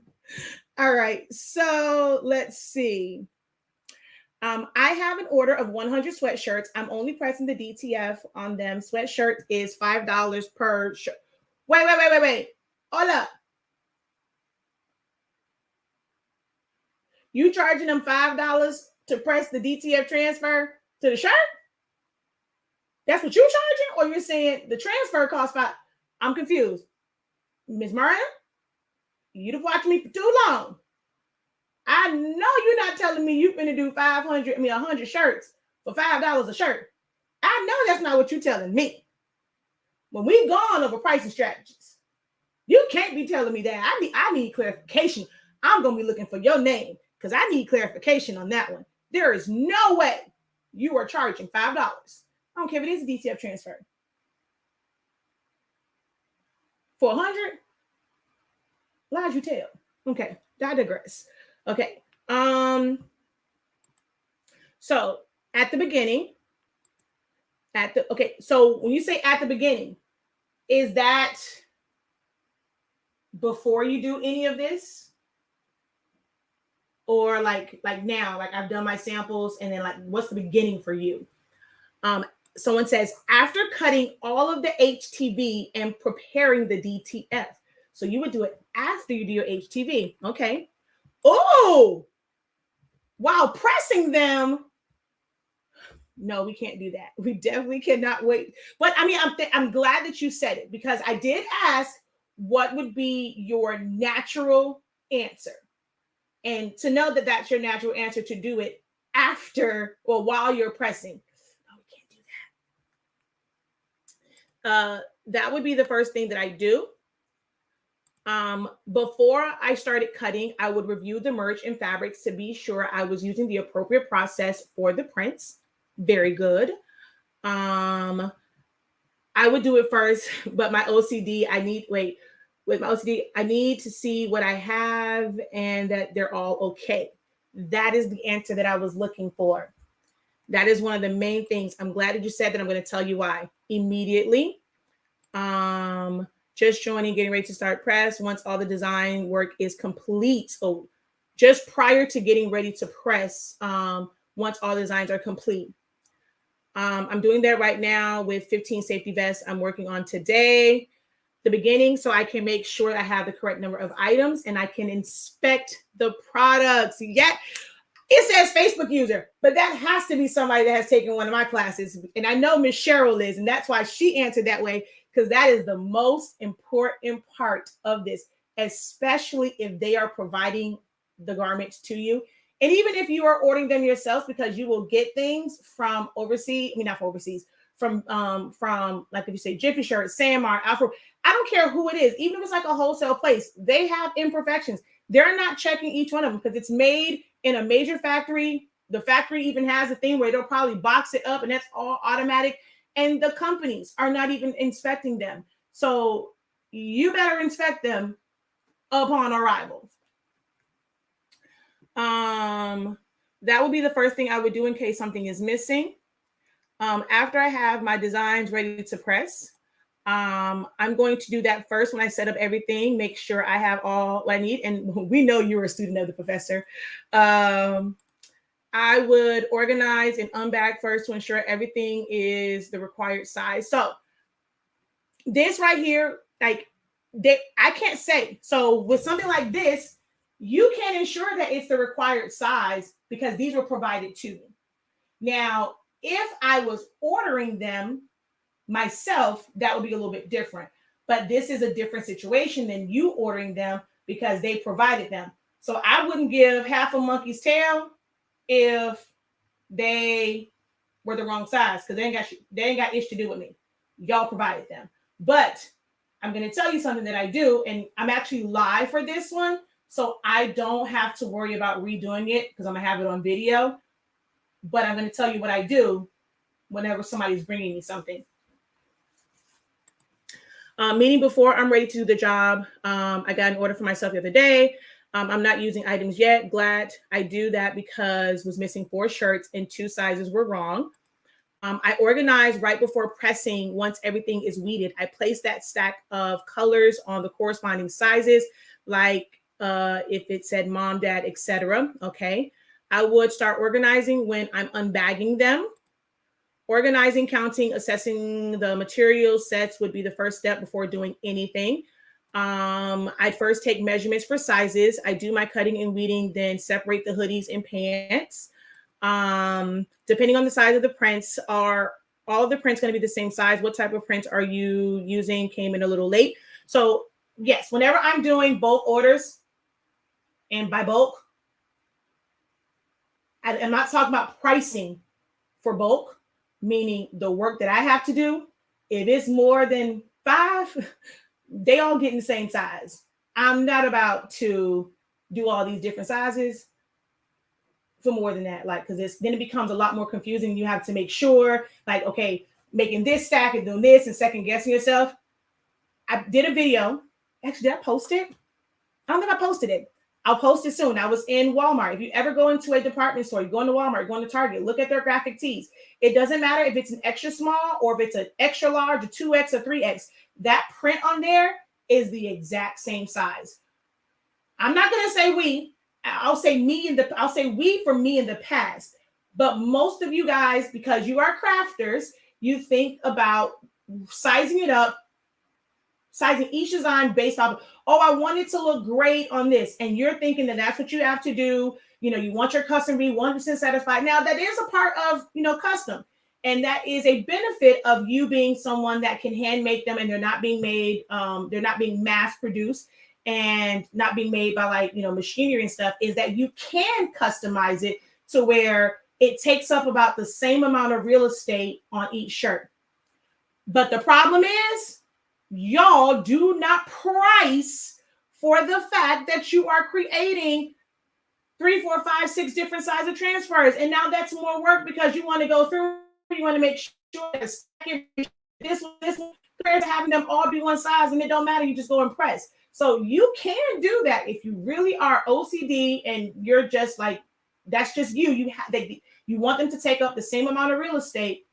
All right, so let's see. I have an order of 100 sweatshirts. I'm only pressing the DTF on them. Sweatshirt is $5 per shirt. Wait. Hold up. You charging them $5 to press the DTF transfer to the shirt? That's what you're charging? Or you're saying the transfer costs $5? I'm confused. Ms. Mariah, you've watched me for too long. I know you're not telling me you're going to do 100 shirts for $5 a shirt. I know that's not what you're telling me. When we've gone over pricing strategies, you can't be telling me that. I need clarification. I'm going to be looking for your name because I need clarification on that one. There is no way you are charging $5. I don't care if it is a DTF transfer. For 100? Lies you tell. Okay, I digress. Okay. So at the beginning, so when you say at the beginning, is that before you do any of this? Or like now, like I've done my samples and then like what's the beginning for you? Someone says after cutting all of the HTV and preparing the DTF. So you would do it after you do your HTV. Okay. Oh, while pressing them. No, we can't do that. We definitely cannot wait. But I mean, I'm glad that you said it because I did ask what would be your natural answer. And to know that that's your natural answer to do it after or while you're pressing. No, we can't do that. That would be the first thing that I do. Before I started cutting, I would review the merch and fabrics to be sure I was using the appropriate process for the prints. Very good. I would do it first, but my OCD, with my OCD, I need to see what I have and that they're all okay. That is the answer that I was looking for. That is one of the main things. I'm glad that you said that. I'm going to tell you why immediately. Just joining, getting ready to start press once all the design work is complete. So just prior to getting ready to press, once all the designs are complete. I'm doing that right now with 15 safety vests I'm working on today. The beginning, so I can make sure I have the correct number of items and I can inspect the products. Yeah, it says Facebook user, but that has to be somebody that has taken one of my classes. And I know Miss Cheryl is, and that's why she answered that way, because that is the most important part of this, especially if they are providing the garments to you. And even if you are ordering them yourself, because you will get things from overseas, I mean, not from overseas, from like if you say Jiffy Shirt, Samar, Afro, I don't care who it is, even if it's like a wholesale place, they have imperfections. They're not checking each one of them because it's made in a major factory. The factory even has a thing where they'll probably box it up and that's all automatic. And the companies are not even inspecting them. So you better inspect them upon arrival. That would be the first thing I would do in case something is missing. After I have my designs ready to press, I'm going to do that first when I set up everything, make sure I have all I need. And we know you're a student of the professor. I would organize and unbag first to ensure everything is the required size. So this right here, like I can't say. So with something like this, you can ensure that it's the required size because these were provided to me. Now, if I was ordering them myself, that would be a little bit different. But this is a different situation than you ordering them because they provided them. So I wouldn't give half a monkey's tail if they were the wrong size because they ain't got ish to do with me. Y'all provided them. But I'm going to tell you something that I do, and I'm actually live for this one, so I don't have to worry about redoing it because I'm going to have it on video. But I'm going to tell you what I do whenever somebody's bringing me something. Meaning before I'm ready to do the job, I got an order for myself the other day. I'm not using items yet. Glad I do that because was missing 4 shirts and 2 sizes were wrong. I organize right before pressing. Once everything is weeded, I place that stack of colors on the corresponding sizes, like if it said mom, dad, etc. Okay. I would start organizing when I'm unbagging them. Organizing, counting, assessing the material sets would be the first step before doing anything. I'd first take measurements for sizes. I do my cutting and weeding, then separate the hoodies and pants. Depending on the size of the prints, are all of the prints going to be the same size? What type of prints are you using? Came in a little late. So yes, whenever I'm doing bulk orders, and by bulk, I'm not talking about pricing for bulk, meaning the work that I have to do. If it's more than 5, they all get in the same size. I'm not about to do all these different sizes for more than that, like, because then it becomes a lot more confusing. You have to make sure, like, okay, making this stack and doing this and second guessing yourself. I did a video. Actually, did I post it? I don't think I posted it. I'll post it soon. I was in Walmart. If you ever go into a department store, you go into Walmart, you go into Target, look at their graphic tees. It doesn't matter if it's an extra small or if it's an extra large, a 2X or 3X. That print on there is the exact same size. I'm not going to say we. I'll say we for me in the past. But most of you guys, because you are crafters, you think about sizing it up, sizing each design based off of, oh, I want it to look great on this. And you're thinking that that's what you have to do. You know, you want your custom to be 100% satisfied. Now, that is a part of, custom. And that is a benefit of you being someone that can hand make them and they're not being made, they're not being mass produced and not being made by machinery and stuff, is that you can customize it to where it takes up about the same amount of real estate on each shirt. But the problem is, y'all do not price for the fact that you are creating 3, 4, 5, 6 different size of transfers. And now that's more work because you want to go through, you want to make sure that this compared to having them all be one size, and it don't matter, you just go and press. So you can do that if you really are OCD and you're just like, that's just you. You want them to take up the same amount of real estate.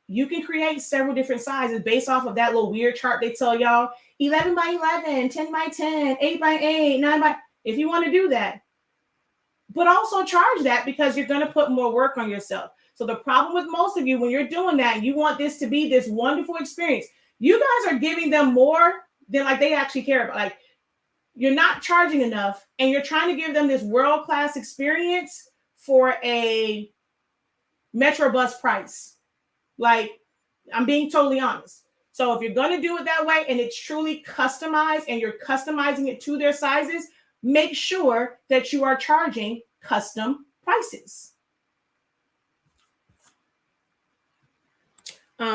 You can create several different sizes based off of that little weird chart they tell y'all, 11 by 11, 10 by 10, 8 by 8, 9 by, if you want to do that. But also charge that because you're going to put more work on yourself. So the problem with most of you, when you're doing that, you want this to be this wonderful experience. You guys are giving them more than like they actually care about. Like, you're not charging enough and you're trying to give them this world-class experience for a Metro bus price. Like, I'm being totally honest. So if you're going to do it that way and it's truly customized and you're customizing it to their sizes, make sure that you are charging custom prices.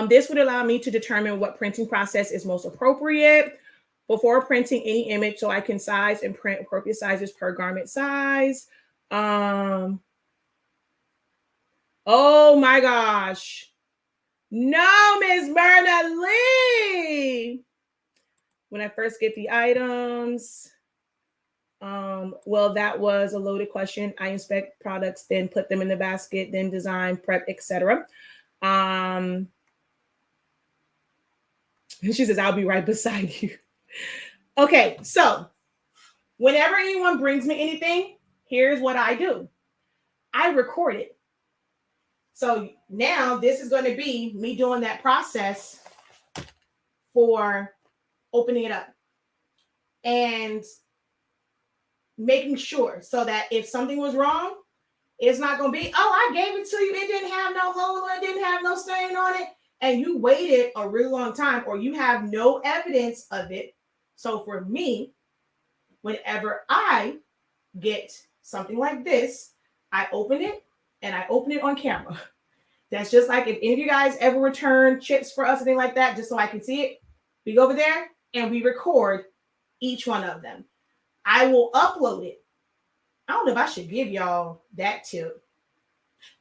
This would allow me to determine what printing process is most appropriate before printing any image, so I can size and print appropriate sizes per garment size. Oh my gosh. No, Miss Berna Lee. When I first get the items, well, that was a loaded question. I inspect products, then put them in the basket, then design, prep, etc. She says, I'll be right beside you. Okay, so whenever anyone brings me anything, here's what I do. I record it. So now this is going to be me doing that process for opening it up and making sure so that if something was wrong, it's not going to be, oh, I gave it to you. It didn't have no hole or it didn't have no stain on it. And you waited a really long time or you have no evidence of it. So for me, whenever I get something like this, I open it and I open it on camera. That's just like if any of you guys ever return chips for us, anything like that, just so I can see it, we go over there and we record each one of them. I will upload it. I don't know if I should give y'all that tip.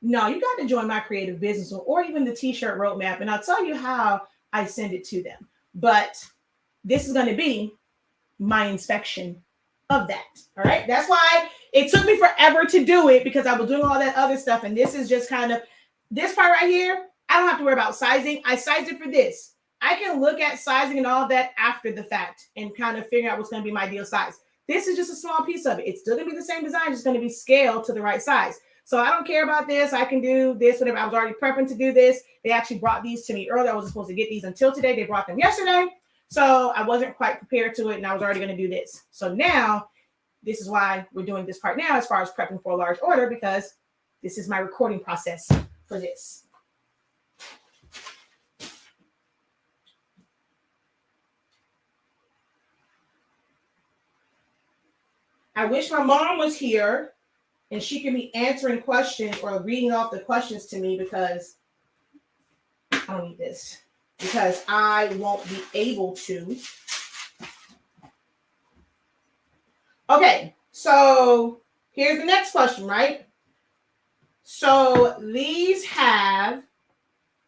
No, you got to join my creative business or even the t-shirt roadmap, and I'll tell you how I send it to them. But this is going to be my inspection of that. All right. That's why it took me forever to do it, because I was doing all that other stuff. And this is just kind of this part right here. I don't have to worry about sizing. I sized it for this. I can look at sizing and all that after the fact and kind of figure out what's going to be my ideal size. This is just a small piece of it. It's still going to be the same design. It's going to be scaled to the right size. So I don't care about this. I can do this, whatever. I was already prepping to do this. They actually brought these to me earlier. I wasn't supposed to get these until today. They brought them yesterday. So I wasn't quite prepared to it, and I was already going to do this. So now, this is why we're doing this part now as far as prepping for a large order, because this is my recording process for this. I wish my mom was here and she could be answering questions or reading off the questions to me, because I don't need this, because I won't be able to. Okay, so here's the next question, right? So these have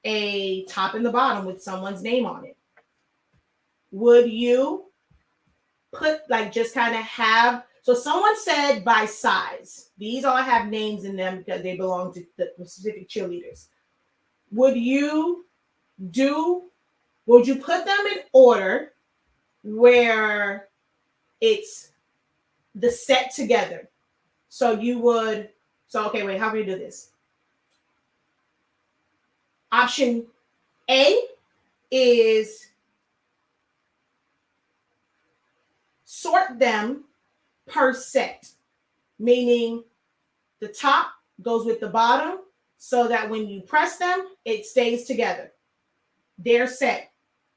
a top and the bottom with someone's name on it. Would you put, like, just kind of have, so someone said by size. These all have names in them because they belong to the specific cheerleaders. Would you put them in order where it's the set together? So you would, okay, wait, how do we do this? Option A is sort them per set, meaning the top goes with the bottom so that when you press them, it stays together. They're set.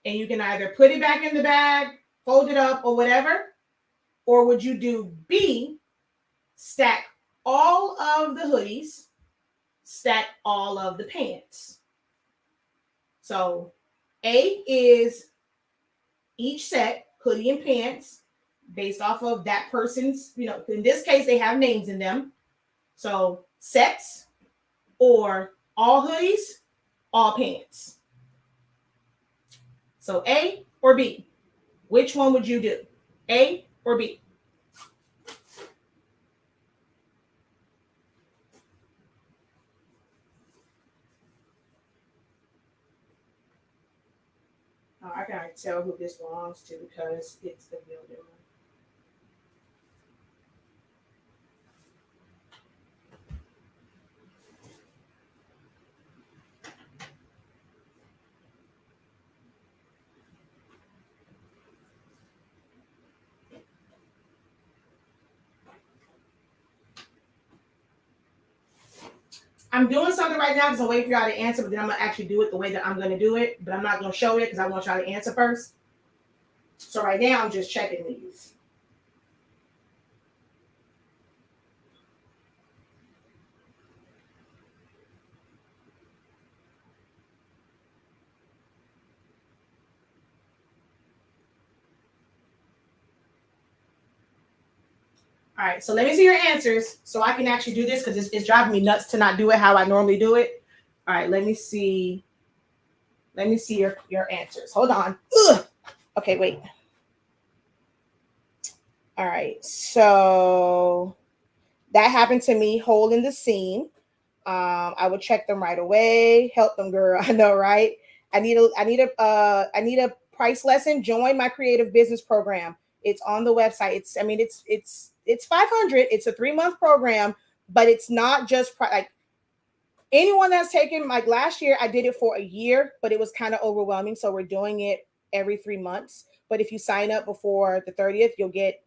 And you can either put it back in the bag, fold it up, or whatever. Or would you do B, stack all of the hoodies, stack all of the pants? So A is each set, hoodie and pants, based off of that person's, in this case, they have names in them. So sets, or all hoodies, all pants. So A or B, which one would you do? A or B? I can already tell who this belongs to because it's the builder. I'm doing something right now because I'm waiting for y'all to answer, but then I'm going to actually do it the way that I'm going to do it. But I'm not going to show it because I want y'all to answer first. So right now, I'm just checking these. All right, so let me see your answers so I can actually do this because it's driving me nuts to not do it how I normally do it. All right, let me see. Let me see your answers. Hold on. Ugh. Okay, wait. All right, so that happened to me holding the seam. I would check them right away. Help them, girl. I know, right? I need a price lesson. Join my creative business program. It's on the website. It's 500. It's a 3-month program, but it's not just like anyone that's taken, like last year I did it for a year, but it was kind of overwhelming. So we're doing it every 3 months. But if you sign up before the 30th, you'll get,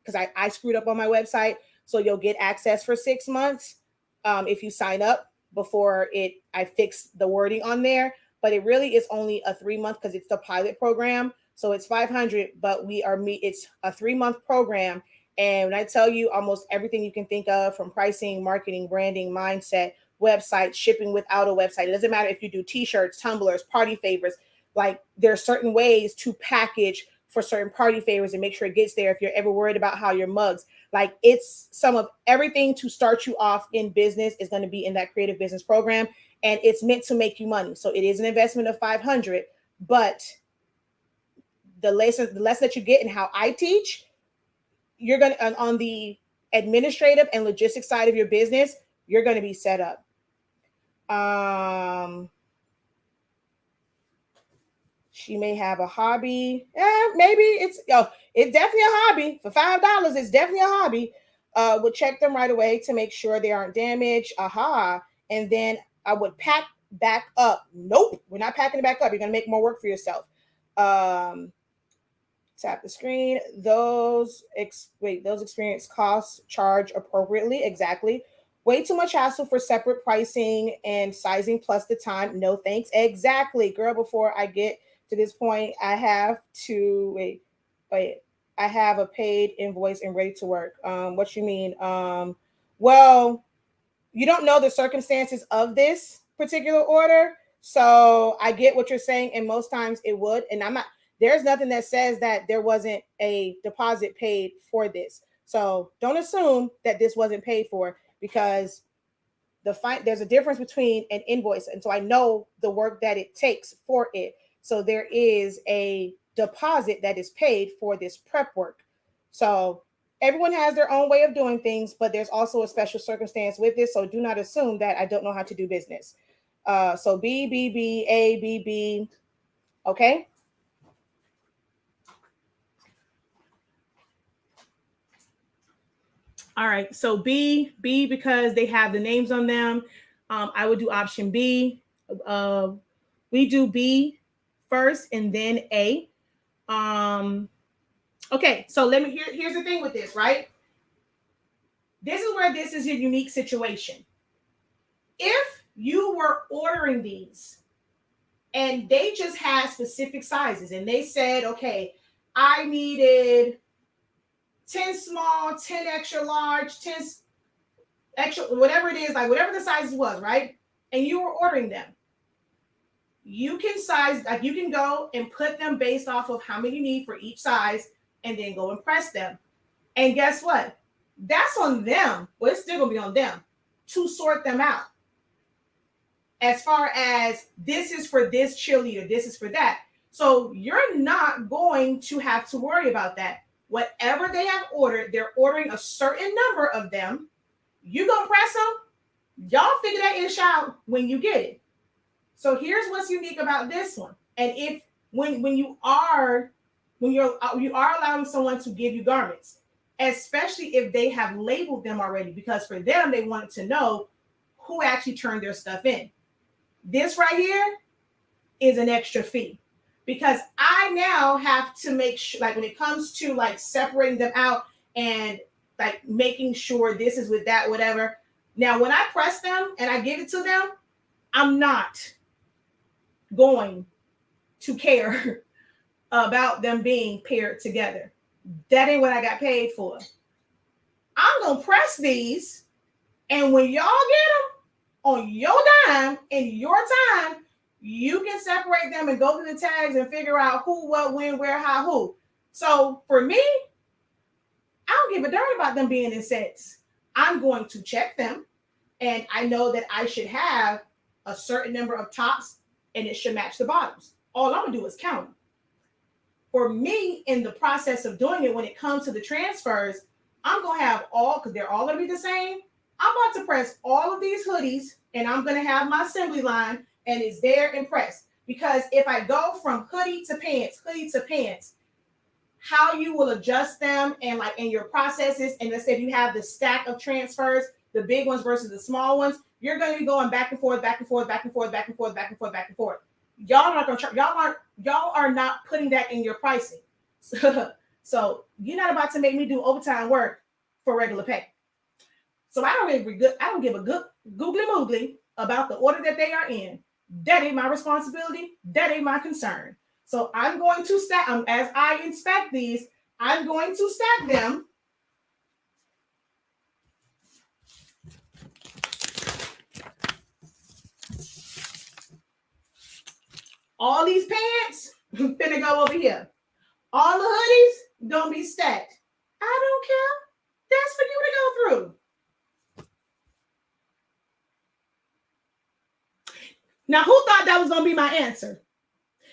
because I screwed up on my website, so you'll get access for 6 months if you sign up before I fix the wording on there. But it really is only a 3-month because it's the pilot program. So it's 500, but it's a 3-month program. And when I tell you almost everything you can think of, from pricing, marketing, branding, mindset, website, shipping without a website. It doesn't matter if you do t-shirts, tumblers, party favors. Like there are certain ways to package for certain party favors and make sure it gets there. If you're ever worried about how your mugs, like it's some of everything to start you off in business is going to be in that creative business program. And it's meant to make you money. So it is an investment of 500, but the lesson that you get and how I teach, you're going to, on the administrative and logistics side of your business, you're going to be set up. She may have a hobby. Maybe it's definitely a hobby. For $5, it's definitely a hobby. Would check them right away to make sure they aren't damaged. And then I would pack back up. Nope, we're not packing it back up. You're gonna make more work for yourself. Tap the screen. Those experience costs charge appropriately. Exactly. Way too much hassle for separate pricing and sizing plus the time. No thanks. Exactly, girl. Before I get to this point, I have to wait. I have a paid invoice and ready to work. What you mean? Well, you don't know the circumstances of this particular order, so I get what you're saying, and most times it would. And there's nothing that says that there wasn't a deposit paid for this. So don't assume that this wasn't paid for, because there's a difference between an invoice, and so I know the work that it takes for it. So there is a deposit that is paid for this prep work. So everyone has their own way of doing things, but there's also a special circumstance with this. So do not assume that I don't know how to do business. So B, B, B, A, B, B. Okay. All right. So B, because they have the names on them. I would do option B. We do B first and then A. Okay. So here's the thing with this, right? This is where this is a unique situation. If you were ordering these and they just had specific sizes and they said, okay, I needed 10 small, 10 extra large, 10 extra, whatever it is, like whatever the size was, right? And you were ordering them. You can you can go and put them based off of how many you need for each size and then go and press them. And guess what? That's on them. Well, it's still going to be on them to sort them out. As far as this is for this cheerleader, this is for that. So you're not going to have to worry about that. Whatever they have ordered, they're ordering a certain number of them. You gonna press them. Y'all figure that ish out when you get it. So here's what's unique about this one. And if when you are allowing someone to give you garments, especially if they have labeled them already, because for them they wanted to know who actually turned their stuff in. This right here is an extra fee, because I now have to make sure, like when it comes to like separating them out and like making sure this is with that, whatever. Now, when I press them and I give it to them, I'm not going to care about them being paired together. That ain't what I got paid for. I'm going to press these, and when y'all get them on your dime in your time, you can separate them and go through the tags and figure out who, what, when, where, how, who. So for me, I I don't give a darn about them being in sets. I'm going to check them, and I know that I should have a certain number of tops, and it should match the bottoms. All I'm gonna do is count them. For me, in the process of doing it, when it comes to the transfers, I'm gonna have all, because they're all gonna be the same. I'm about to press all of these hoodies, and I'm gonna have my assembly line, and it's there and pressed. Because if I go from hoodie to pants, how you will adjust them and like in your processes, and let's say if you have the stack of transfers, the big ones versus the small ones, you're going to be going back and forth, back and forth, back and forth, back and forth, back and forth, back and forth. Y'all are not going to y'all are not putting that in your pricing. So you're not about to make me do overtime work for regular pay. So I don't give a good googly moogly about the order that they are in. That ain't my responsibility. That ain't my concern. So I'm going to stack, as I inspect these, I'm going to stack them. All these pants finna go over here. All the hoodies gonna be stacked. I don't care. That's for you to go through. Now, who thought that was gonna be my answer?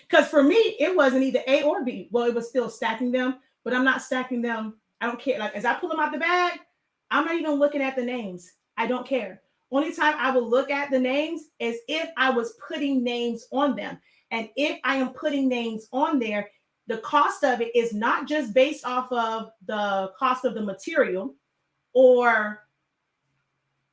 Because for me, it wasn't either A or B. Well, it was still stacking them, but I'm not stacking them. I don't care. Like, as I pull them out the bag, I'm not even looking at the names. I don't care. Only time I will look at the names is if I was putting names on them. And if I am putting names on there, the cost of it is not just based off of the cost of the material, or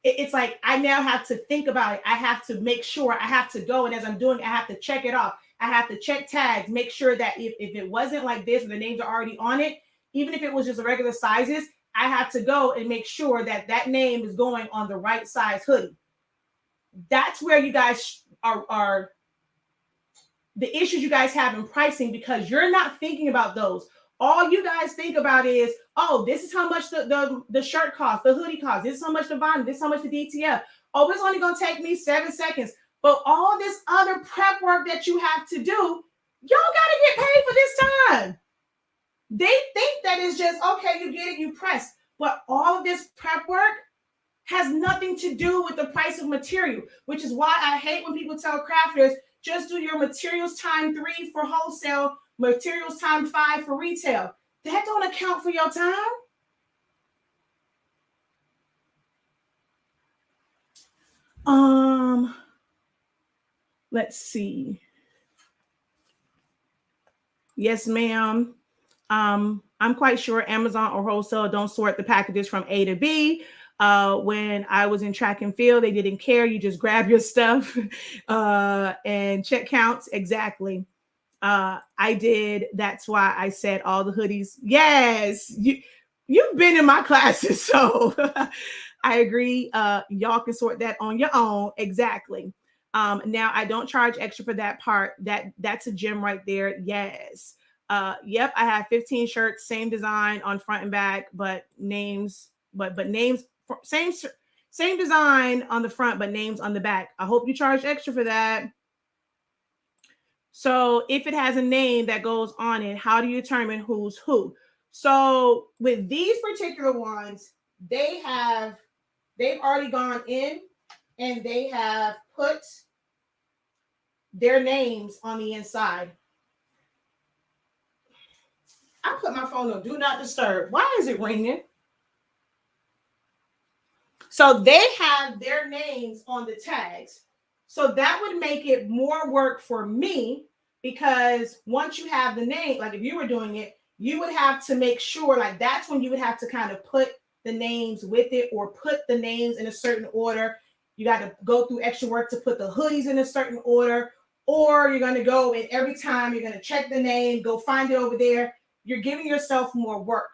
it's like I now have to think about it. I have to make sure, I have to go, and as I'm doing, I have to check it off. I have to check tags, make sure that if it wasn't like this, or the names are already on it, even if it was just regular sizes, I have to go and make sure that that name is going on the right size hoodie. That's where you guys are the issues you guys have in pricing, because you're not thinking about those. All you guys think about is, oh, this is how much the shirt costs, the hoodie costs, this is how much the vinyl, this is how much the DTF. Oh, it's only going to take me 7 seconds. But all this other prep work that you have to do, y'all got to get paid for this time. They think that it's just, okay, you get it, you press. But all of this prep work has nothing to do with the price of material, which is why I hate when people tell crafters, just do your materials time 3 for wholesale, materials time 5 for retail. That don't account for your time. Let's see. Yes, ma'am. I'm quite sure Amazon or wholesale don't sort the packages from A to B. When I was in track and field, they didn't care. You just grab your stuff and check counts. Exactly. I did. That's why I said all the hoodies. Yes, you've been in my classes, so I agree. Y'all can sort that on your own. Exactly. Now I don't charge extra for that part. That's a gem right there. Yes. Yep, I have 15 shirts, same design on front and back, but names, but names, same design on the front, but names on the back. I hope you charge extra for that. So if it has a name that goes on it, how do you determine who's who? So with these particular ones, they've already gone in and they have put their names on the inside. I put my phone on do not disturb. Why is it ringing? So they have their names on the tags. So that would make it more work for me, because once you have the name, like if you were doing it, you would have to make sure, like that's when you would have to kind of put the names with it, or put the names in a certain order. You got to go through extra work to put the hoodies in a certain order, or you're going to go and every time you're going to check the name, go find it over there. You're giving yourself more work.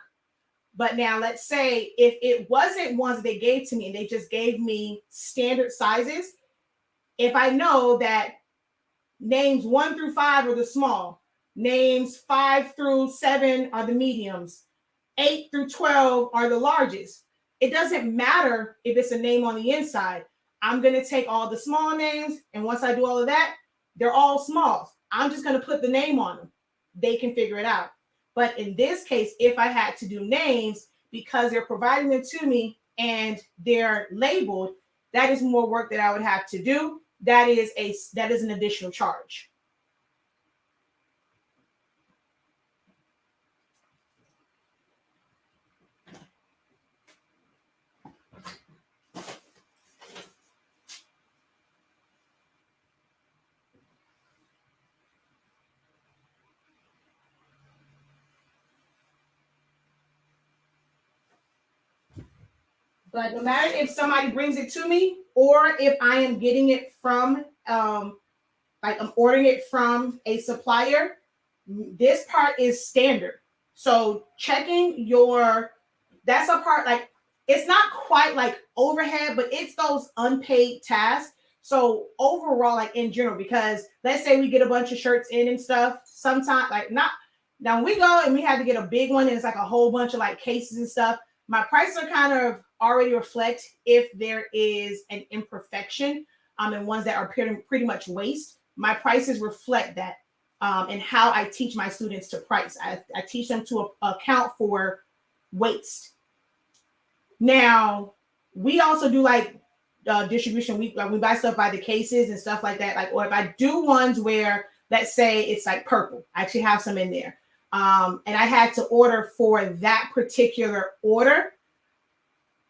But now let's say if it wasn't ones they gave to me and they just gave me standard sizes, if I know that names 1 through 5 are the small, names 5 through 7 are the mediums, 8 through 12 are the largest, it doesn't matter if it's a name on the inside. I'm going to take all the small names, and once I do all of that, they're all smalls. I'm just going to put the name on them. They can figure it out. But in this case, if I had to do names, because they're providing them to me and they're labeled, that is more work that I would have to do. That is an additional charge. But no matter if somebody brings it to me or if I am getting it from, like I'm ordering it from a supplier, this part is standard. So checking that's a part, like it's not quite like overhead, but it's those unpaid tasks. So overall, like in general, because let's say we get a bunch of shirts in and stuff, sometimes like not, now when we go and we have to get a big one and it's like a whole bunch of like cases and stuff, my prices are kind of already reflect if there is an imperfection and ones that are pretty much waste. My prices reflect that and how I teach my students to price. I teach them to account for waste. Now, we also do like distribution. We buy stuff by the cases and stuff like that. Like, or if I do ones where, let's say it's like purple, I actually have some in there. And I had to order for that particular order.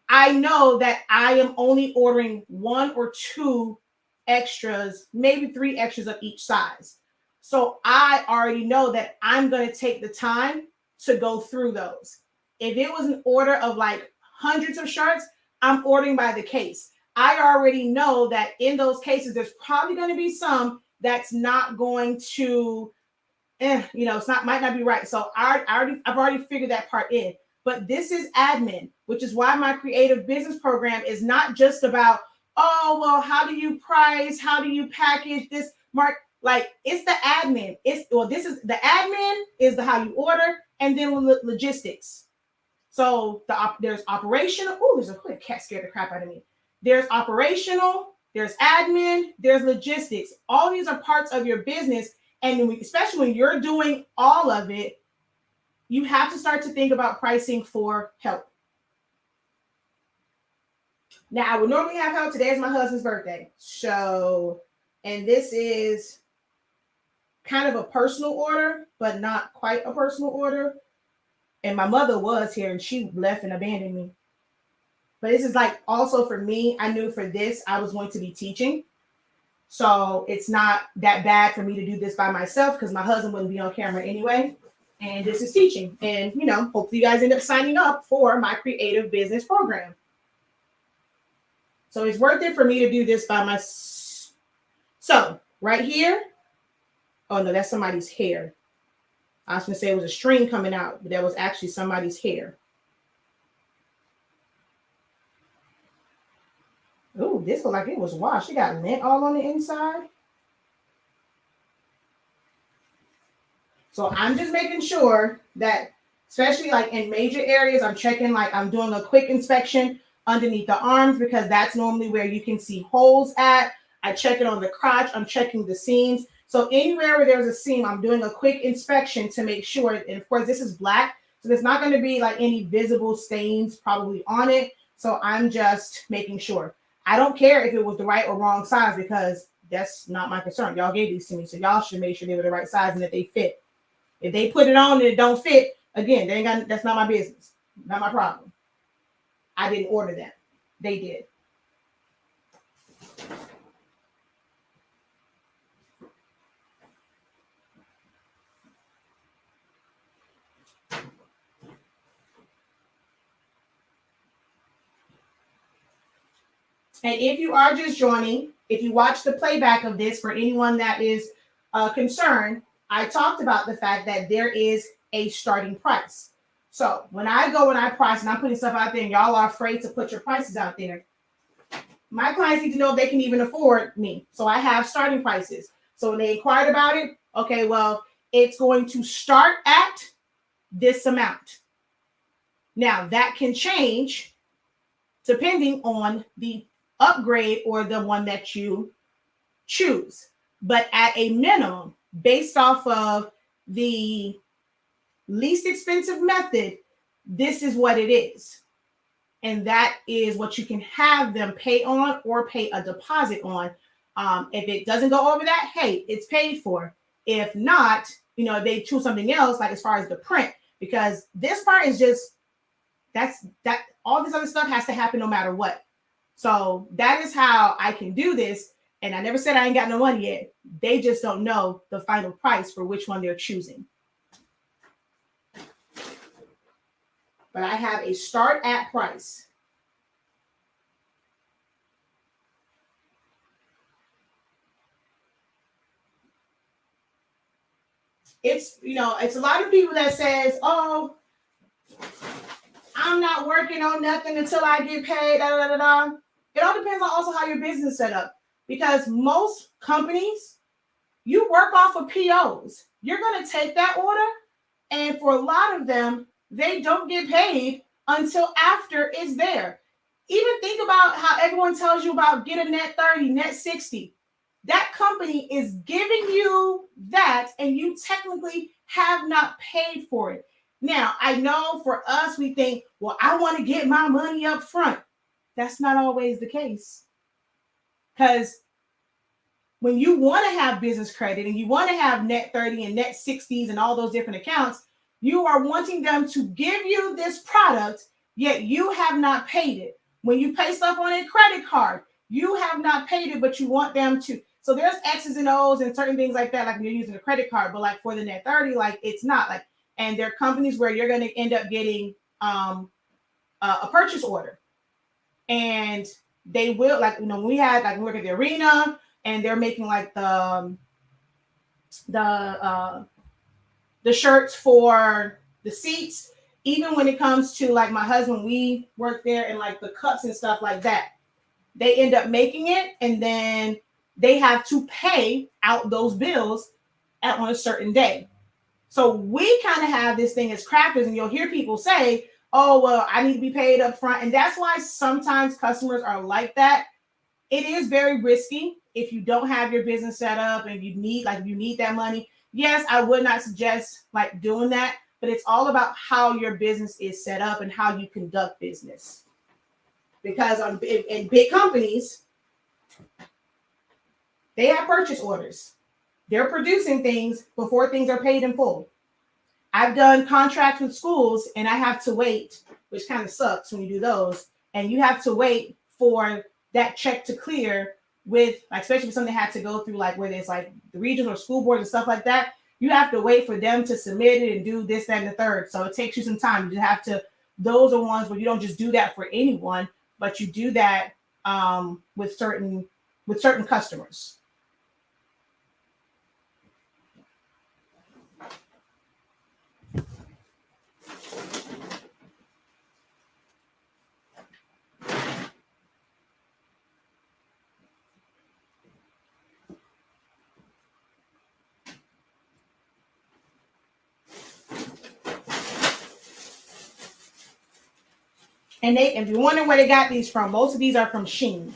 I know that I am only ordering 1 or 2 extras, maybe 3 extras of each size. So I already know that I'm going to take the time to go through those. If it was an order of like hundreds of shirts, I'm ordering by the case. I already know that in those cases, there's probably going to be some that's not going to, might not be right. So I've already figured that part in. But this is admin, which is why my creative business program is not just about, oh, well, how do you price? How do you package this? Mark, like it's the admin. This is the admin is the how you order, and then logistics. So there's operational. Oh, there's a quick cat scared the crap out of me. There's operational, there's admin, there's logistics. All these are parts of your business. And especially when you're doing all of it, you have to start to think about pricing for help. Now, I would normally have help. Today is my husband's birthday. So, and this is kind of a personal order, but not quite a personal order. And my mother was here and she left and abandoned me. But this is like also for me, I knew for this, I was going to be teaching. So it's not that bad for me to do this by myself because my husband wouldn't be on camera anyway. And this is teaching. And, hopefully you guys end up signing up for my creative business program. So it's worth it for me to do this by myself. So right here. Oh, no, that's somebody's hair. I was going to say it was a string coming out, but that was actually somebody's hair. Oh, this looked like it was washed. It got lint all on the inside. So I'm just making sure that, especially like in major areas, I'm checking, like I'm doing a quick inspection underneath the arms because that's normally where you can see holes at. I check it on the crotch. I'm checking the seams. So anywhere where there's a seam, I'm doing a quick inspection to make sure. And of course, this is black. So there's not going to be like any visible stains probably on it. So I'm just making sure. I don't care if it was the right or wrong size because that's not my concern. Y'all gave these to me. So y'all should make sure they were the right size and that they fit. If they put it on and it don't fit, again, that's not my business. Not my problem. I didn't order that. They did. And if you are just joining, if you watch the playback of this, for anyone that is concerned, I talked about the fact that there is a starting price. So when I go and I price and I'm putting stuff out there and y'all are afraid to put your prices out there, my clients need to know if they can even afford me. So I have starting prices. So when they inquired about it, okay, well, it's going to start at this amount. Now that can change depending on the upgrade or the one that you choose. But at a minimum, based off of the least expensive method, this is what it is. And that is what you can have them pay on or pay a deposit on. If it doesn't go over that, hey, it's paid for. If not, they choose something else, like as far as the print, because this part is just, that all this other stuff has to happen no matter what. So that is how I can do this. And I never said I ain't got no money yet. They just don't know the final price for which one they're choosing. But I have a start at price. It's, it's a lot of people that says, oh, I'm not working on nothing until I get paid. Da, da, da, da. It all depends on also how your business is set up. Because most companies, you work off of POs. You're going to take that order, and for a lot of them, they don't get paid until after it's there. Even think about how everyone tells you about get a net 30, net 60. That company is giving you that, and you technically have not paid for it. Now, I know for us, we think, well, I want to get my money up front. That's not always the case. Because when you want to have business credit and you want to have net 30 and net 60s and all those different accounts, you are wanting them to give you this product, yet you have not paid it. When you pay stuff on a credit card, you have not paid it, but you want them to. So there's X's and O's and certain things like that, like when you're using a credit card, but like for the net 30, like it's not like, and there are companies where you're going to end up getting a purchase order. And they will, like, when we had, like, we work at the arena and they're making like the shirts for the seats. Even when it comes to like my husband, we work there, and like the cups and stuff like that, they end up making it, and then they have to pay out those bills on a certain day. So we kind of have this thing as crafters, and you'll hear people say, oh, well, I need to be paid up front. And that's why sometimes customers are like that. It is very risky if you don't have your business set up and you need that money. Yes, I would not suggest like doing that, but it's all about how your business is set up and how you conduct business. Because in big companies, they have purchase orders. They're producing things before things are paid in full. I've done contracts with schools, and I have to wait, which kind of sucks when you do those. And you have to wait for that check to clear with, like, especially if something had to go through, like, where there's like the regions or school boards and stuff like that. You have to wait for them to submit it and do this, that, and the third. So it takes you some time. You have to, those are ones where you don't just do that for anyone, but you do that with certain customers. And if you're wondering where they got these from, most of these are from Shein.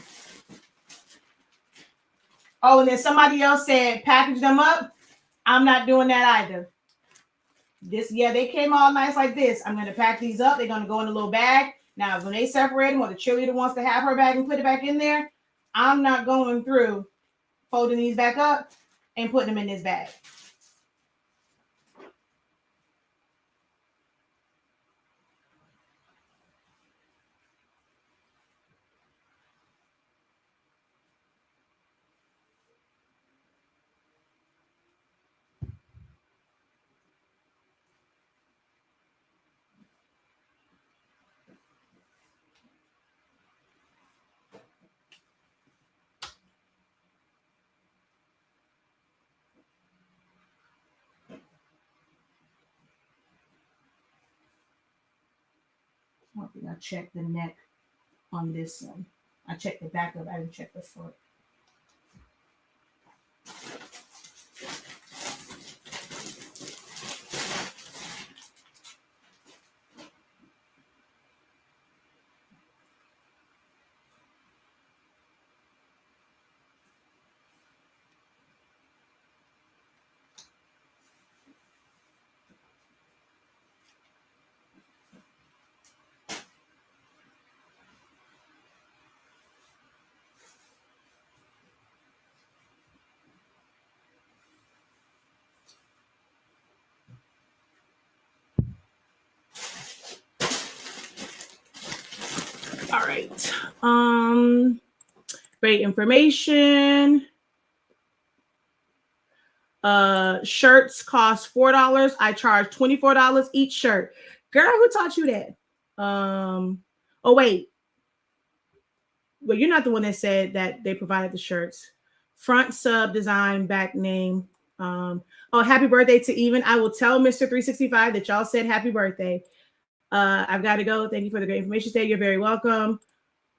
Oh, and then somebody else said package them up. I'm not doing that either. They came all nice like this. I'm going to pack these up. They're going to go in a little bag. Now, when they separate them, or the cheerleader wants to have her bag and put it back in there, I'm not going through folding these back up and putting them in this bag. I don't think I checked the neck on this one. I checked the back of it. I didn't check the front. All right. Great information. Shirts cost $4. I charge $24 each shirt. Girl, who taught you that? Oh wait. Well, you're not the one that said that they provided the shirts. Front sub design, back name. Oh, happy birthday to Even. I will tell Mr. 365 that y'all said happy birthday. I've got to go. Thank you for the great information today. You're very welcome.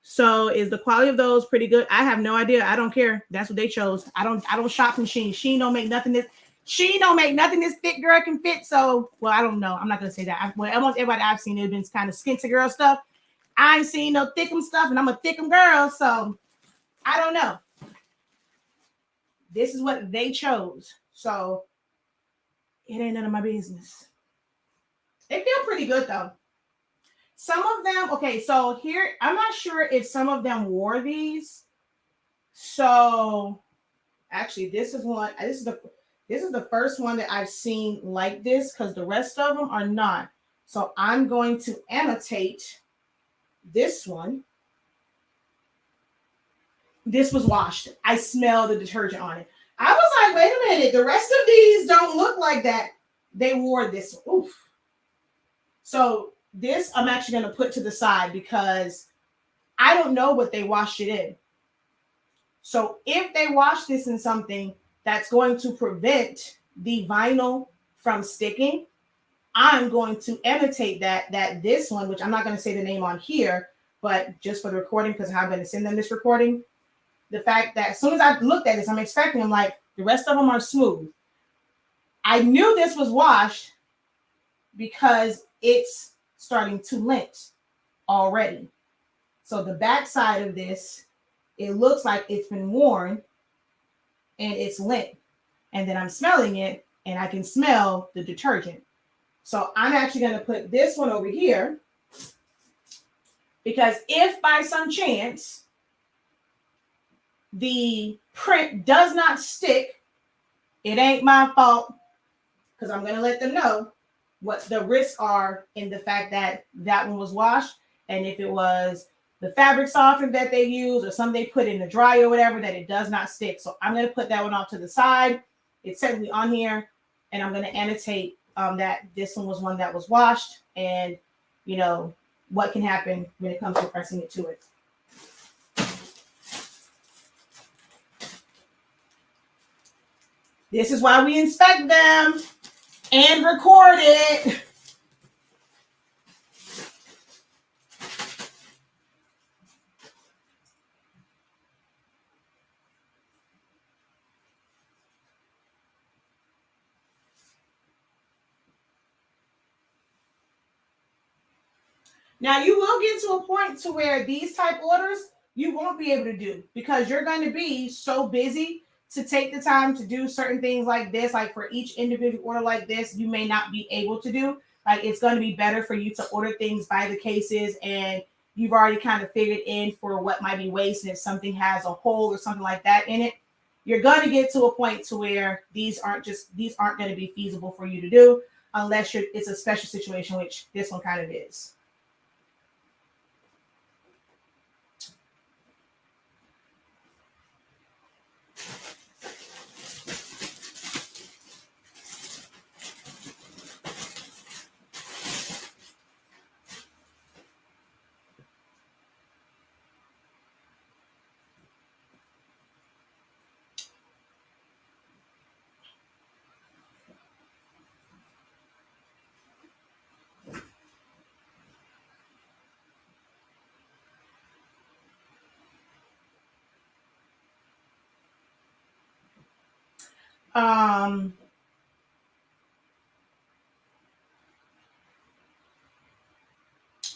So is the quality of those pretty good? I have no idea. I don't care. That's what they chose. I don't shop from Shein. Shein don't make nothing this thick girl can fit. So, well, I don't know. I'm not gonna say that. Almost everybody I've seen has been kind of skinty girl stuff. I ain't seen no thickum stuff, and I'm a thickum girl, so I don't know. This is what they chose. So it ain't none of my business. They feel pretty good though. Some of them, okay, so here, I'm not sure if some of them wore these. So actually, this is the first one that I've seen like this, because the rest of them are not. So I'm going to annotate this one. This was washed. I smell the detergent on it. I was like, wait a minute, the rest of these don't look like that. They wore this. Oof. So this I'm actually going to put to the side because I don't know what they washed it in. So if they wash this in something that's going to prevent the vinyl from sticking, I'm going to annotate that this one, which I'm not going to say the name on here, but just for the recording, because I'm going to send them this recording, the fact that as soon as I looked at this, I'm expecting them like the rest of them are smooth. I knew this was washed because it's starting to lint already. So the back side of this, it looks like it's been worn and it's lint. And then I'm smelling it and I can smell the detergent. So I'm actually going to put this one over here because if by some chance the print does not stick, it ain't my fault, because I'm going to let them know what the risks are in the fact that that one was washed. And if it was the fabric softener that they use or something they put in the dryer or whatever, that it does not stick. So I'm going to put that one off to the side. It's technically on here. And I'm going to annotate that this one was one that was washed, and, you know, what can happen when it comes to pressing it to it. This is why we inspect them and record it. Now, you will get to a point to where these type orders you won't be able to do because you're going to be so busy to take the time to do certain things like this. Like for each individual order like this, you may not be able to do. Like it's going to be better for you to order things by the cases, and you've already kind of figured in for what might be waste, and if something has a hole or something like that in it, you're going to get to a point to where these aren't going to be feasible for you to do unless it's a special situation, which this one kind of is.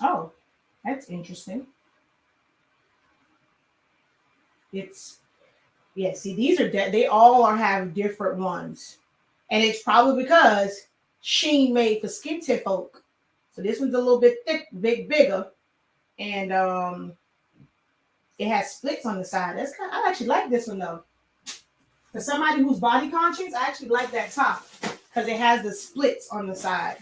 Oh, that's interesting. See, these are they all have different ones, and it's probably because Shein made for skin tip folk. So this one's a little bit bigger, and it has splits on the side. I actually like this one though. For somebody who's body conscious, I actually like that top because it has the splits on the side.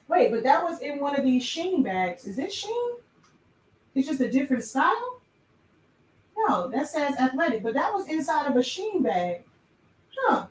Wait, but that was in one of these Sheen bags. Is this Sheen? It's just a different style? No, that says athletic, but that was inside of a Sheen bag. Huh.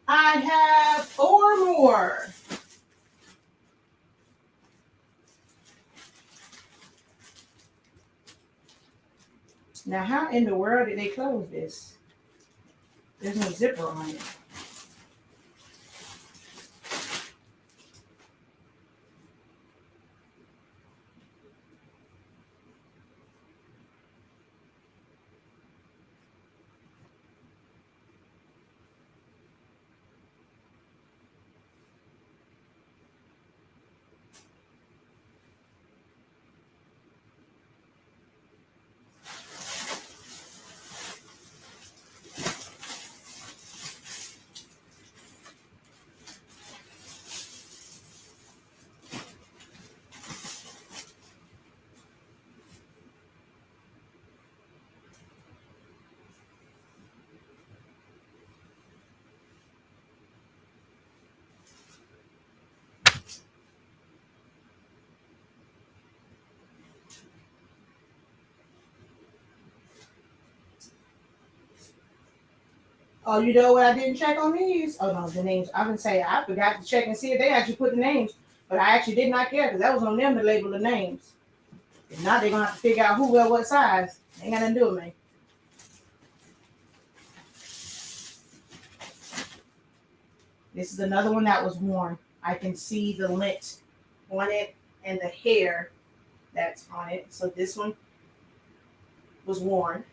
I have 4 more. Now, how in the world did they close this? There's no zipper on it. Oh, you know what I didn't check on these? Oh no, the names. I would say I forgot to check and see if they actually put the names, but I actually did not care because that was on them to label the names. If not, they're gonna have to figure out who wear what size. Ain't got nothing to do with me. This is another one that was worn. I can see the lint on it and the hair that's on it. So this one was worn.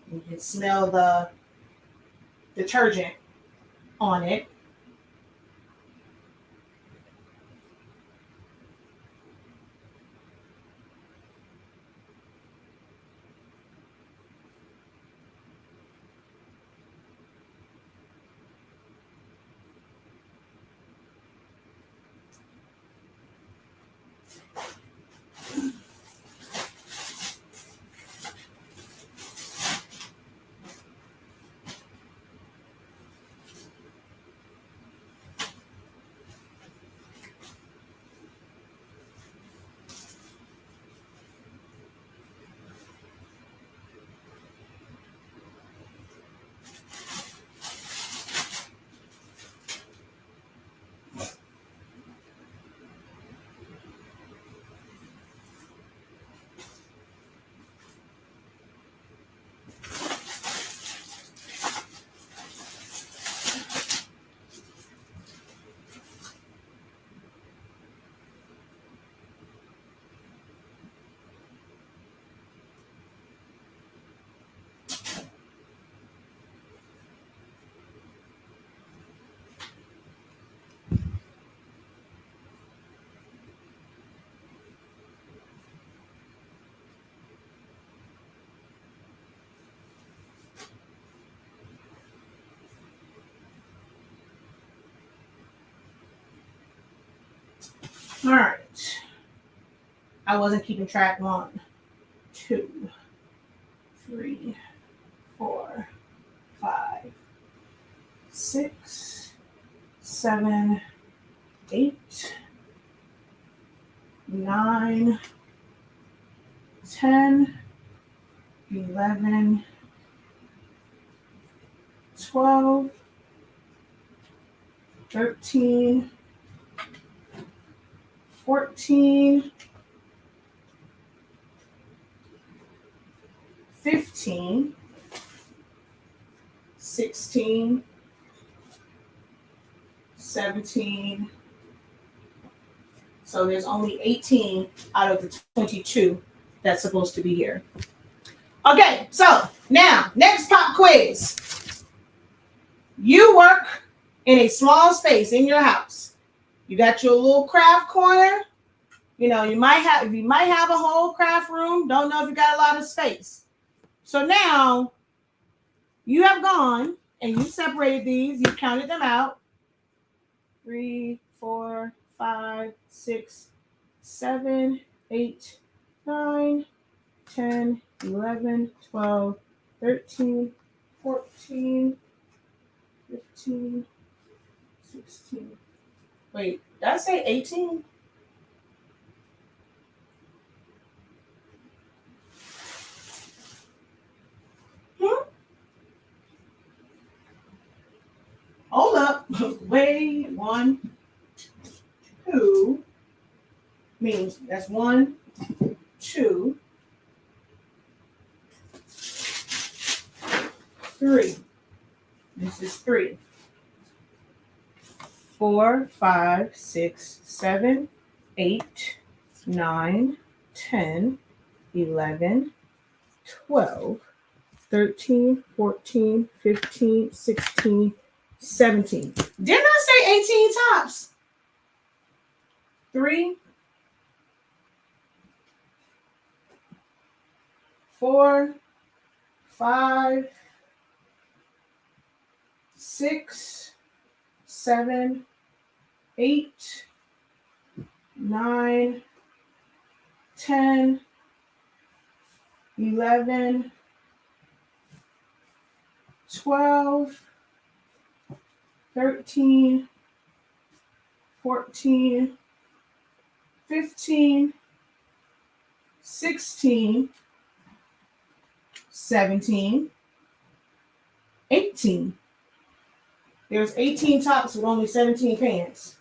You can smell the detergent on it. All right. I wasn't keeping track. 1, 2, 3, 4, 5, 6, 7, 8, 9, 10, 11, 12, 13, 14, 15, 16, 17. So there's only 18 out of the 22 that's supposed to be here. Okay, so now next pop quiz. You work in a small space in your house. You got your little craft corner. You know, you might have a whole craft room. Don't know if you got a lot of space. So now you have gone and you separated these. You counted them out. 3, 4, 5, 6, 7, 8, 9, 10, 11, 12, 13, 14, 15, 16. Wait, did I say 18? Hold up. Wait, 1, 2 means that's 1, 2, 3. This is 3. 4, 5, 6, 7, 8, 9, 10, 11, 12, 13, 14, 15, 16, 17. Didn't I say 18 tops? 3, 4, 5, 6, 7, 8, 9, 10, 11, 12, 13, 14, 15, 16, 17, 18. There's 18 tops with only 17 pants.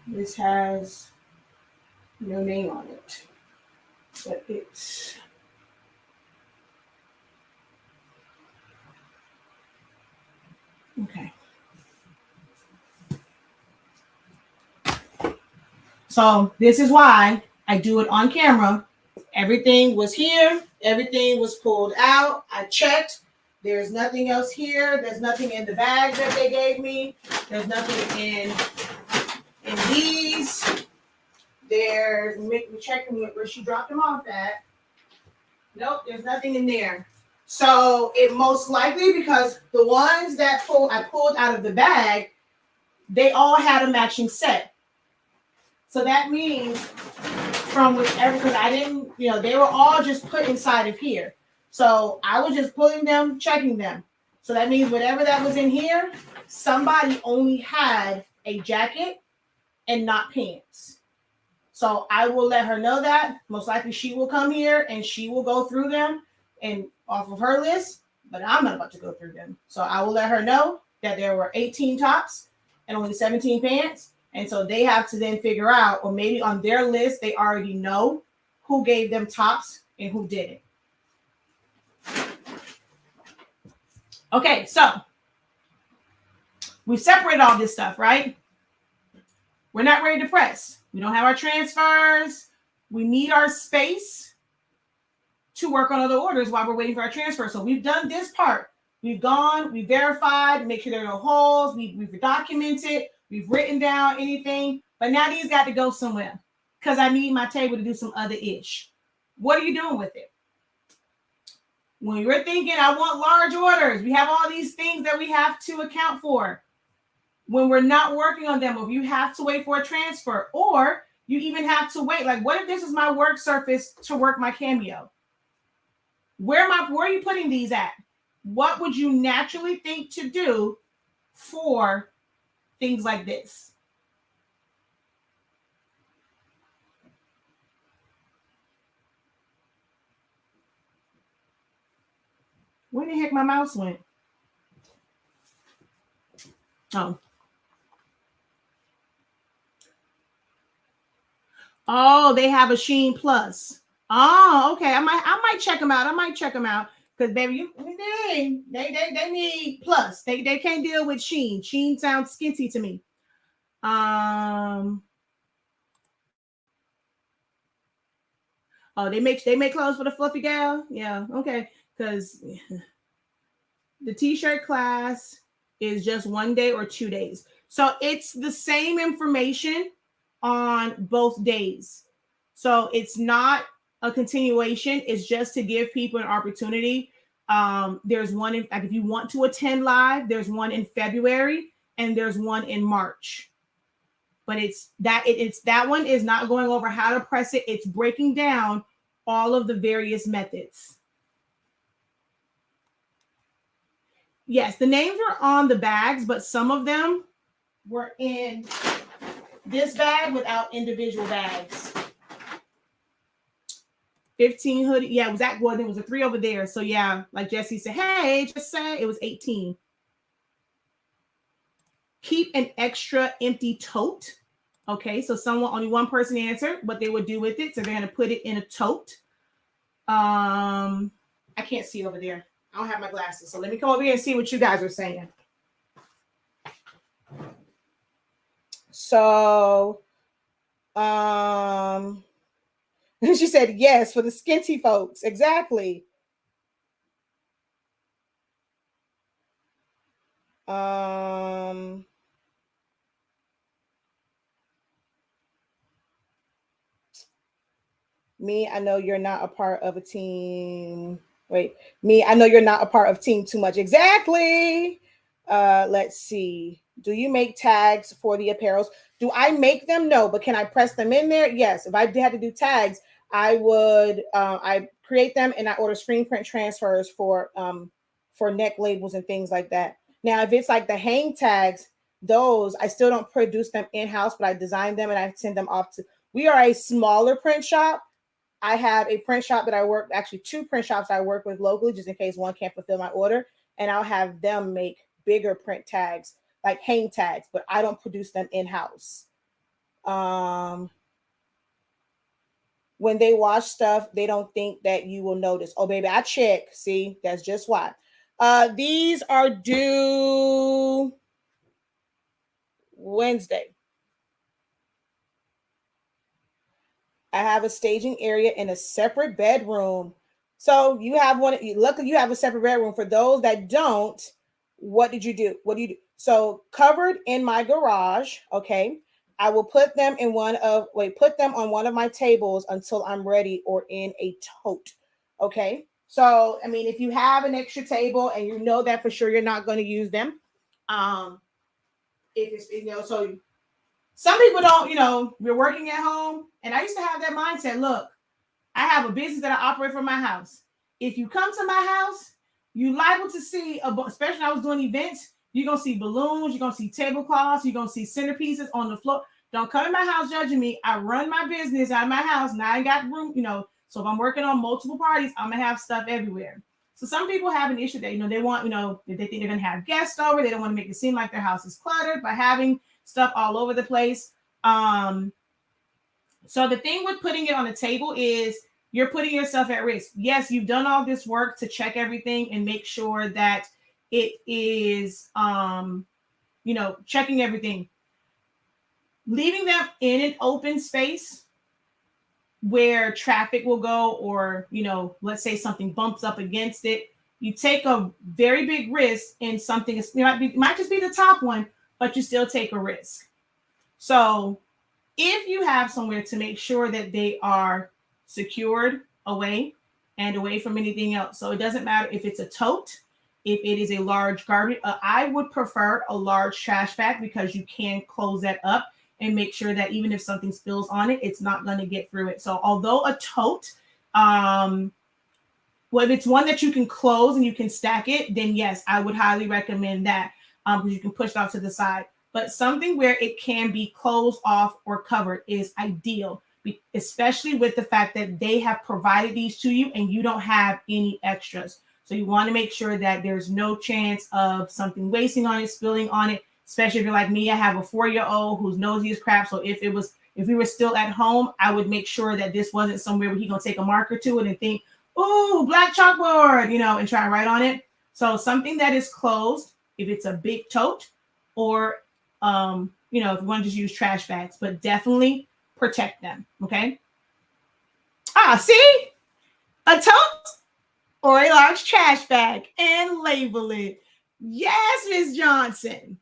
This has no name on it, but it's okay. So this is why I do it on camera. Everything was here. Everything was pulled out. I checked. There's nothing else here. There's nothing in the bag that they gave me. There's nothing in these. There's me checking where she dropped them off at. Nope, there's nothing in there. So it most likely, because the ones that I pulled out of the bag, they all had a matching set. So that means from whichever, because I didn't, they were all just put inside of here. So I was just pulling them, checking them. So that means whatever that was in here, somebody only had a jacket and not pants. So I will let her know that. Most likely she will come here and she will go through them and off of her list, but I'm not about to go through them. So I will let her know that there were 18 tops and only 17 pants. And so they have to then figure out, or maybe on their list, they already know who gave them tops and who didn't. Okay, so we've separated all this stuff, right? We're not ready to press. We don't have our transfers. We need our space. to work on other orders while we're waiting for our transfer. So we've done this part. We've gone, we verified, make sure there are no holes, we've documented, we've written down anything, but now these got to go somewhere because I need my table to do some other ish. What are you doing with it? When you're thinking, I want large orders, we have all these things that we have to account for. When we're not working on them, or if you have to wait for a transfer, or you even have to wait, like what if this is my work surface to work my Cameo? Where are you putting these at? What would you naturally think to do for things like this? Where the heck my mouse went? Oh. Oh, they have a Sheen Plus. Oh, okay. I might check them out. Because baby, they need Plus. They can't deal with Sheen. Sheen sounds skinty to me. Oh, they make clothes for the fluffy gal. Yeah, okay. Because the t-shirt class is just 1 day or 2 days. So it's the same information on both days. So it's not a continuation. It's just to give people an opportunity. There's one in, like if you want to attend live, there's one in February and there's one in March. But it's that one is not going over how to press it. It's breaking down all of the various methods. Yes, the names were on the bags, but some of them were in this bag without individual bags. 15 hoodie. Yeah, it was that one. There was a 3 over there. So yeah, like Jesse said, hey, just say it was 18. Keep an extra empty tote. Okay, so only one person answered what they would do with it. So they're going to put it in a tote. I can't see over there. I don't have my glasses. So let me come over here and see what you guys are saying. So, she said, yes, for the skinty folks. Exactly. Me, I know you're not a part of a team. Wait, me, I know you're not a part of team too much. Exactly. Let's see. Do you make tags for the apparels? Do I make them? No, but can I press them in there? Yes. If I had to do tags, I would. I create them and I order screen print transfers for neck labels and things like that. Now, if it's like the hang tags, those I still don't produce them in-house, but I design them and I send them off to. We are a smaller print shop. I have a print shop that I work, actually 2 print shops I work with locally, just in case one can't fulfill my order. And I'll have them make bigger print tags, like hang tags, but I don't produce them in-house. When they wash stuff, they don't think that you will notice. Oh, baby, I check. See, that's just why. These are due Wednesday. I have a staging area in a separate bedroom. So you have one. Luckily, you have a separate bedroom. For those that don't, what did you do? What do you do? So covered in my garage. Okay, I will put them on one of my tables until I'm ready, or in a tote. Okay. So I mean, if you have an extra table and you know that for sure you're not going to use them, if it's so. Some people don't, we're working at home. And I used to have that mindset. Look, I have a business that I operate from my house. If you come to my house, you're liable to see, especially when I was doing events, you're going to see balloons, you're going to see tablecloths, you're going to see centerpieces on the floor. Don't come in my house judging me. I run my business out of my house. Now I got room, so if I'm working on multiple parties, I'm going to have stuff everywhere. So some people have an issue that, they want, if they think they're going to have guests over, they don't want to make it seem like their house is cluttered by having stuff all over the place. So the thing with putting it on the table is you're putting yourself at risk. Yes, you've done all this work to check everything and make sure that it is, checking everything. Leaving them in an open space where traffic will go, or, you know, let's say something bumps up against it. You take a very big risk in something. It might just be the top one, but you still take a risk. So if you have somewhere to make sure that they are secured away and away from anything else. So it doesn't matter if it's a tote, if it is a large garbage. I would prefer a large trash bag because you can close that up and make sure that even if something spills on it, it's not going to get through it. So although a tote, well, if it's one that you can close and you can stack it, then yes, I would highly recommend that, because you can push it off to the side. But something where it can be closed off or covered is ideal, especially with the fact that they have provided these to you and you don't have any extras. So you want to make sure that there's no chance of something wasting on it, spilling on it, especially if you're like me. I have a 4-year-old who's nosy as crap. So if we were still at home, I would make sure that this wasn't somewhere where he's going to take a marker to it and think, "Ooh, black chalkboard," you know, and try and write on it. So something that is closed, if it's a big tote, or you know, if you want to just use trash bags, but definitely protect them. Okay. See, a tote or a large trash bag and label it. Yes, Ms. Johnson.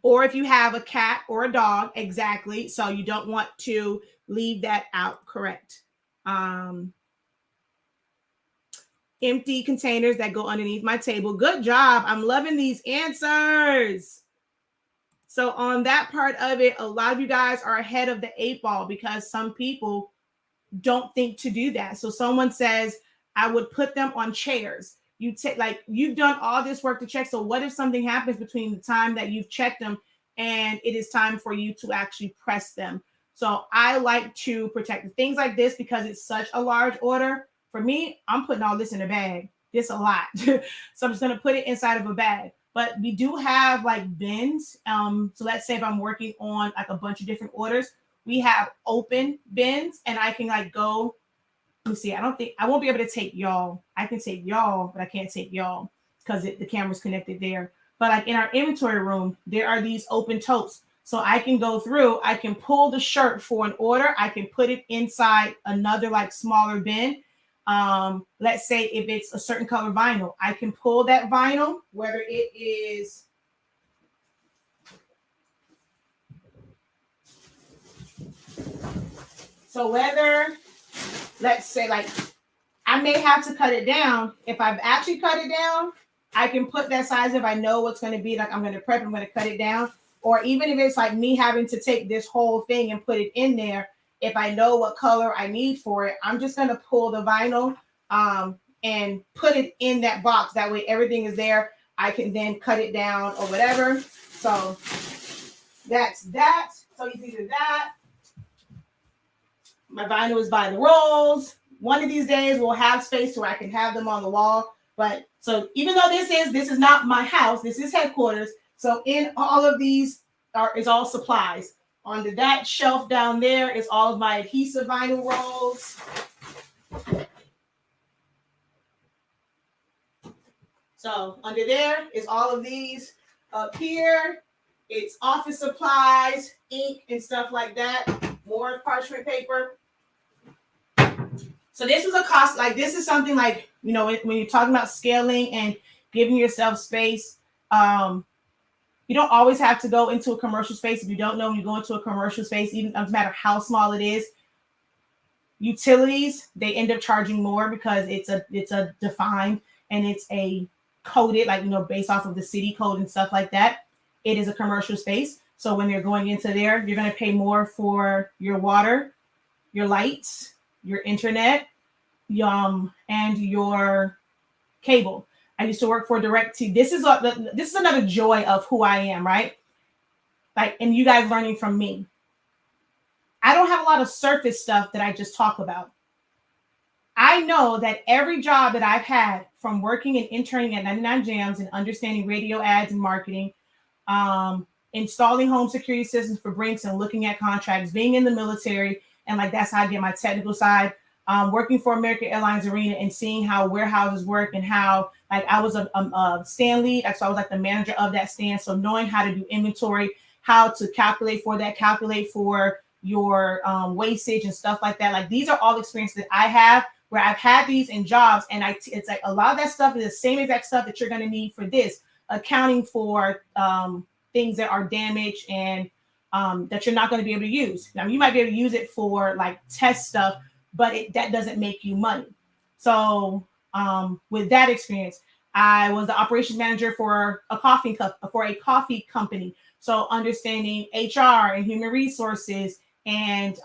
Or if you have a cat or a dog, exactly. So you don't want to leave that out. Correct. Empty containers that go underneath my table. Good job. I'm loving these answers. So on that part of it, a lot of you guys are ahead of the 8 ball because some people don't think to do that. So someone says, I would put them on chairs. You take, like, you've done all this work to check. So what if something happens between the time that you've checked them and it is time for you to actually press them? So I like to protect things like this because it's such a large order. For me, I'm putting all this in a bag. This a lot. So I'm just going to put it inside of a bag. But we do have like bins. So let's say if I'm working on like a bunch of different orders, we have open bins and I can like go, let me see. I won't be able to take y'all. I can take y'all, but I can't take y'all because the camera's connected there. But like in our inventory room, there are these open totes. So I can go through, I can pull the shirt for an order. I can put it inside another like smaller bin. Let's say if it's a certain color vinyl, I can pull that vinyl, whether it is whether, let's say, like, I may have to cut it down. If I've actually cut it down, I can put that size if I know what's going to be, like, I'm going to prep, I'm going to cut it down. Or even if it's like me having to take this whole thing and put it in there, if I know what color I need for it, I'm just going to pull the vinyl and put it in that box. That way everything is there. I can then cut it down or whatever. So that's that. So you can do that. My vinyl is by the rolls. One of these days we'll have space so I can have them on the wall. But so even though this is not my house, this is headquarters. So in all of these is all supplies. Under that shelf down there is all of my adhesive vinyl rolls. So under there is all of these. Up here, it's office supplies, ink, and stuff like that. More parchment paper. So this was a cost, like this is something like, you know, when you're talking about scaling and giving yourself space, you don't always have to go into a commercial space. If you don't know, when you go into a commercial space, even no matter how small it is, utilities, they end up charging more because it's a defined and it's a coded, like, you know, based off of the city code and stuff like that. It is a commercial space. So when you're going into there, you're going to pay more for your water, your lights, your internet, and your cable. I used to work for DirecTV. This is another joy of who I am, right? Like, and you guys learning from me. I don't have a lot of surface stuff that I just talk about. I know that every job that I've had, from working and interning at 99 Jams and understanding radio ads and marketing, installing home security systems for Brinks and looking at contracts, being in the military, and like that's how I get my technical side. Working for American Airlines Arena and seeing how warehouses work and how, like, I was a stand lead, so I was like the manager of that stand. So knowing how to do inventory, how to calculate for your wastage and stuff like that. Like these are all experiences that I have where I've had these in jobs, and it's like a lot of that stuff is the same exact stuff that you're going to need for this, accounting for things that are damaged and that you're not going to be able to use. Now you might be able to use it for like test stuff, but that doesn't make you money. So with that experience, I was the operations manager for a coffee company. So understanding HR and human resources, and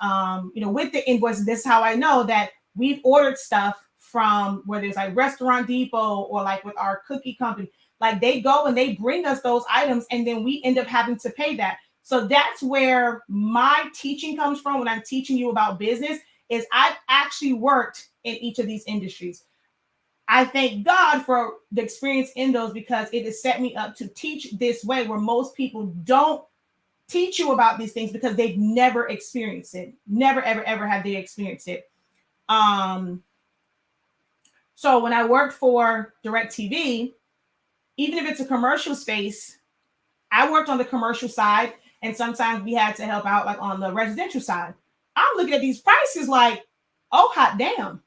with the invoices, this is how I know that we've ordered stuff from whether it's like Restaurant Depot or like with our cookie company. Like they go and they bring us those items, and then we end up having to pay that. So that's where my teaching comes from when I'm teaching you about business, is I've actually worked in each of these industries. I thank God for the experience in those, because it has set me up to teach this way, where most people don't teach you about these things because they've never experienced it. Never, ever, ever have they experienced it. So when I worked for DirecTV, even if it's a commercial space, I worked on the commercial side, and sometimes we had to help out like on the residential side. I'm looking at these prices like, oh, hot damn.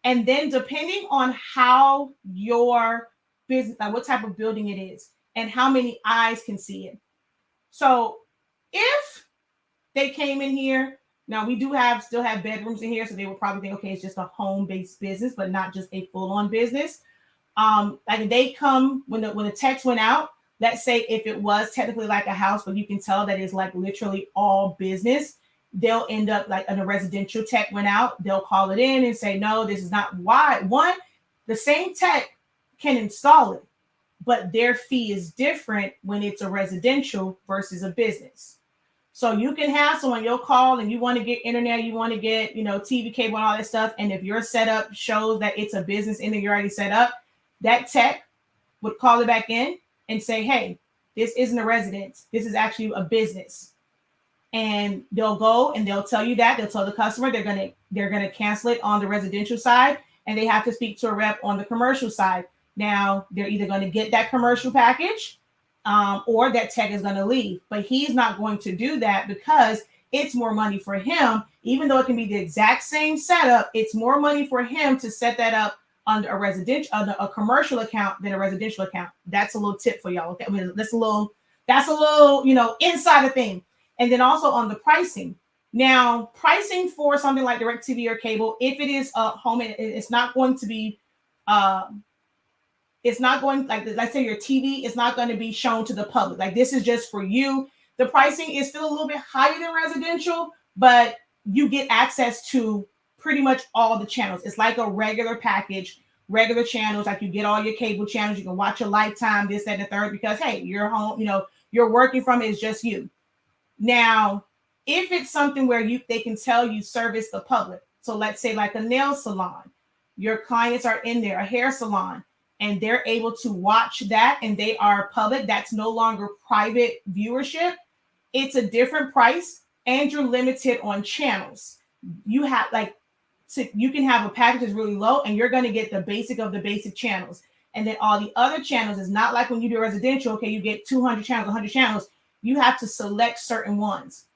And then depending on how your business, like what type of building it is and how many eyes can see it. So if they came in here, now we still have bedrooms in here, so they would probably think, okay, it's just a home-based business, but not just a full-on business. Like they come when the text went out, let's say if it was technically like a house, but you can tell that it's like literally all business, they'll end up like a residential tech went out, they'll call it in and say, no, this is not why. One, the same tech can install it, but their fee is different when it's a residential versus a business. So you can have someone, you'll call and you want to get internet, you want to get, TV cable and all that stuff. And if your setup shows that it's a business and you're already set up, that tech would call it back in and say, hey, this isn't a residence. This is actually a business. And they'll go and they'll tell you that. They'll tell the customer they're gonna cancel it on the residential side, and they have to speak to a rep on the commercial side. Now they're either going to get that commercial package, or that tech is going to leave. But he's not going to do that because it's more money for him. Even though it can be the exact same setup, it's more money for him to set that up under a commercial account than a residential account. That's a little tip for y'all. Okay, I mean that's a little insider thing. And then also on the pricing. Now, pricing for something like DirecTV or cable, if it is a home, it's not going to be, it's not going, like, let's say your TV is not going to be shown to the public. Like, this is just for you. The pricing is still a little bit higher than residential, but you get access to pretty much all the channels. It's like a regular package, regular channels. Like you get all your cable channels. You can watch your Lifetime, this, that, and the third, because, hey, you're home, you're working from it, it's just you. Now, if it's something where they can tell you service the public, so let's say like a nail salon, your clients are in there, a hair salon, and they're able to watch that and they are public, that's no longer private viewership. It's a different price and you're limited on channels. You have you can have a package that's really low and you're going to get the basic of the basic channels. And then all the other channels is not like when you do residential, okay, you get 200 channels, 100 channels. You have to select certain ones.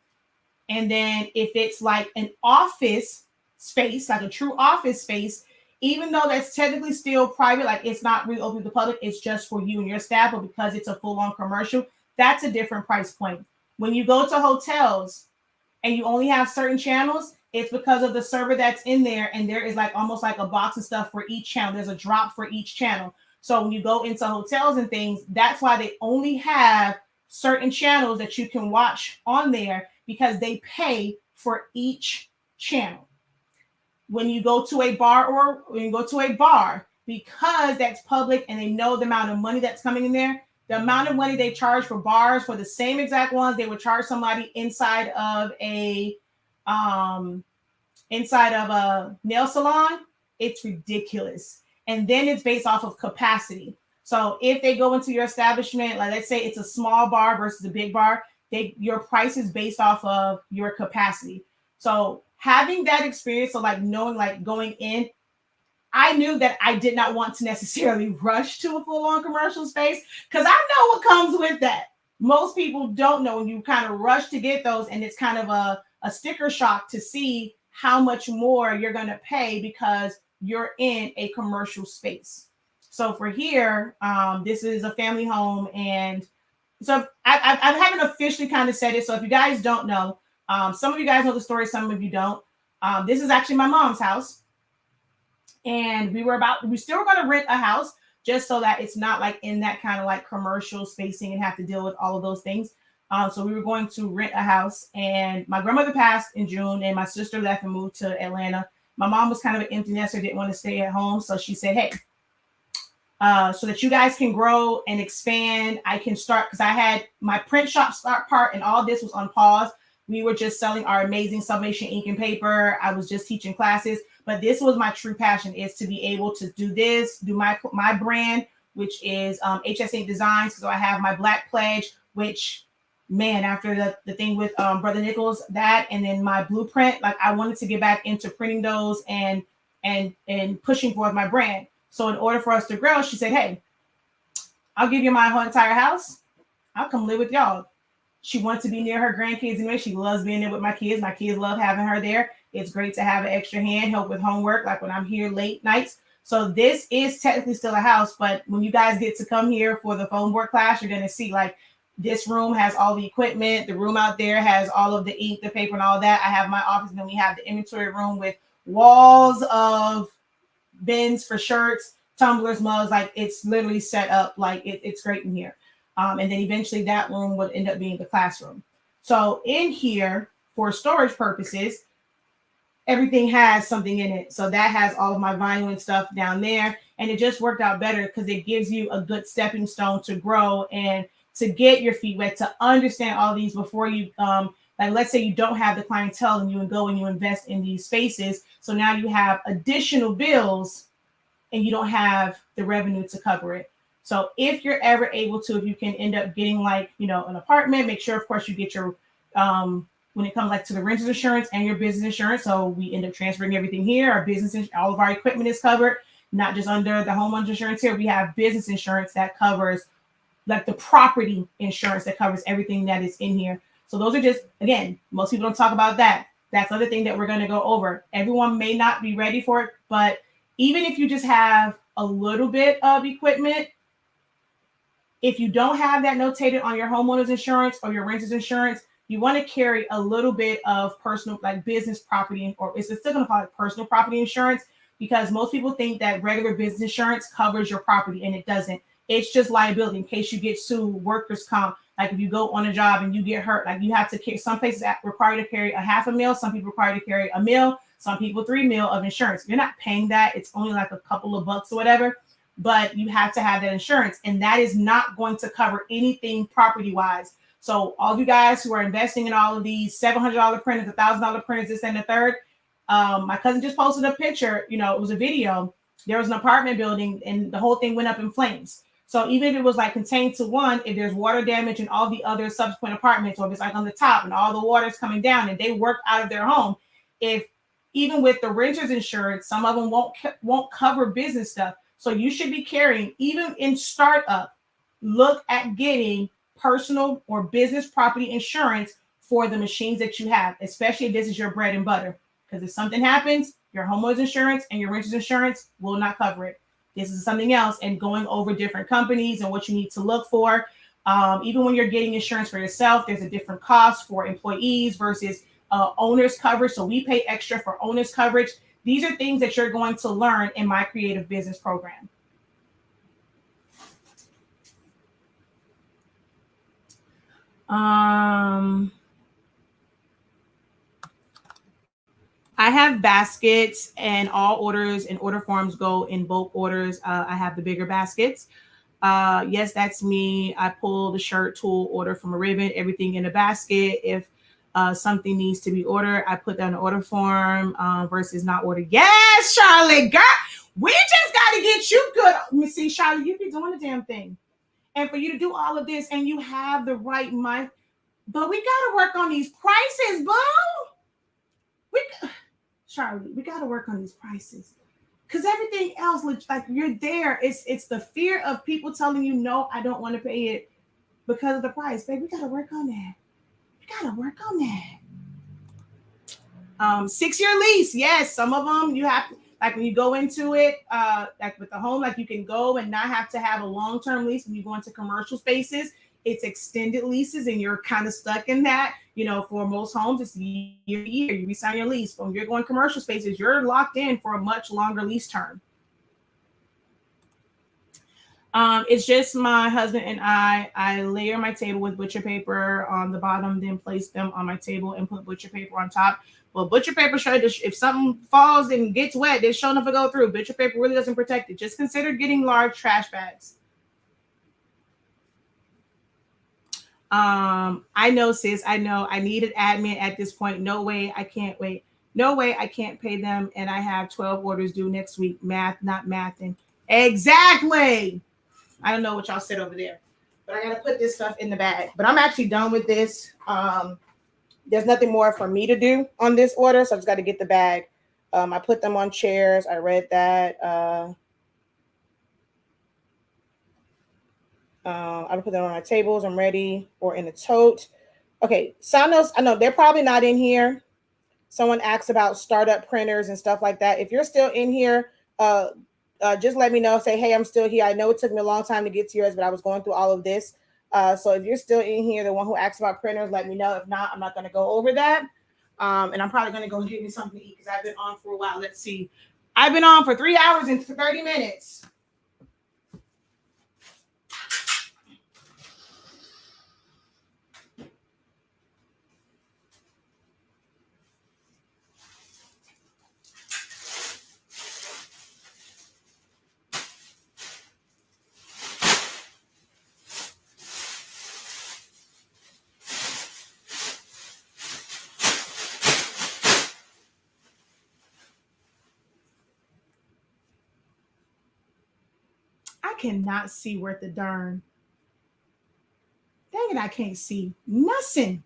And then if it's like an office space, like a true office space, even though that's technically still private, like it's not really open to the public, it's just for you and your staff, but because it's a full-on commercial, that's a different price point. When you go to hotels and you only have certain channels, it's because of the server that's in there, and there is like almost like a box of stuff for each channel. There's a drop for each channel. So when you go into hotels and things, that's why they only have certain channels that you can watch on there, because they pay for each channel. When you go to a bar because that's public and they know the amount of money that's coming in there, the amount of money they charge for bars for the same exact ones they would charge somebody inside of a nail salon, it's ridiculous. And then it's based off of capacity. So if they go into your establishment, like let's say it's a small bar versus a big bar, your price is based off of your capacity. So having that experience of like knowing, like going in, I knew that I did not want to necessarily rush to a full-on commercial space because I know what comes with that. Most people don't know when you kind of rush to get those, and it's kind of a sticker shock to see how much more you're going to pay because you're in a commercial space. So for here, this is a family home, and so I haven't officially kind of said it. So if you guys don't know, some of you guys know the story, some of you don't. This is actually my mom's house, and we still were going to rent a house just so that it's not like in that kind of like commercial spacing and have to deal with all of those things. So we were going to rent a house, and my grandmother passed in June, and my sister left and moved to Atlanta. My mom was kind of an empty nester, didn't want to stay at home, so she said, "Hey, so that you guys can grow and expand, I can start," because I had my print shop start part, and all this was on pause. We were just selling our amazing summation ink and paper. I was just teaching classes, but this was my true passion, is to be able to do this, do my brand, which is HS Ink Designs. So I have my Black Pledge, which, man, after the thing with Brother Nichols, that, and then my blueprint, like I wanted to get back into printing those and pushing forward my brand. So in order for us to grow, she said, "Hey, I'll give you my whole entire house. I'll come live with y'all." She wants to be near her grandkids anyway. She loves being there with my kids. My kids love having her there. It's great to have an extra hand, help with homework, like when I'm here late nights. So this is technically still a house, but when you guys get to come here for the foam board class, you're going to see like this room has all the equipment. The room out there has all of the ink, the paper, and all that. I have my office, and then we have the inventory room with walls of bins for shirts, tumblers, mugs. Like it's literally set up like it's great in here. And then eventually that room would end up being the classroom. So in here, for storage purposes, everything has something in it. So that has all of my vinyl and stuff down there. And it just worked out better because it gives you a good stepping stone to grow and to get your feet wet, to understand all these before you, like let's say you don't have the clientele and you go and you invest in these spaces. So now you have additional bills and you don't have the revenue to cover it. So if you're ever able to, if you can end up getting like, an apartment, make sure, of course, you get your, when it comes like to the renter's insurance and your business insurance. So we end up transferring everything here. Our business, all of our equipment is covered, not just under the homeowner's insurance here. We have business insurance that covers like the property insurance that covers everything that is in here. So those are just, again, most people don't talk about that. That's another thing that we're going to go over. Everyone may not be ready for it, but even if you just have a little bit of equipment, if you don't have that notated on your homeowner's insurance or your renter's insurance, you want to carry a little bit of personal, like business property, or it's still going to call it personal property insurance, because most people think that regular business insurance covers your property, and it doesn't. It's just liability in case you get sued, workers' comp. Like if you go on a job and you get hurt, like you have to carry, some places require you to carry a half a mil, some people require you to carry a mil, some people 3 mil of insurance. You're not paying that. It's only like a couple of bucks or whatever, but you have to have that insurance, and that is not going to cover anything property-wise. So all of you guys who are investing in all of these $700 printers, $1,000 printers, this and the third, my cousin just posted a picture, it was a video. There was an apartment building and the whole thing went up in flames. So even if it was like contained to one, if there's water damage in all the other subsequent apartments, or if it's like on the top and all the water is coming down and they work out of their home, if even with the renter's insurance, some of them won't cover business stuff. So you should be carrying, even in startup, look at getting personal or business property insurance for the machines that you have, especially if this is your bread and butter. Because if something happens, your homeowner's insurance and your renter's insurance will not cover it. This is something else, and going over different companies and what you need to look for. Even when you're getting insurance for yourself, there's a different cost for employees versus owner's coverage. So we pay extra for owner's coverage. These are things that you're going to learn in my creative business program. I have baskets, and all orders and order forms go in bulk orders. I have the bigger baskets. Yes, that's me. I pull the shirt, tool, order from a ribbon, everything in a basket. If something needs to be ordered, I put that in an order form versus not ordered. Yes, Charlotte, girl, we just got to get you good. Let me see, Charlotte, you be doing the damn thing. And for you to do all of this and you have the right mind, but we got to work on these prices, boo. Charlie, we got to work on these prices, because everything else, like you're there. It's the fear of people telling you, no, I don't want to pay it because of the price. Babe, we got to work on that. We got to work on that. 6-year lease. Yes, some of them you have to, like when you go into it, like with the home, like you can go and not have to have a long-term lease. When you go into commercial spaces, it's extended leases, and you're kind of stuck in that. You know, for most homes, it's year to year. You resign your lease. When you're going commercial spaces, you're locked in for a much longer lease term. It's just my husband and I layer my table with butcher paper on the bottom, then place them on my table and put butcher paper on top. Well, butcher paper should, if something falls and gets wet, it's shown up to go through. Butcher paper really doesn't protect it. Just consider getting large trash bags. I know, sis. I know. I need an admin at this point. No way. I can't wait. No way. I can't pay them. And I have 12 orders due next week. Math, not mathing. Exactly. I don't know what y'all said over there, but I got to put this stuff in the bag. But I'm actually done with this. There's nothing more for me to do on this order, so I just got to get the bag. I put them on chairs. I read that. I put them on my tables. I'm ready, or in a tote. Okay, Sonos, I know they're probably not in here. Someone asked about startup printers and stuff like that. If you're still in here, just let me know. Say, hey, I'm still here. I know it took me a long time to get to yours, but I was going through all of this. So if you're still in here, the one who asked about printers, let me know. If not, I'm not going to go over that. And I'm probably going to go get me something to eat because I've been on for a while. Let's see. I've been on for 3 hours and 30 minutes. I cannot see worth the darn. Dang it, I can't see nothing.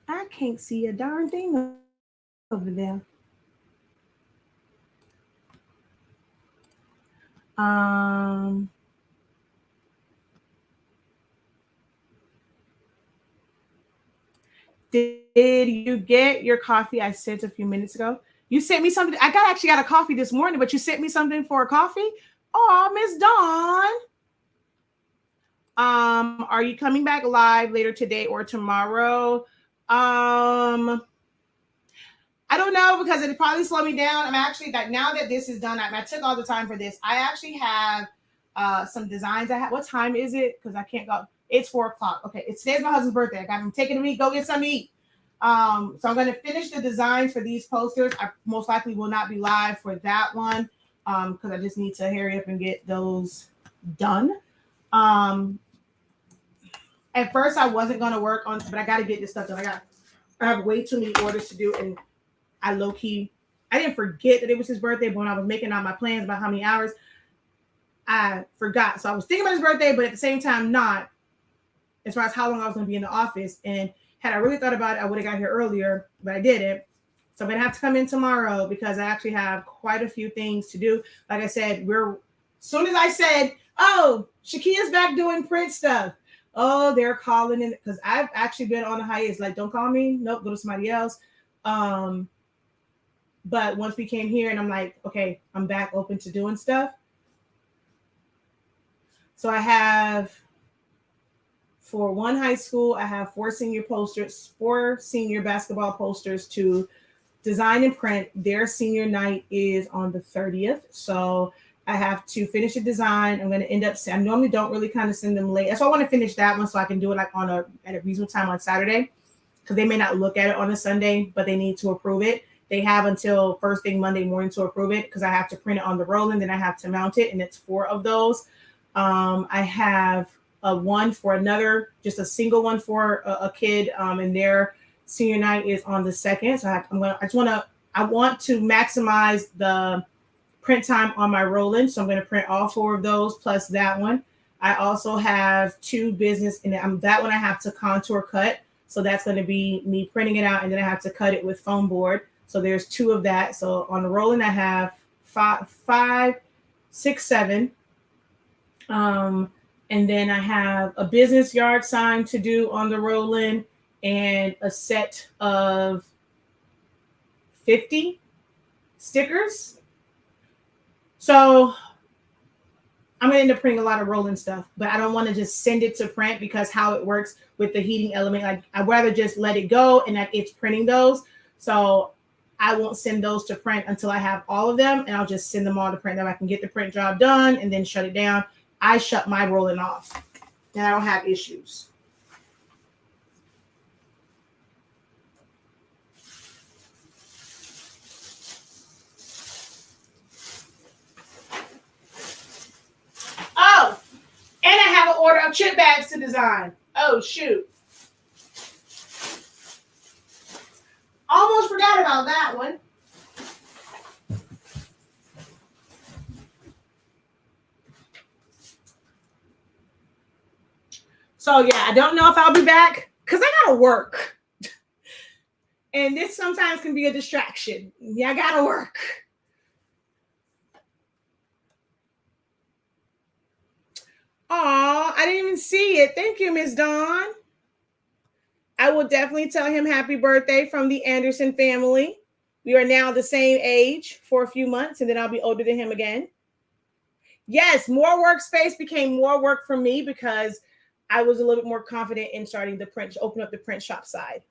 I can't see a darn thing over there. Did you get your coffee I sent a few minutes ago? You sent me something. I actually got a coffee this morning, but you sent me something for a coffee. Oh, Miss Dawn. Are you coming back live later today or tomorrow? I don't know because it probably slowed me down. I'm actually like now that this is done, I took all the time for this. I actually have some designs. I have. What time is it? Because I can't go. It's 4:00. Okay, it's today's my husband's birthday. I got him taking me. Go get something to eat. So I'm going to finish the designs for these posters. I most likely will not be live for that one because I just need to hurry up and get those done. At first, I wasn't going to work on, but I got to get this stuff done. I have way too many orders to do, and I low-key, I didn't forget that it was his birthday, but when I was making out my plans about how many hours, I forgot. So I was thinking about his birthday, but at the same time, not as far as how long I was going to be in the office. And had I really thought about it, I would have got here earlier, but I didn't. So I'm going to have to come in tomorrow because I actually have quite a few things to do. Like I said, as soon as I said, oh, Shakia's back doing print stuff. Oh, they're calling in because I've actually been on a hiatus. Like, don't call me. Nope, go to somebody else. But once we came here and I'm like, okay, I'm back open to doing stuff. So I have, for one high school, I have 4 senior basketball posters to design and print. Their senior night is on the 30th. So I have to finish a design. I'm going to end up, I normally don't really kind of send them late. That's why I want to finish that one so I can do it like at a reasonable time on Saturday because they may not look at it on a Sunday, but they need to approve it. They have until first thing Monday morning to approve it because I have to print it on the roll and then I have to mount it. And it's 4 of those. I have one for another, just a single one for a kid. And their senior night is on the 2nd. So I want to maximize the print time on my roll-in. So I'm going to print all 4 of those plus that one. I also have 2 business and that one I have to contour cut. So that's going to be me printing it out and then I have to cut it with foam board. So there's 2 of that. So on the roll-in I have 5, 6, 7. And And then I have a business yard sign to do on the roll-in and a set of 50 stickers. So I'm going to end up printing a lot of rolling stuff, but I don't want to just send it to print because how it works with the heating element. Like I'd rather just let it go and that it's printing those. So I won't send those to print until I have all of them, and I'll just send them all to print. That I can get the print job done and then shut it down. I shut my rolling off and I don't have issues. Oh, and I have an order of chip bags to design. Oh, shoot. Almost forgot about that one. So, yeah, I don't know if I'll be back because I got to work. And this sometimes can be a distraction. Yeah, I got to work. Aw, I didn't even see it. Thank you, Miss Dawn. I will definitely tell him happy birthday from the Anderson family. We are now the same age for a few months, and then I'll be older than him again. Yes, more workspace became more work for me because I was a little bit more confident in starting the print, open up the print shop side.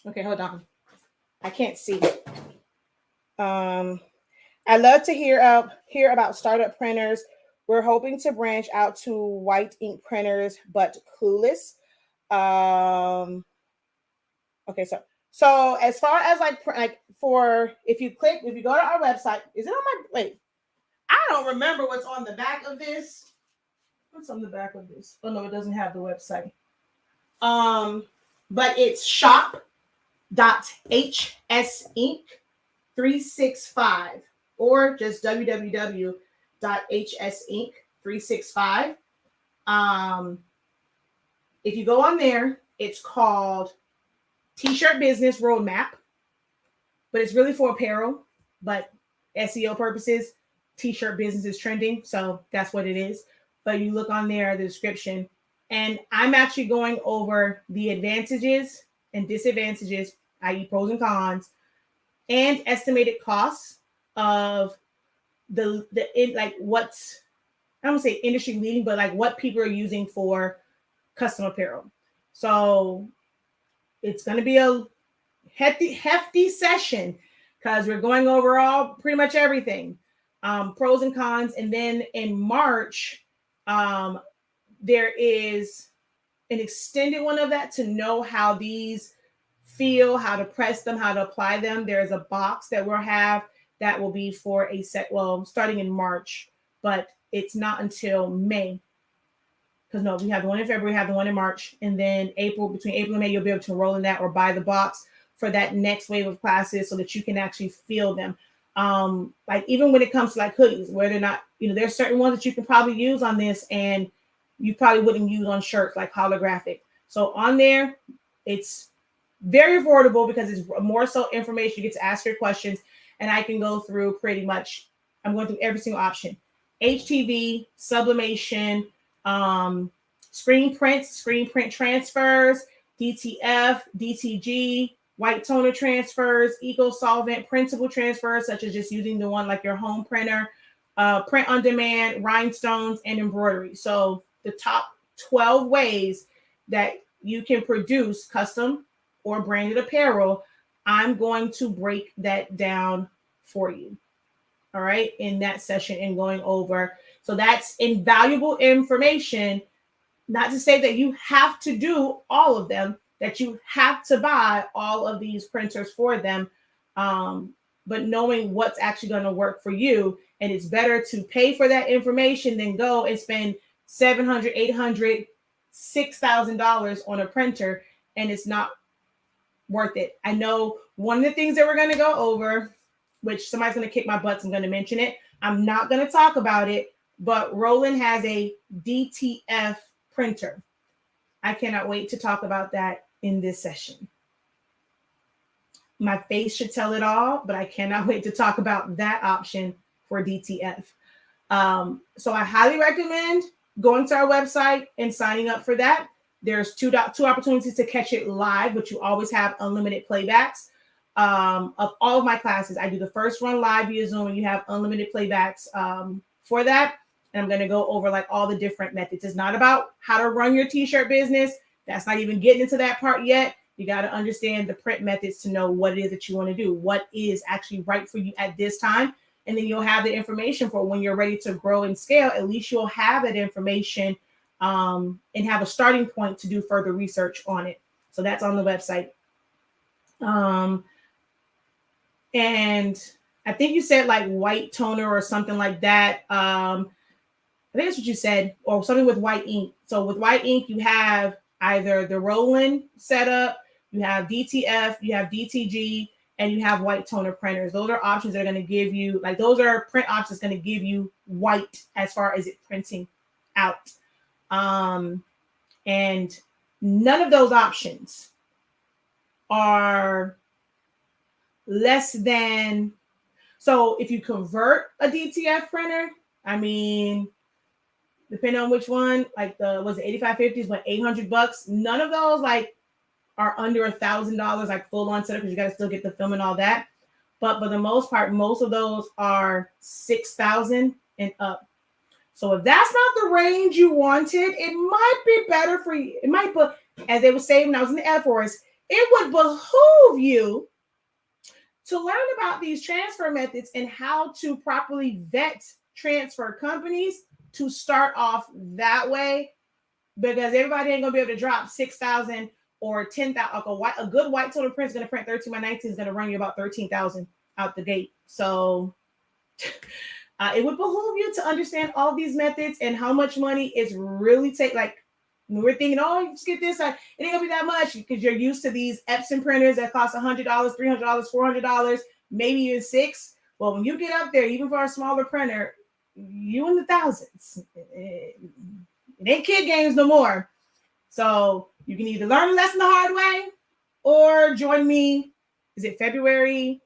Okay, hold on. I can't see. I love to hear about startup printers. We're hoping to branch out to white ink printers, but clueless. Okay, so as far as like for if you go to our website, is it on my wait? I don't remember what's on the back of this. What's on the back of this? Oh no, it doesn't have the website. But it's shop.hsink365 or just www.hsink365. If you go on there, it's called T-shirt Business Roadmap, but it's really for apparel, but SEO purposes, T-shirt business is trending, so that's what it is. But you look on there, the description, and I'm actually going over the advantages and disadvantages, i.e. pros and cons, and estimated costs of what's, I don't say industry leading, but like what people are using for custom apparel. So it's going to be a hefty session because we're going over pretty much everything, pros and cons. And then in March, there is an extended one of that to know how these feel, how to press them, how to apply them. There's a box that we'll have that will be for a set, starting in March, but it's not until May. Because no, we have the one in February, have the one in March, and then between April and May, you'll be able to enroll in that or buy the box for that next wave of classes so that you can actually feel them. Like even when it comes to like hoodies, where they're not, there's certain ones that you can probably use on this and you probably wouldn't use on shirts like holographic. So on there, it's very affordable because it's more so information. You get to ask your questions and I can go through pretty much, I'm going through every single option. HTV, sublimation, screen print transfers, DTF, DTG, white toner transfers, eco solvent, printable transfers, such as just using the one like your home printer, print on demand, rhinestones, and embroidery. So the top 12 ways that you can produce custom or branded apparel, I'm going to break that down for you. All right, in that session and going over. So that's invaluable information. Not to say that you have to do all of them, that you have to buy all of these printers for them, but knowing what's actually going to work for you. And it's better to pay for that information than go and spend $700, $800, $6,000 on a printer, and it's not worth it. I know one of the things that we're going to go over, which somebody's going to kick my butt, so I'm going to mention it. I'm not going to talk about it, but Roland has a DTF printer. I cannot wait to talk about that in this session. My face should tell it all, but I cannot wait to talk about that option for DTF. So I highly recommend going to our website and signing up for that. There's two opportunities to catch it live, but you always have unlimited playbacks. Of all of my classes, I do the first run live via Zoom, and you have unlimited playbacks for that. And I'm going to go over like all the different methods. It's not about how to run your t-shirt business. That's not even getting into that part yet. You got to understand the print methods to know what it is that you want to do, what is actually right for you at this time. And then you'll have the information for when you're ready to grow and scale. At least you'll have that information and have a starting point to do further research on it. So that's on the website. And I think you said like white toner or something like that. I think that's what you said, or something with white ink. So with white ink, you have either the Roland setup, you have DTF, you have DTG, and you have white toner printers. Those are options that are going to give you, like those are print options going to give you white as far as it printing out. And none of those options are less than, so if you convert a DTF printer, I mean, depending on which one, like the, was it 8550s, but $800, none of those like are under $1,000, like full on setup, because you got to still get the film and all that. But for the most part, most of those are 6,000 and up. So if that's not the range you wanted, it might be better for you. It might, but as they were saying when I was in the Air Force, it would behoove you to learn about these transfer methods and how to properly vet transfer companies to start off that way, because everybody ain't gonna be able to drop 6,000 or 10,000. Like a good white toner print is gonna print 13 by 19 is gonna run you about 13,000 out the gate. So it would behoove you to understand all these methods and how much money is really take. Like when we're thinking, oh, you just get this, it ain't gonna be that much because you're used to these Epson printers that cost $100, $300, $400, maybe even $600. Well, when you get up there, even for a smaller printer, you in the thousands. It ain't kid games no more. So you can either learn a lesson the hard way or join me. Is it February?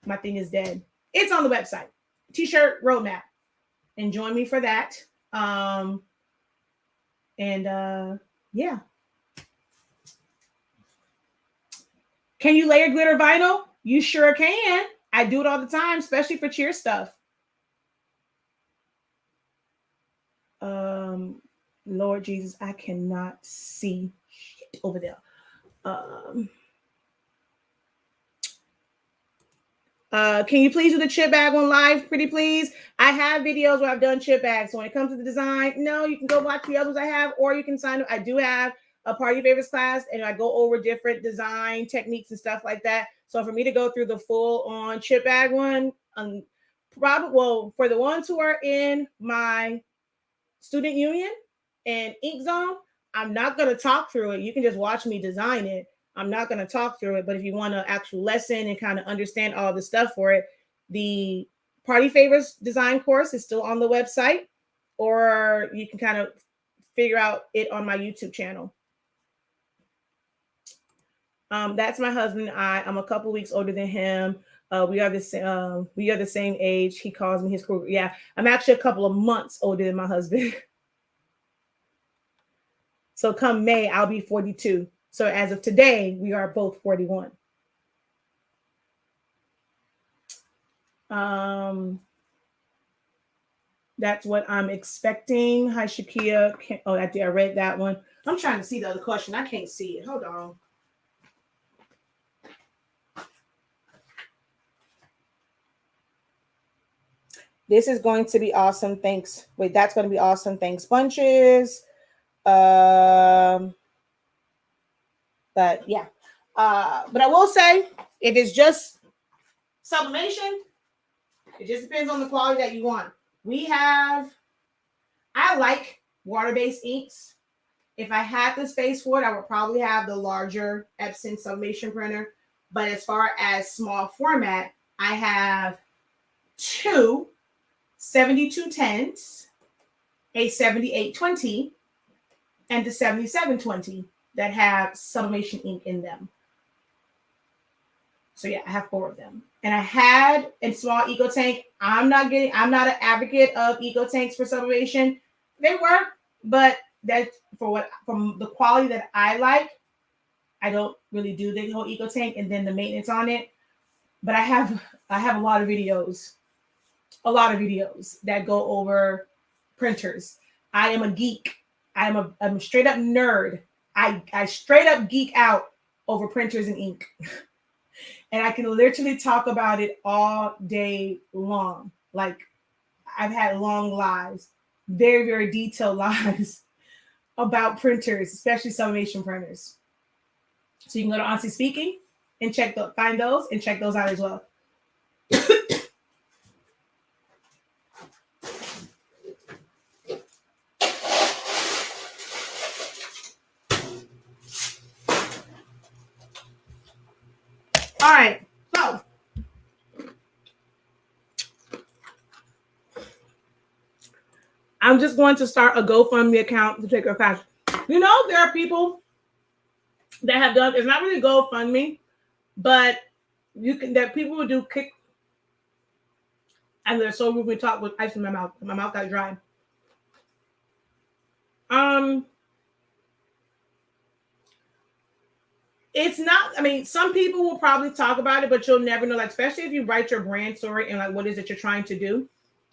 My thing is dead. It's on the website. T-shirt roadmap. And join me for that. Yeah. Can you layer glitter vinyl? You sure can. I do it all the time, especially for cheer stuff. Lord Jesus, I cannot see shit over there. Can you please do the chip bag one live, pretty please? I have videos where I've done chip bags. So when it comes to the design, no, you can go watch the others I have, or you can sign up. I do have a Party Favorites class, and I go over different design techniques and stuff like that. So for me to go through the full on chip bag one, for the ones who are in my student union and ink zone, I'm not going to talk through it. You can just watch me design it. I'm not going to talk through it, but if you want an actual lesson and kind of understand all the stuff for it, the Party Favors design course is still on the website, or you can kind of figure out it on my YouTube channel. That's my husband. I'm a couple weeks older than him. We are the same age. He calls me his crew. Yeah, I'm actually a couple of months older than my husband. So come May, I'll be 42. So as of today, we are both 41. That's what I'm expecting. Hi, Shakia. I read that one. I'm trying to see the other question. I can't see it. Hold on. This is going to be awesome. Thanks. Wait, that's going to be awesome. Thanks, bunches. But yeah, but I will say, if it's just sublimation, it just depends on the quality that you want. I like water-based inks. If I had the space for it, I would probably have the larger Epson sublimation printer. But as far as small format, I have two 7210s, a 7820, and the 7720 that have sublimation ink in them. So yeah, I have 4 of them. And I had a small eco tank. I'm not an advocate of eco tanks for sublimation. They work, but that's from the quality that I like. I don't really do the whole eco tank and then the maintenance on it. But I have a lot of videos that go over printers. I am a geek. I'm a straight up nerd. I straight up geek out over printers and ink. And I can literally talk about it all day long. Like, I've had long lives, very, very detailed lives about printers, especially sublimation printers. So you can go to Honestly Speaking and find those and check those out as well. All right, so I'm just going to start a GoFundMe account to take a cash. You know, there are people that have done, it's not really GoFundMe, but that people will do kick. And they're so rude. We talk with ice in my mouth. My mouth got dry. It's not, I mean, some people will probably talk about it, but you'll never know, like, especially if you write your brand story and like what is it you're trying to do.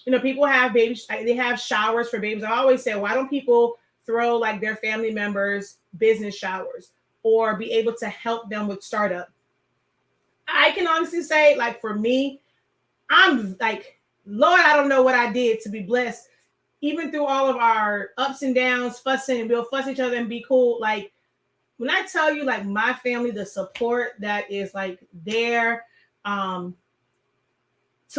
You know, people have babies, they have showers for babies. I always say, why don't people throw like their family members business showers or be able to help them with startup? I can honestly say, like, for me, I'm like, Lord, I don't know what I did to be blessed. Even through all of our ups and downs, fussing, and we'll fuss each other and be cool. Like, when I tell you, like, my family, the support that is like there, to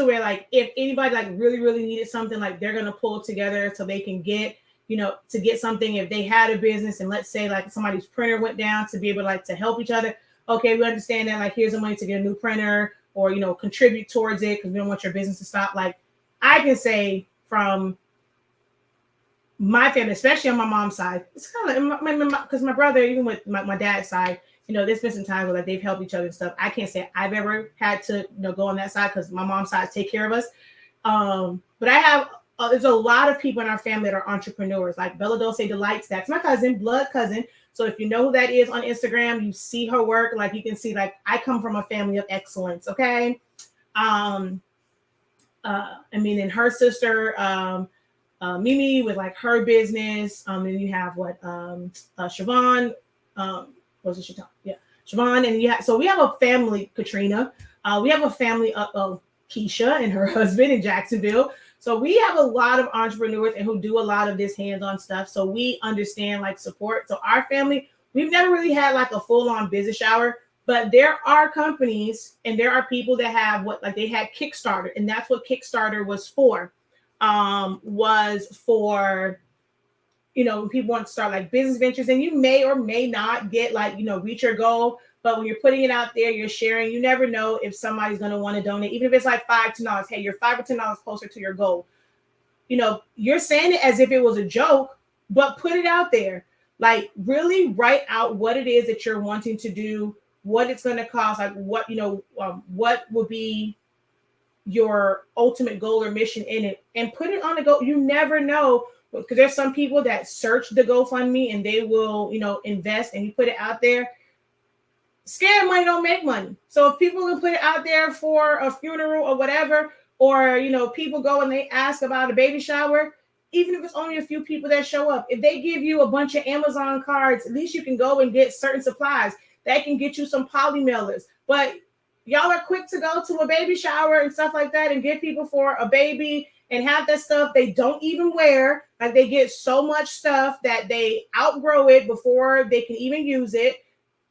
where like if anybody like really, really needed something, like they're gonna pull together so they can get, you know, to get something. If they had a business and let's say like somebody's printer went down, to be able to like to help each other. Okay, we understand that, like, here's the money to get a new printer, or, you know, contribute towards it because we don't want your business to stop. Like, I can say from my family, especially on my mom's side, it's kind of like because my brother, even with my dad's side, you know, there's been some times where like they've helped each other and stuff. I can't say I've ever had to, you know, go on that side because my mom's side take care of us. But I have there's a lot of people in our family that are entrepreneurs, like Bella Dulce Delights. That's my cousin, blood cousin. So if you know who that is on Instagram, you see her work. Like, you can see, like, I come from a family of excellence. Okay. I mean, and her sister, Mimi, with like her business. And you have Siobhan. What's it she talking? Yeah, Siobhan. And so we have a family, Katrina. We have a family of Keisha and her husband in Jacksonville. So we have a lot of entrepreneurs and who do a lot of this hands-on stuff. So we understand like support. So our family, we've never really had like a full-on business shower, but there are companies and there are people that have they had Kickstarter, and that's what Kickstarter was for. You know, when people want to start like business ventures, and you may or may not get like, you know, reach your goal. But when you're putting it out there, you're sharing, you never know if somebody's going to want to donate, even if it's like $5 to $10. Hey, you're $5 or $10 closer to your goal. You know, you're saying it as if it was a joke, but put it out there. Like, really write out what it is that you're wanting to do, what it's going to cost, like what, you know, what will be your ultimate goal or mission in it, and put it on the go. You never know, because there's some people that search the GoFundMe and they will, you know, invest, and you put it out there. Scared money don't make money. So if people can put it out there for a funeral or whatever, or, you know, people go and they ask about a baby shower, even if it's only a few people that show up, if they give you a bunch of Amazon cards, at least you can go and get certain supplies that can get you some poly mailers. But y'all are quick to go to a baby shower and stuff like that and get people for a baby and have that stuff they don't even wear. Like, they get so much stuff that they outgrow it before they can even use it.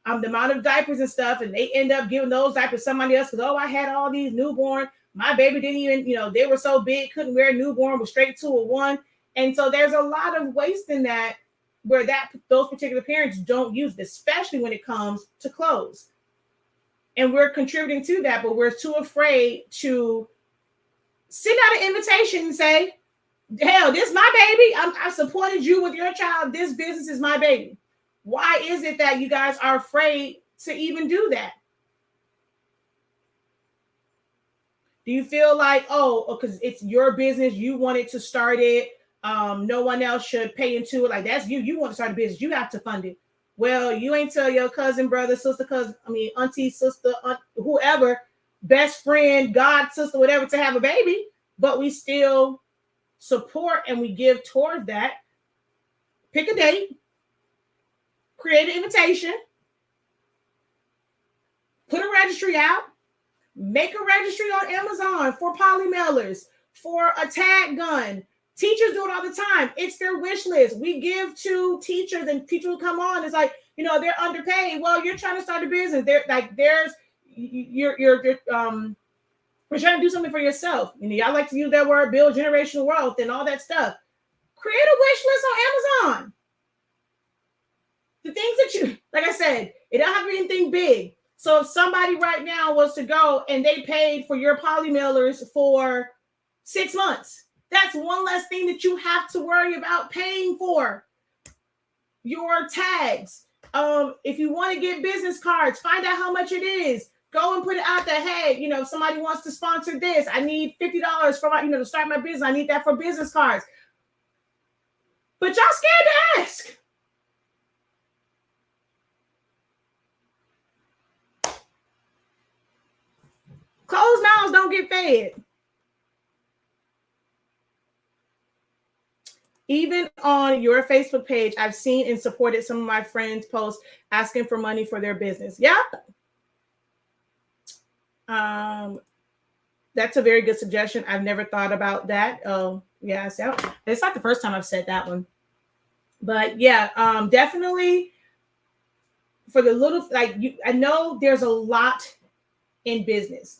The amount of diapers and stuff, and they end up giving those diapers to somebody else because, oh, I had all these newborn. My baby didn't even, you know, they were so big, couldn't wear a newborn, was straight to a one. And so there's a lot of waste in that, where those particular parents don't use it, especially when it comes to clothes. And we're contributing to that, but we're too afraid to send out an invitation and say, hell, this is my baby. I supported you with your child. This business is my baby. Why is it that you guys are afraid to even do that? Do you feel like, oh, because it's your business, you wanted to start it, no one else should pay into it? Like, that's you. You want to start a business, you have to fund it. Well, you ain't tell your cousin, brother, sister, cousin, auntie, sister, whoever, best friend, god, sister, whatever, to have a baby, but we still support and we give towards that. Pick a date, create an invitation, put a registry out, make a registry on Amazon for poly mailers, for a tag gun. Teachers do it all the time. It's their wish list. We give to teachers, and teachers will come on. It's like, they're underpaid. Well, you're trying to start a business. They're like, you're trying to do something for yourself. Y'all like to use that word, build generational wealth and all that stuff. Create a wish list on Amazon. The things that you, like I said, it don't have to be anything big. So if somebody right now was to go and they paid for your poly mailers for 6 months, that's one less thing that you have to worry about paying for. Your tags. If you want to get business cards, find out how much it is. Go and put it out there. Hey, if somebody wants to sponsor this, I need $50 for my, to start my business. I need that for business cards. But y'all scared to ask. Closed mouths don't get fed. Even on your Facebook page, I've seen and supported some of my friends' posts asking for money for their business. Yeah. That's a very good suggestion. I've never thought about that. Yeah, so it's not the first time I've said that one. But yeah, definitely for the little, I know there's a lot in business.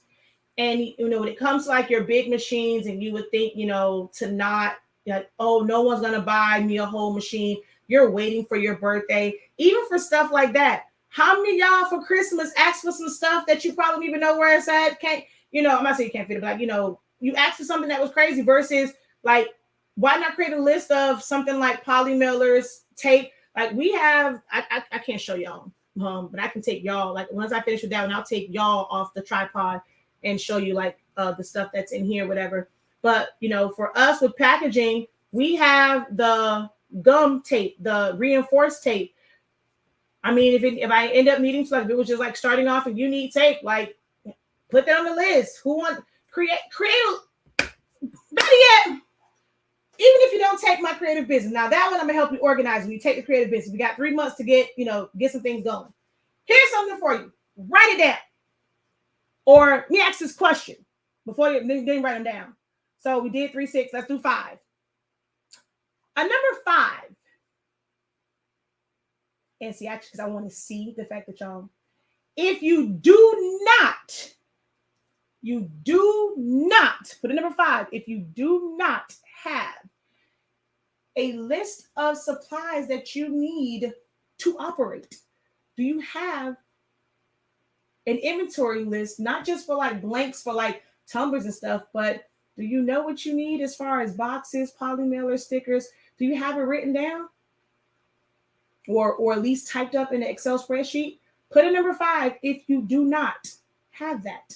And, when it comes to like your big machines, and you would think, to not, oh, no one's going to buy me a whole machine. You're waiting for your birthday. Even for stuff like that. How many of y'all for Christmas asked for some stuff that you probably don't even know where it's at? I'm not saying you can't fit it, but you asked for something that was crazy versus like, why not create a list of something like poly mailers, tape? Like we have, I can't show y'all, but I can take y'all, like once I finish with that one, I'll take y'all off the tripod and show you like the stuff that's in here, whatever. But, for us with packaging, we have the gum tape, the reinforced tape. I mean, if I end up needing to, like, if it was just like starting off and you need tape, like put that on the list. Who want create, better yet, even if you don't take my creative business. Now that one, I'm gonna help you organize when you take the creative business. We got 3 months to get some things going. Here's something for you. Write it down. Or let me ask this question before you then write them down. So we did 3, 6. Let's do 5. A number 5. And see, actually, because I want to see the fact that y'all, if you do not put a number 5. If you do not have a list of supplies that you need to operate, do you have an inventory list, not just for like blanks for like tumblers and stuff, but do you know what you need as far as boxes, poly mailers, stickers? Do you have it written down? Or at least typed up in an Excel spreadsheet? Put a number 5 if you do not have that.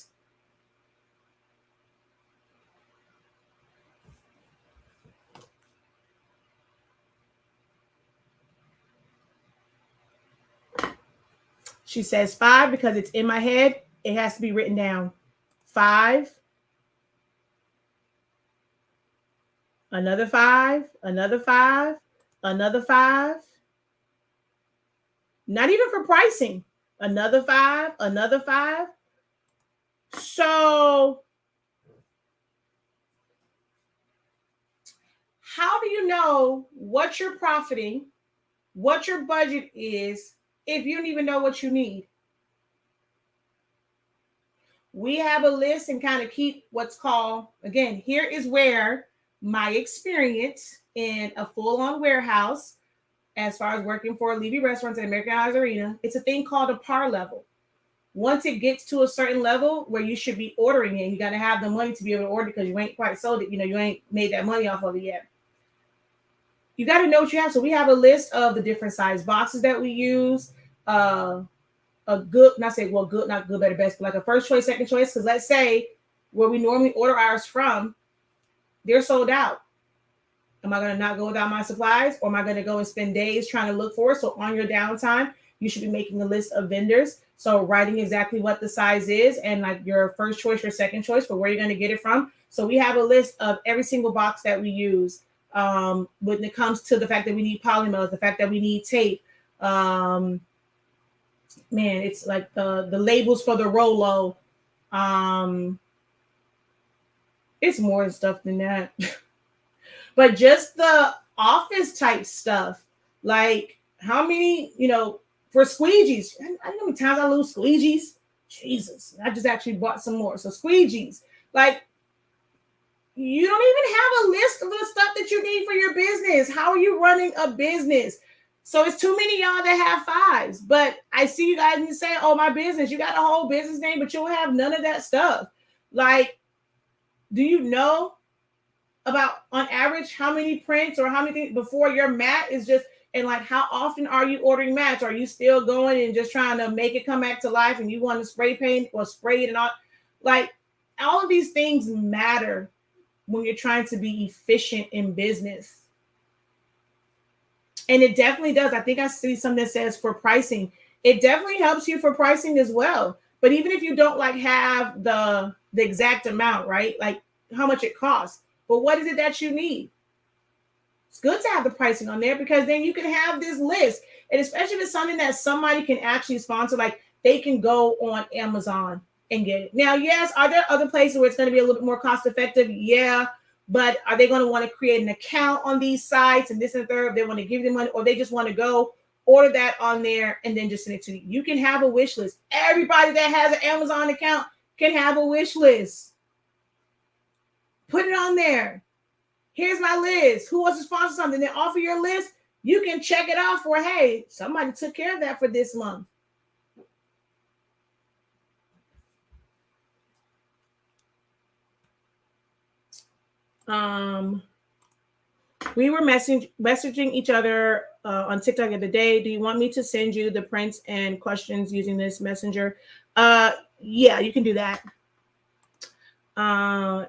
She says 5 because it's in my head. It has to be written down. 5. Another 5. Another 5. Another 5. Not even for pricing. Another 5. Another 5. So how do you know what you're profiting, what your budget is, if you don't even know what you need? We have a list and kind of keep what's called, again, here is where my experience in a full-on warehouse, as far as working for Levy Restaurants and American Airlines Arena, it's a thing called a par level. Once it gets to a certain level where you should be ordering it, you got to have the money to be able to order because you ain't quite sold it. You ain't made that money off of it yet. You got to know what you have. So we have a list of the different size boxes that we use. A good, not good, better, best, but like a first choice, second choice. Because let's say where we normally order ours from, they're sold out. Am I going to not go without my supplies, or am I going to go and spend days trying to look for it? So on your downtime, you should be making a list of vendors. So writing exactly what the size is and like your first choice, your second choice for where you're going to get it from. So we have a list of every single box that we use. When it comes to the fact that we need polymers, the fact that we need tape, man, it's like the labels for the Rolo. It's more stuff than that. But just the office type stuff, like how many, for squeegees. I know how many times I lose squeegees. Jesus, I just actually bought some more. So squeegees, like you don't even have a list of the stuff that you need for your business. How are you running a business? So it's too many of y'all that have fives. But I see you guys and you say, oh, my business, you got a whole business name, but you don't have none of that stuff. Like, do you know about on average how many prints or how many before your mat is just, and like how often are you ordering mats? Are you still going and just trying to make it come back to life and you want to spray paint or spray it and all of these things matter when you're trying to be efficient in business. And it definitely does. I think I see something that says for pricing, it definitely helps you for pricing as well. But even if you don't like have the exact amount, right? Like how much it costs, but what is it that you need? It's good to have the pricing on there because then you can have this list. And especially if it's something that somebody can actually sponsor, like they can go on Amazon and get it. Now, yes, are there other places where it's going to be a little bit more cost effective? Yeah. But are they going to want to create an account on these sites and this and third? They want to give them money, or they just want to go order that on there and then just send it to you. You can have a wish list. Everybody that has an Amazon account can have a wish list. Put it on there. Here's my list. Who wants to sponsor something? Then offer your list. You can check it off for, hey, somebody took care of that for this month. We were messaging each other on TikTok the other day. Do you want me to send you the prints and questions using this messenger? Yeah, you can do that.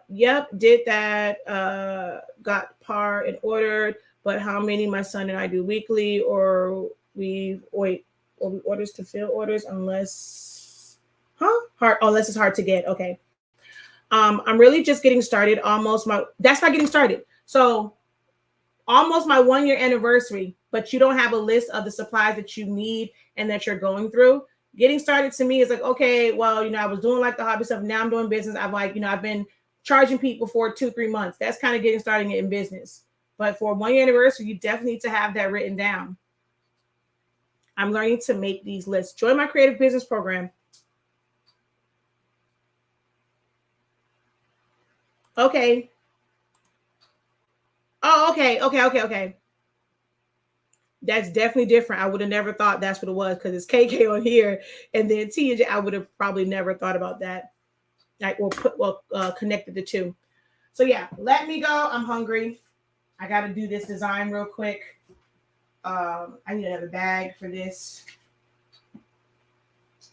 Yep, did that. Got par and ordered, but how many my son and I do weekly, or we orders to fill orders unless unless it's hard to get. Okay. I'm really just getting started. That's not getting started. So almost my 1 year anniversary, but you don't have a list of the supplies that you need and that you're going through. Getting started to me is like, okay, well, I was doing like the hobby stuff. Now I'm doing business. I've been charging people for 2-3 months. That's kind of getting started in business. But for 1 year anniversary, you definitely need to have that written down. I'm learning to make these lists. Join my creative business program. Okay. Oh, okay. That's definitely different. I would have never thought that's what it was because it's KK on here, and then T and J. I would have probably never thought about that. Like, connected the two. So yeah, let me go. I'm hungry. I got to do this design real quick. I need to have a bag for this.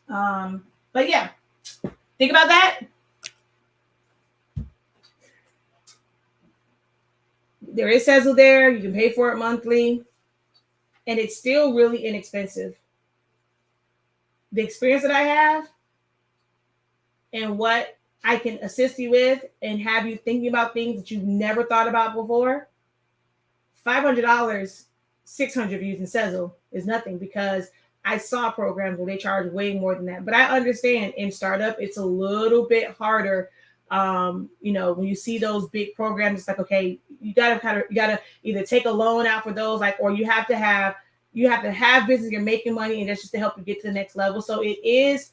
But yeah, think about that. There is Sezzle there. You can pay for it monthly. And it's still really inexpensive. The experience that I have and what I can assist you with and have you thinking about things that you've never thought about before, $500, 600 using Sezzle is nothing, because I saw programs where they charge way more than that. But I understand in startup, it's a little bit harder. When you see those big programs, it's like, okay, you gotta either take a loan out for those, or you have to have business, you're making money, and that's just to help you get to the next level. So it is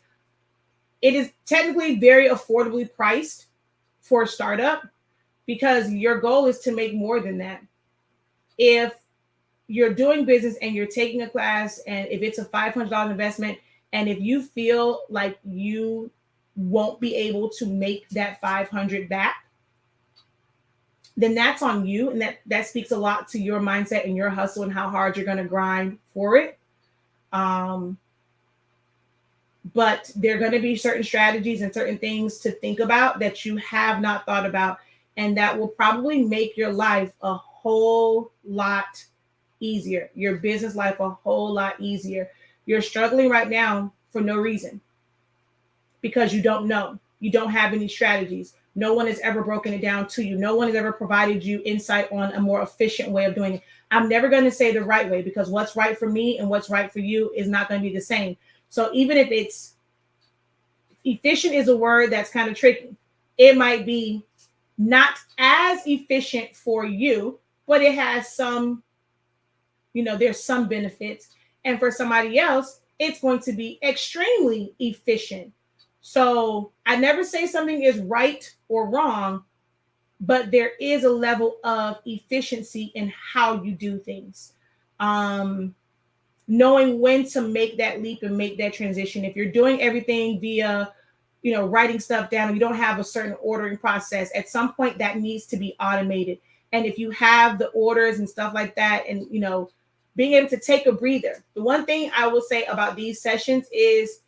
technically very affordably priced for a startup, because your goal is to make more than that. If you're doing business and you're taking a class, and if it's a $500 investment, and if you feel like you won't be able to make that 500 back, then that's on you. And that speaks a lot to your mindset and your hustle and how hard you're going to grind for it. but there are going to be certain strategies and certain things to think about that you have not thought about. And that will probably make your life a whole lot easier, your business life a whole lot easier. You're struggling right now for no reason because you don't know. You don't have any strategies. No one has ever broken it down to you. No one has ever provided you insight on a more efficient way of doing it. I'm never going to say the right way because what's right for me and what's right for you is not going to be the same. So even if it's efficient is a word that's kind of tricky. It might be not as efficient for you, but it has some, there's some benefits. And for somebody else, it's going to be extremely efficient. So I never say something is right or wrong, but there is a level of efficiency in how you do things. Knowing when to make that leap and make that transition. If you're doing everything via, writing stuff down, and you don't have a certain ordering process, at some point that needs to be automated. And if you have the orders and stuff like that, and, being able to take a breather. The one thing I will say about these sessions is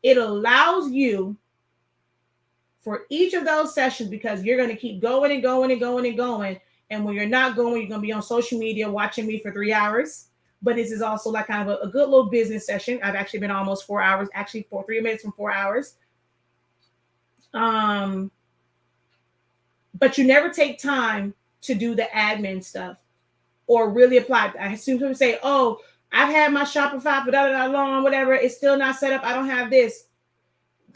it allows you for each of those sessions, because you're going to keep going and going and going and going. And when you're not going, you're going to be on social media watching me for 3 hours. But this is also like kind of a good little business session. I've actually been almost 4 hours, actually for 3 minutes from 4 hours. But you never take time to do the admin stuff or really apply. I assume people say, oh, I've had my Shopify for long, whatever. It's still not set up. I don't have this.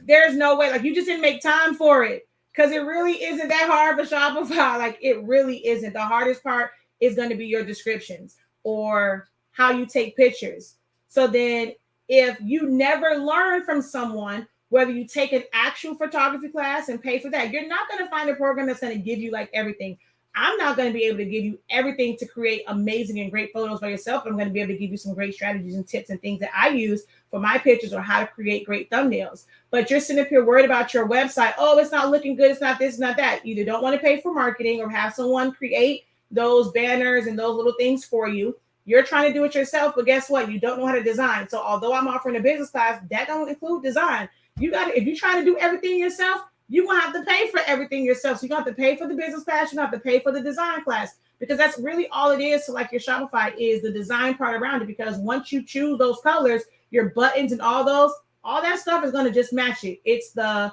There's no way. Like, you just didn't make time for it, because it really isn't that hard for Shopify. Like, it really isn't. The hardest part is going to be your descriptions or how you take pictures. So then if you never learn from someone, whether you take an actual photography class and pay for that, you're not going to find a program that's going to give you like everything. I'm not going to be able to give you everything to create amazing and great photos by yourself. I'm going to be able to give you some great strategies and tips and things that I use for my pictures, or how to create great thumbnails. But you're sitting up here worried about your website. Oh, it's not looking good. It's not this, it's not that. You either don't want to pay for marketing or have someone create those banners and those little things for you. You're trying to do it yourself, but guess what? You don't know how to design. So although I'm offering a business class, that don't include design. If you're trying to do everything yourself, you're going to have to pay for everything yourself. So you're going to have to pay for the business class. You're going to have to pay for the design class, because that's really all it is. So like your Shopify is the design part around it, because once you choose those colors, your buttons and all that stuff is going to just match it. It's the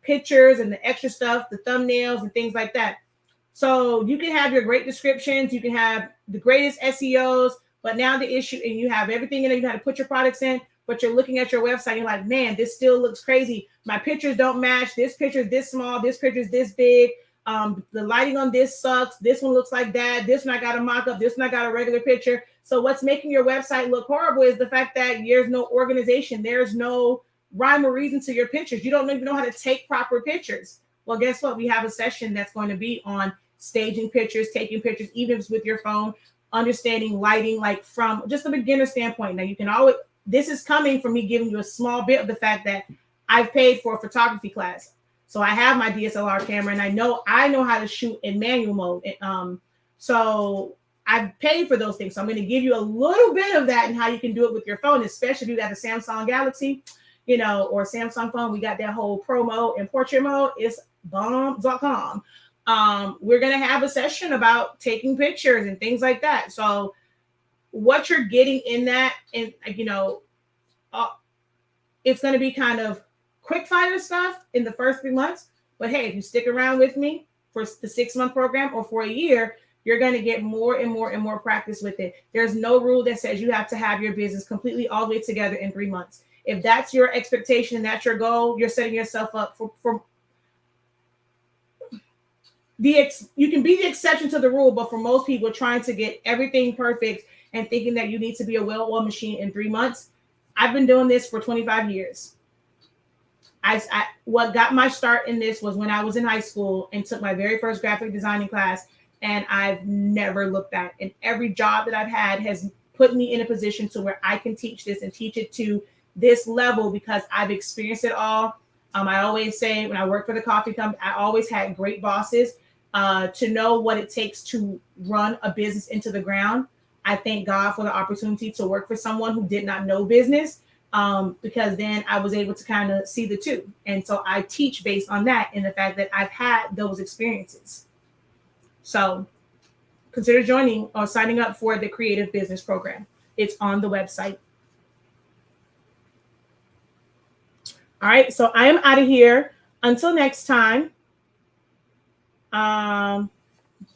pictures and the extra stuff, the thumbnails and things like that. So you can have your great descriptions. You can have the greatest SEOs, but now the issue, and you have everything in there. You got to put your products in, but you're looking at your website. You're like, man, this still looks crazy. My pictures don't match. This picture is this small. This picture is this big. The lighting on this sucks. This one looks like that. This one I got a mock-up. This one I got a regular picture. So what's making your website look horrible is the fact that there's no organization. There's no rhyme or reason to your pictures. You don't even know how to take proper pictures. Well, guess what? We have a session that's going to be on staging pictures, taking pictures, even if it's with your phone, understanding lighting, like from just a beginner standpoint. Now, you can always, this is coming from me giving you a small bit of the fact that I've paid for a photography class. So I have my DSLR camera, and I know how to shoot in manual mode. So I've paid for those things. So I'm going to give you a little bit of that and how you can do it with your phone, especially if you got a Samsung Galaxy, or Samsung phone. We got that whole pro mode and portrait mode. It's bomb.com. We're going to have a session about taking pictures and things like that. So what you're getting in that, and it's going to be kind of quick fire stuff in the first 3 months. But hey, if you stick around with me for the 6-month program or for a year, you're going to get more and more and more practice with it. There's no rule that says you have to have your business completely all the way together in 3 months. If that's your expectation and that's your goal, you're setting yourself up for you can be the exception to the rule, but for most people trying to get everything perfect and thinking that you need to be a well-oiled machine in 3 months. I've been doing this for 25 years. What got my start in this was when I was in high school and took my very first graphic designing class, and I've never looked back. And every job that I've had has put me in a position to where I can teach this and teach it to this level because I've experienced it all. I always say when I worked for the coffee company, I always had great bosses. To know what it takes to run a business into the ground. I thank God for the opportunity to work for someone who did not know business, because then I was able to kind of see the two. And so I teach based on that and the fact that I've had those experiences. So consider joining or signing up for the Creative Business Program. It's on the website. All right, so I am out of here. Until next time.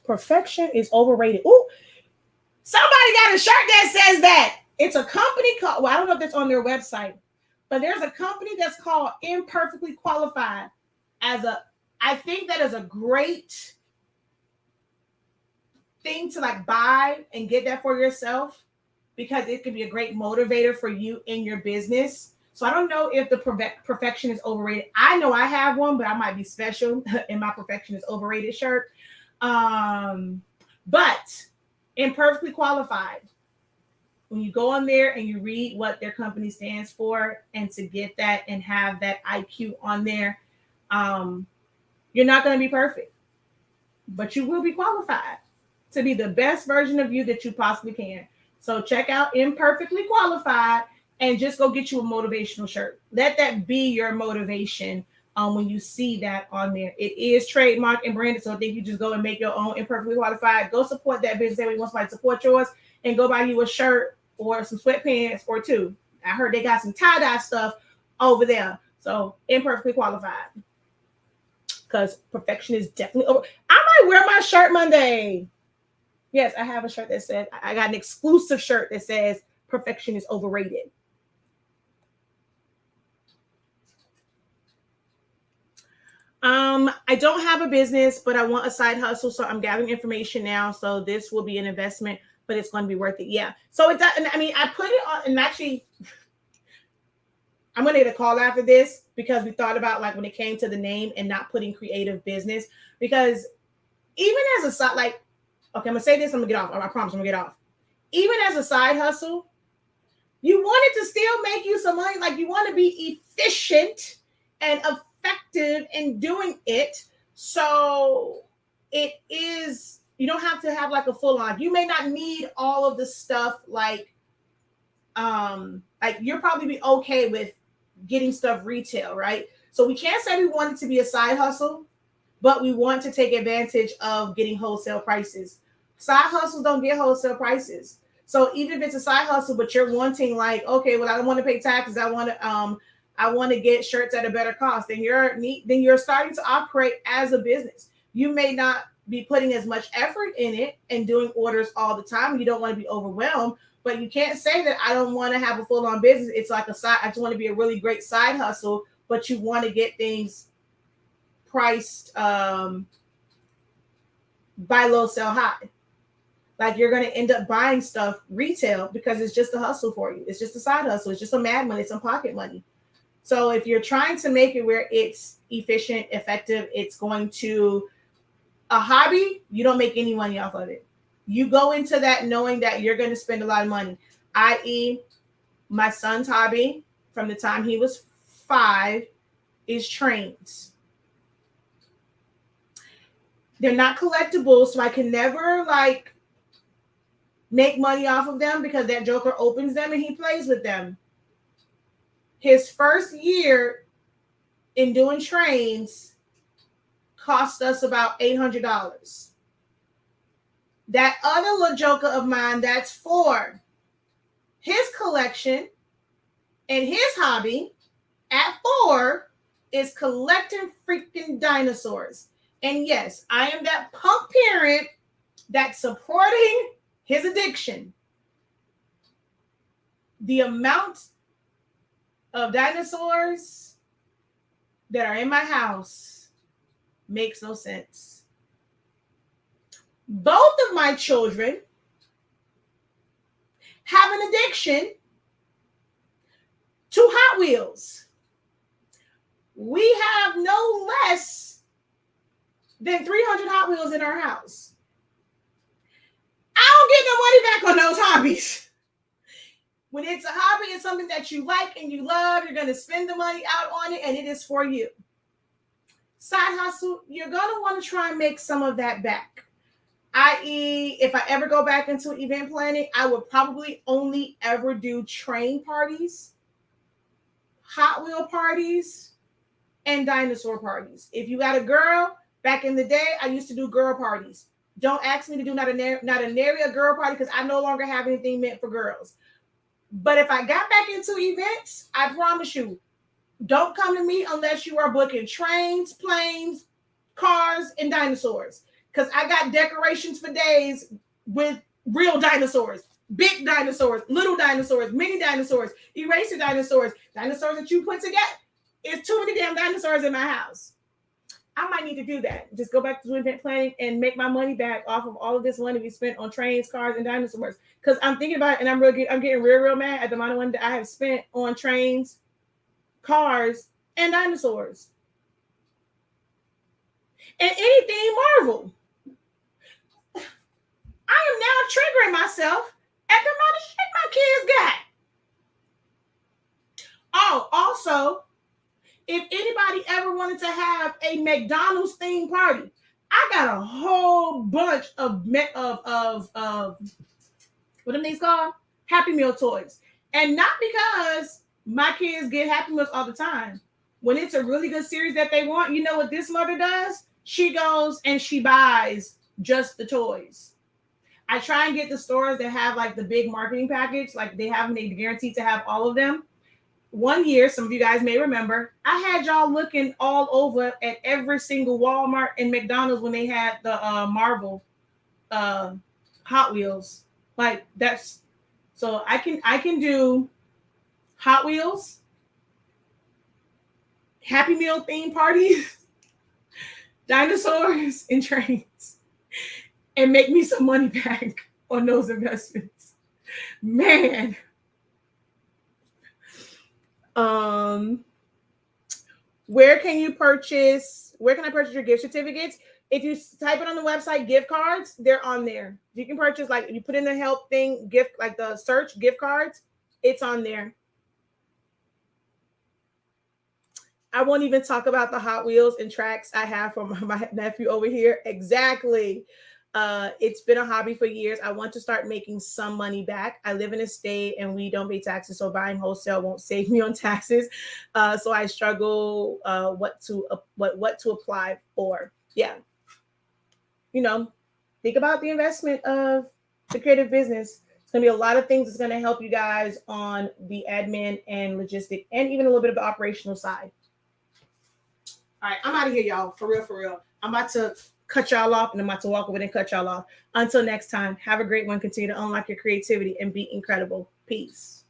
Perfection is overrated. Ooh, somebody got a shirt that says that. It's a company called, well, I don't know if that's on their website, but there's a company that's called Imperfectly Qualified. I think that is a great thing to like buy and get that for yourself, because it could be a great motivator for you in your business. So I don't know if the perfection is overrated. I know I have one, but I might be special in my perfection is overrated shirt. But Imperfectly Qualified, when you go on there and you read what their company stands for, and to get that and have that IQ on there, you're not going to be perfect, but you will be qualified to be the best version of you that you possibly can. So check out Imperfectly Qualified and just go get you a motivational shirt. Let that be your motivation when you see that on there. It is trademarked and branded, so I think you just go and make your own Imperfectly Qualified. Go support that business. Everybody wants somebody to support yours, and go buy you a shirt or some sweatpants or two. I heard they got some tie-dye stuff over there. So Imperfectly Qualified, because perfection is definitely over. I might wear my shirt Monday. Yes, I have a shirt that says, I got an exclusive shirt that says perfection is overrated. I don't have a business, but I want a side hustle. So I'm gathering information now. So this will be an investment, but it's going to be worth it. Yeah. So it does. I mean, I put it on, and actually I'm going to get a call after this, because we thought about like when it came to the name and not putting creative business, because even as a side, like, okay, I'm going to say this, I'm going to get off. I promise I'm going to get off. Even as a side hustle, you want it to still make you some money. Like, you want to be efficient and effective in doing it. So it is, you don't have to have like a full on. You may not need all of the stuff like you'll probably be okay with getting stuff retail, right? So we can't say we want it to be a side hustle, but we want to take advantage of getting wholesale prices. Side hustles don't get wholesale prices. So even if it's a side hustle, but you're wanting like, okay, well, I don't want to pay taxes. I want to get shirts at a better cost. Then you're starting to operate as a business. You may not be putting as much effort in it and doing orders all the time. You don't want to be overwhelmed, but you can't say that I don't want to have a full-on business. It's like a side. I just want to be a really great side hustle, but you want to get things priced buy low, sell high. Like, you're going to end up buying stuff retail because it's just a hustle for you. It's just a side hustle. It's just some mad money. It's some pocket money. So if you're trying to make it where it's efficient, effective, it's going to a hobby, you don't make any money off of it. You go into that knowing that you're going to spend a lot of money, i.e. my son's hobby from the time he was 5 is trains. They're not collectibles, so I can never like make money off of them because that joker opens them and he plays with them. His first year in doing trains cost us about $800. That other little joker of mine, that's for his collection and his hobby at 4 is collecting freaking dinosaurs. And yes, I am that punk parent that's supporting his addiction. The amount of dinosaurs that are in my house makes no sense. Both of my children have an addiction to Hot Wheels. We have no less than 300 Hot Wheels in our house. I don't get no money back on those hobbies. When it's a hobby, it's something that you like and you love, you're going to spend the money out on it, and it is for you. Side hustle, you're going to want to try and make some of that back. I.e., if I ever go back into event planning, I would probably only ever do train parties Hot Wheel parties and dinosaur parties. If you got a girl, back in the day, I used to do girl parties. Don't ask me to do not an area girl party because I no longer have anything meant for girls. But if I got back into events, I promise you, don't come to me unless you are booking trains, planes, cars, and dinosaurs. Because I got decorations for days with real dinosaurs, big dinosaurs, little dinosaurs, mini dinosaurs, eraser dinosaurs, dinosaurs that you put together. It's too many damn dinosaurs in my house. I might need to do that. Just go back to event planning and make my money back off of all of this money we spent on trains, cars, and dinosaurs. Because I'm thinking about it, and I'm getting real mad at the amount of money that I have spent on trains, cars, and dinosaurs. And anything Marvel. I am now triggering myself at the amount of shit my kids got. Oh, also, if anybody ever wanted to have a McDonald's themed party, I got a whole bunch of what are these called? Happy Meal toys. And not because my kids get Happy Meals all the time. When it's a really good series that they want, you know what this mother does? She goes and she buys just the toys. I try and get the stores that have like the big marketing package, like they guaranteed to have all of them. One year, some of you guys may remember, I had y'all looking all over at every single Walmart and McDonald's when they had the Marvel Hot Wheels. Like that's so I can do Hot Wheels, Happy Meal theme parties, dinosaurs, and trains, and make me some money back on those investments. Man. Where can I purchase your gift certificates? If you type it on the website, gift cards, they're on there. You can purchase, like, you put in the help thing, gift, like the search gift cards, it's on there. I won't even talk about the Hot Wheels and tracks I have from my nephew over here. Exactly. It's been a hobby for years. I want to start making some money back. I live in a state and we don't pay taxes, so buying wholesale won't save me on taxes. So I struggle what to apply for. Yeah, think about the investment of the creative business. It's going to be a lot of things that's going to help you guys on the admin and logistic and even a little bit of the operational side. All right, I'm out of here, y'all. For real. I'm about to cut y'all off and I'm about to walk away and cut y'all off. Until next time, have a great one. Continue to unlock your creativity and be incredible. Peace.